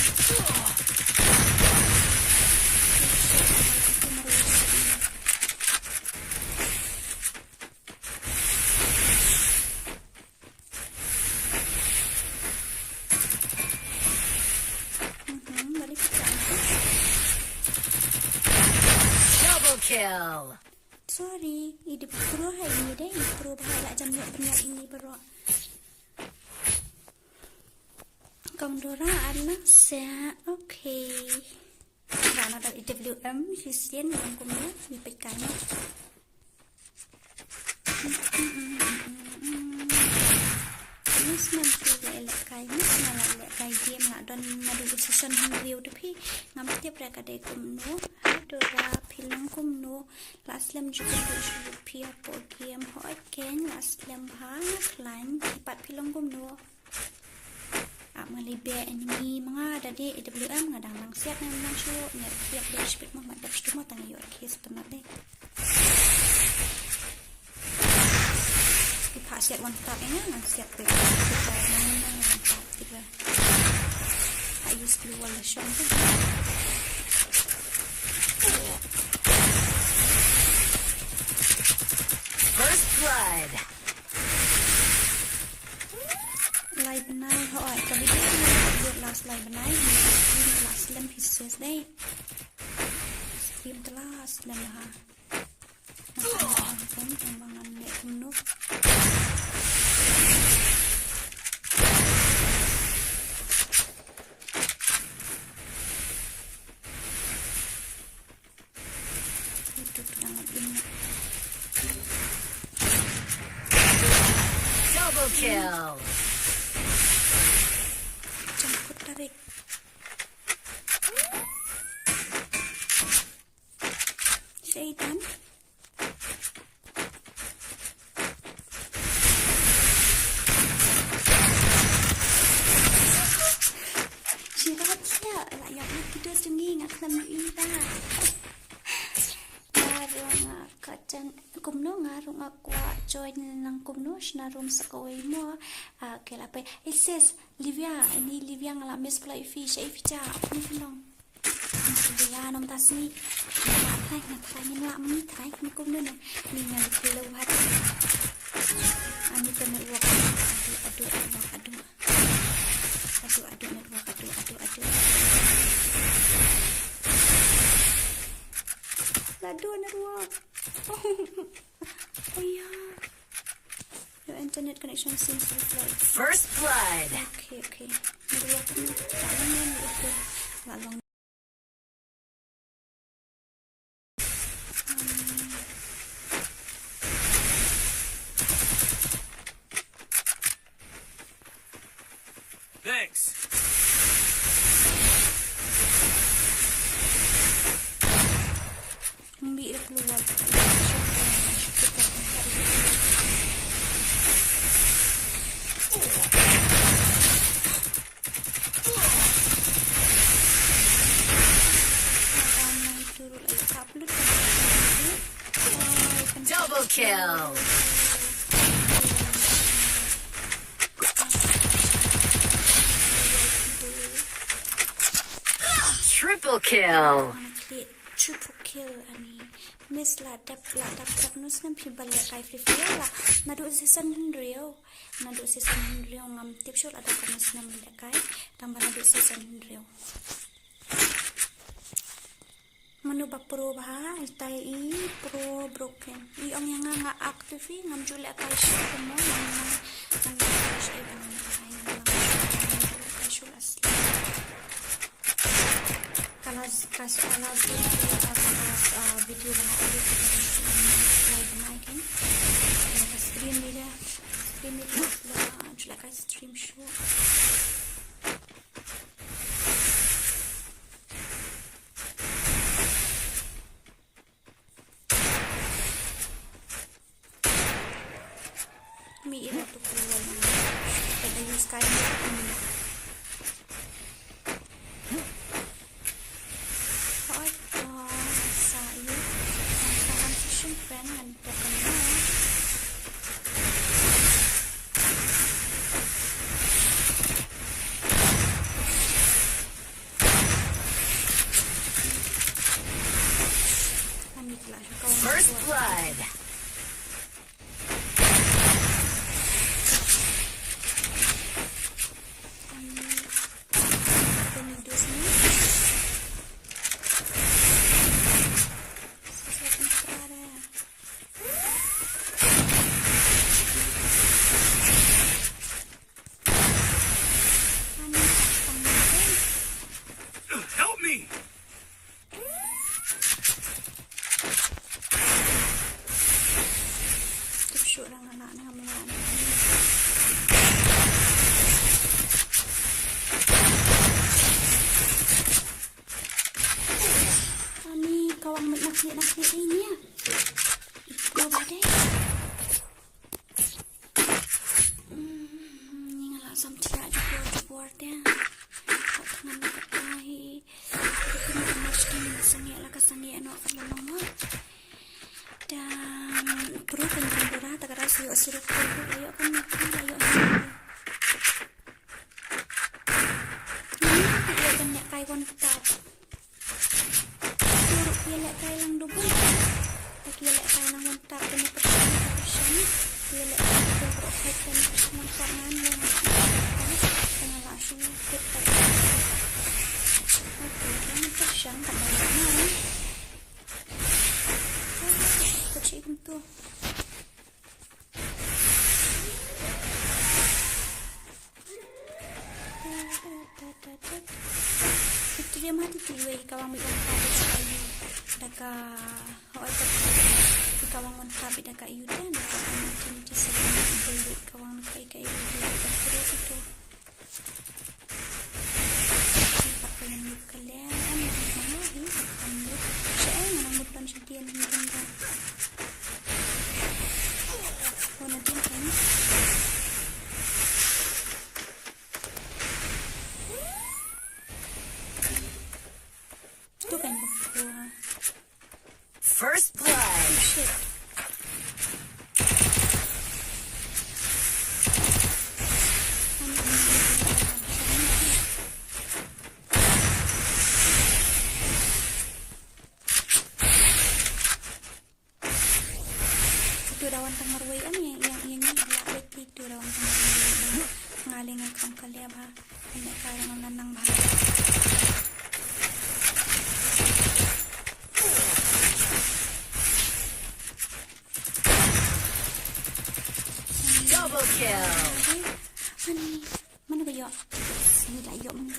Kill. Sorry, ini pro hai ini deh, pro bahala jam banyak ini bro. Dora anak saya, okay. Karena ada IWM, sisian yang kumnya dipekan. Mis nanti elak kai game nak don madu season review tapi ngamti mereka dek kumno Dora film kumno laslam juga pia po game hot ken laslam ha klein tipat film kumno malibe enemy mga ada di IWM ngadang nang siap nang show ngat siap dari speed mo madap cuma tang yo kes penat deh siap one tap ini nang siap deh kita I use the wall shot First blood. Live benai hỏi có biết được last live benai stream last slam pieces đây stream last slam ha macam tembangan nek penuh itu sangat ingat Double kill. Jangkut tarik. Syaitan. Siapa layak kita sengih nam ida. Ngarong kacang kumno ngarong ako join ng kumno na room sa kaway mo. Kaya pa it says Livia ni Livia ngala misplay fish ay ficha ni filong. Livia nom tasni. Thay ni la mi thay ni kumno na ni ngal kilo hat. Ani kan network adu network adu. Ladu network. Oh yeah. Your internet connection seems to be slow. First blood. Okay. Network ni jangan itu lalong. Thanks. Noobie dah keluar. Double kill. Triple kill. Triple kill ani miss la dap nus nam pi balik kai free fire la nadu season 100 ngam tip shot ada nus nam balik kai tambah nadu season 100 manu ba pro ba tai i pro broken i ong yang nga active ngam julek kai shot mo ngam shot kai shot asli kalau video live making stream media like I stream show mi ira tu keluar pada use kain First blood. Help me! Nakni ini ya. Ito ba deh? Ini ngalah sampai aja buat dia. Tangan nakatahi. Kita mesti sangi ala kasangi ano akan lama. Dan perlu penjara tak keras yuk suruh ayo kan ayo. Ini banyak kai kontak. Pilih kai lang double. Pilih kai lang kontak dengan persen. Pilih kai profit dan persen yang dengan langsung kita. Oke, ini persen tak banyak. Kecil itu. Itu dia mati tuh, kawang mikir pada sekali. Daka, kawang mantap, daka iudan, daka mungkin di sini beli kawang kayak daka terus itu. Empat pengen kalian, mana ini? Kamu, saya mana mudah sedian mungkin kan? Mana dia kan? tu kan berbuah. First blood. Shit. Itu rawan pengaruhi yang ini adalah itu rawan pengaruhi ngaling ang kamkali ba hindi kaya ng nanang ba. Double kill. Mana ba yun? Sini layo man.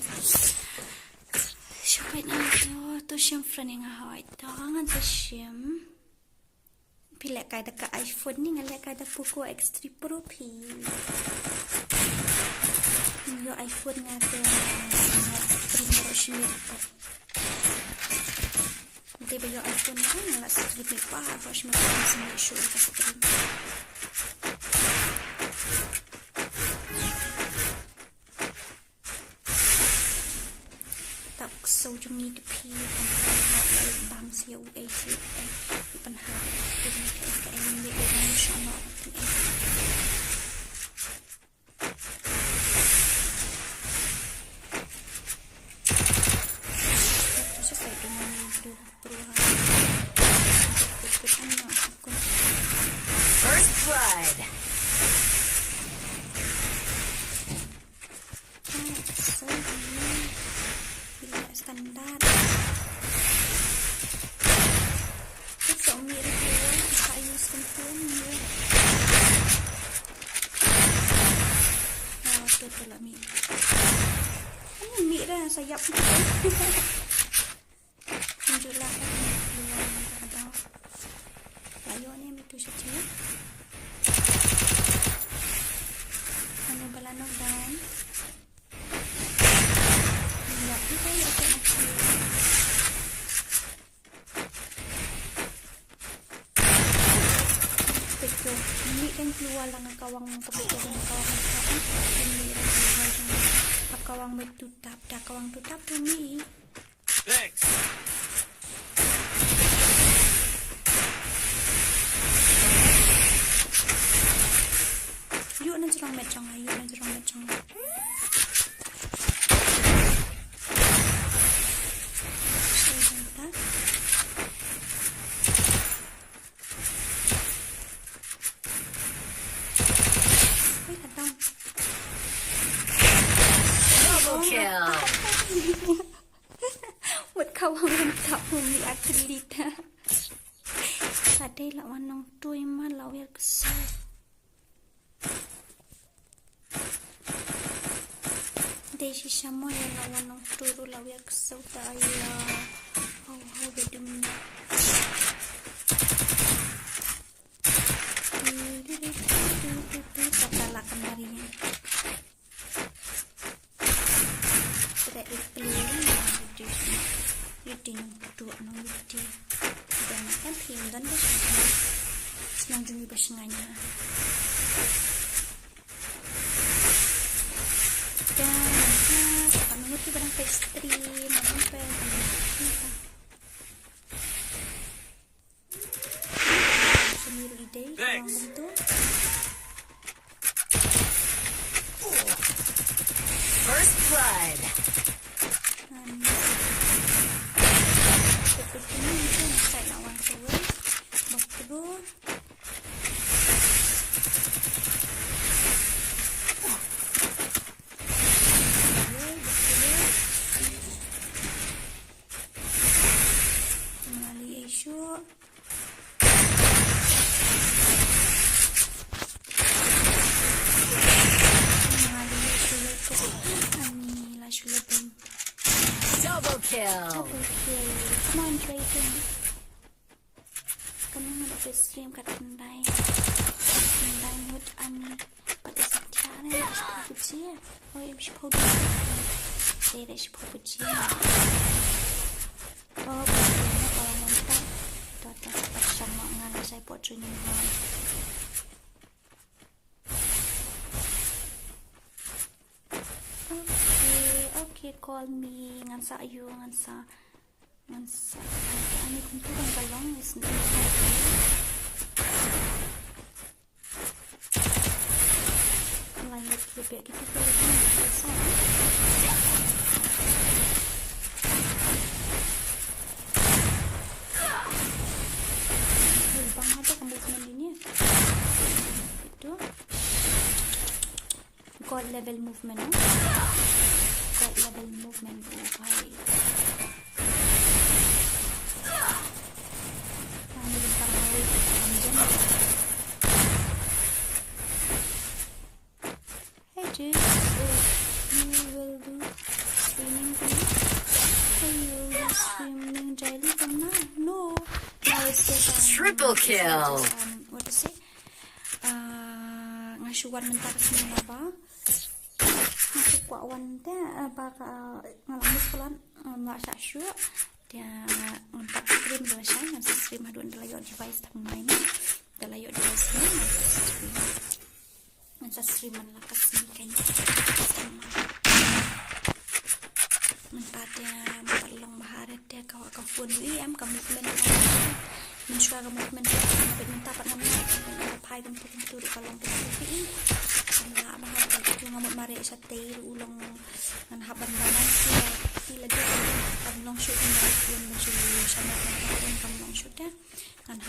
Syukay na ito. Ito syempre nga hawa ito. Ang ito siyem. Pila kada ka iPhone ni ngalaya kada Poco X3 Pro P. Yung iPhone nga ito. X3 Pro siya. Hindi ba yung iPhone ko? Nga stream pa. Ako siya magkakasin yung show ka stream. So you need to pee and bang siya AC panha ini kayak ini dia sama terus saya dengan itu perubahan First blood. Standar. It's only a little I use control here. Oh, betul lah Mi. Ini Mi dah sayap. Tunjuklah luar ada. Layo ni Mi tu saja. Ano balano down. Ini kan keluar lang ang kawang kebetulan ng kawang ini ang kawang may tutap da kawang tutap ni Thanks. yuk na jurang metong yuk na jurang metong What kawang tak bumi atlet. Sadai lah wanang tu iman lawyer kesal. Desi sama yang wanang tu lawyer kesal tak ayah. How bedum. Katalah kembalinya. Reading dua nong reading dan kan film dan senang jumpa bersenganya dan apa mengerti barang pastry sampai sendiri ide orang bentuk First blood. Ini mungkin saya lawan terus berterus kembali isu Double kill. Come on, Drayton. Kamu nggak stream kat Kendai. Kendai mood ani. Pada sejarah ni PUBG. Oh, ya bisa PUBG. Saya bisa PUBG. Oh, kalau nonton, datang bersama dengan saya buat training. Okay, call me ngan sa ayu ngan sa Ini kuntukan kalong lanjut lebih gitu bang ada movement ini itu god level movement okay. Hey dude, you will do streaming daily? Hey, you will do streaming daily from now? No. Now it's just Triple kill. What to say? Ngasuan mentar semua apa? Masuk kuawan teh bakal ngalamis pelan nggak syasyu. Dia ngempat stream dua saya nggak stream aduh layar device tang main dah layar device ni nggak stream mana kasih kan mentat dia mentalong maharet dia kawak kafun em kamu movement mensuara movement minta pak namanya pai dan tentu kalau tapi nggak maharet itu ngamut mari sate ulang ngan haban sih lagi long shoot pun mencuri sama pun kamu long shoot ya kan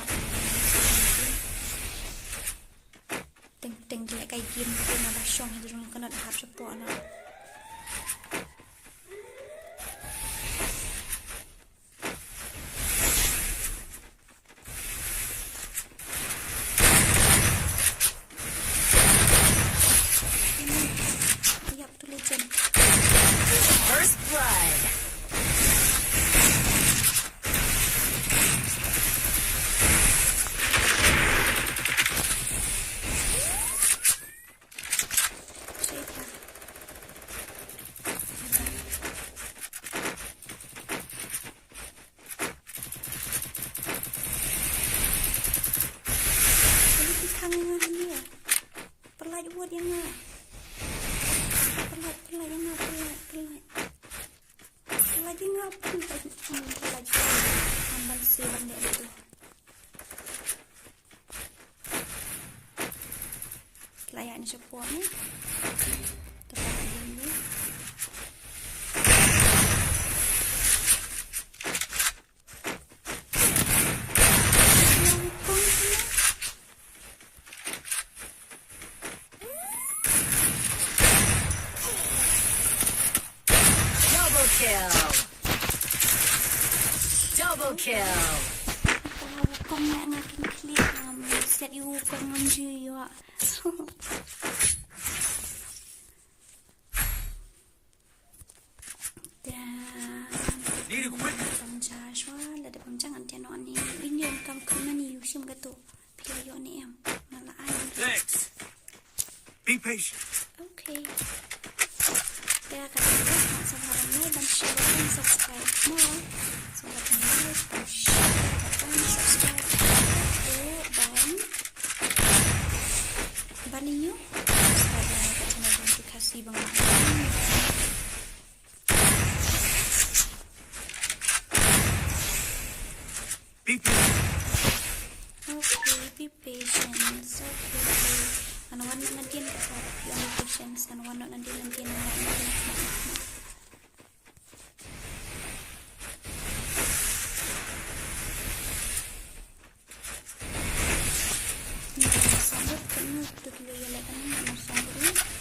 teng jelek kayak game tu nak basyong itu orang kena harap support nak yap tu legend First blood. Layaknya support ni tepat dulu Double kill. Kong nak ngakin klik set you kong nganju ya. Need equipment. Joshua, ada panjangan dia nak ni. Ini yang kamu kena ni usim kata. Pilih yo ni em. Malah ayam. Thanks. Be patient. Okay. Dia kata sahabat ni dan share dan subscribe more. Sahabat ni dan share dan subscribe. Dan you subscribe ke channel dan Khasi banget. Be patient. Okay, be patient. Okay. Ano nanti yang sahabat yang patience. Ano nanti sambut kena tu kilo yang lain kan sambut. Kill.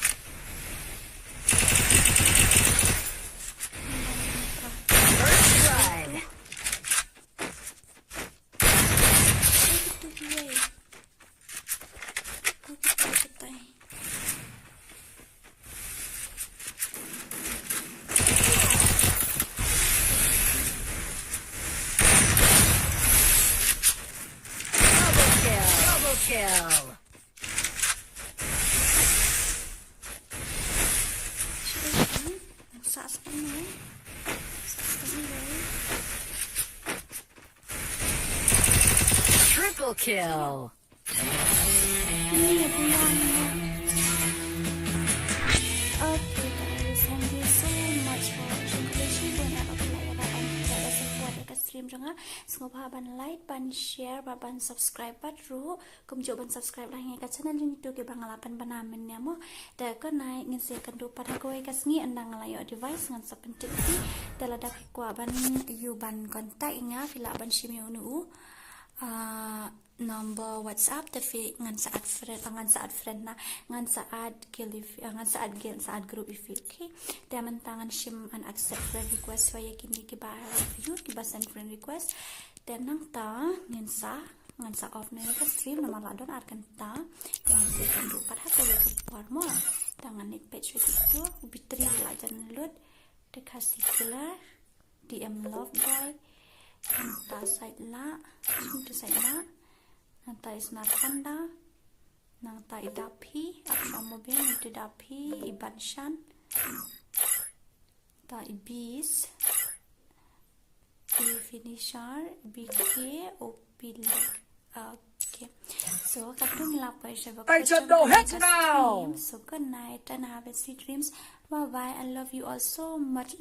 Triple kill. Okay guys, thank you so much for watching. Please don't ever play about that support. stream jangan semoga ban like ban share ban subscribe bat ru kum jo ban subscribe lah ngai ka channel ni tu ke bangalapan banamen ya mo da ko nai ngin se kan du pada ko ka sngi andang layo device ngan sapentik ti dala da ko ban you ban kontak inga fila ban shim yo nu number WhatsApp tapi ngan saat friend na ngan saat group ifil okay dia mentangan shim an accept friend request saya kini ki ba review ki ba send friend request dan nang ta ngan sa off na ka stream na maladon arkan ta yang kan du pada ko ke formo tangan net page itu bitri la jan load de Khasi Dora DM love boy ta side la tu side la nanta isnar panda nanta idapi apa mobil itu dapi ibanshan ta ibis finisher bk opilek okay so katong lapay siya Tay chân đâu hết nào. so good night and have a sweet dreams. Bye bye, I love you all so much.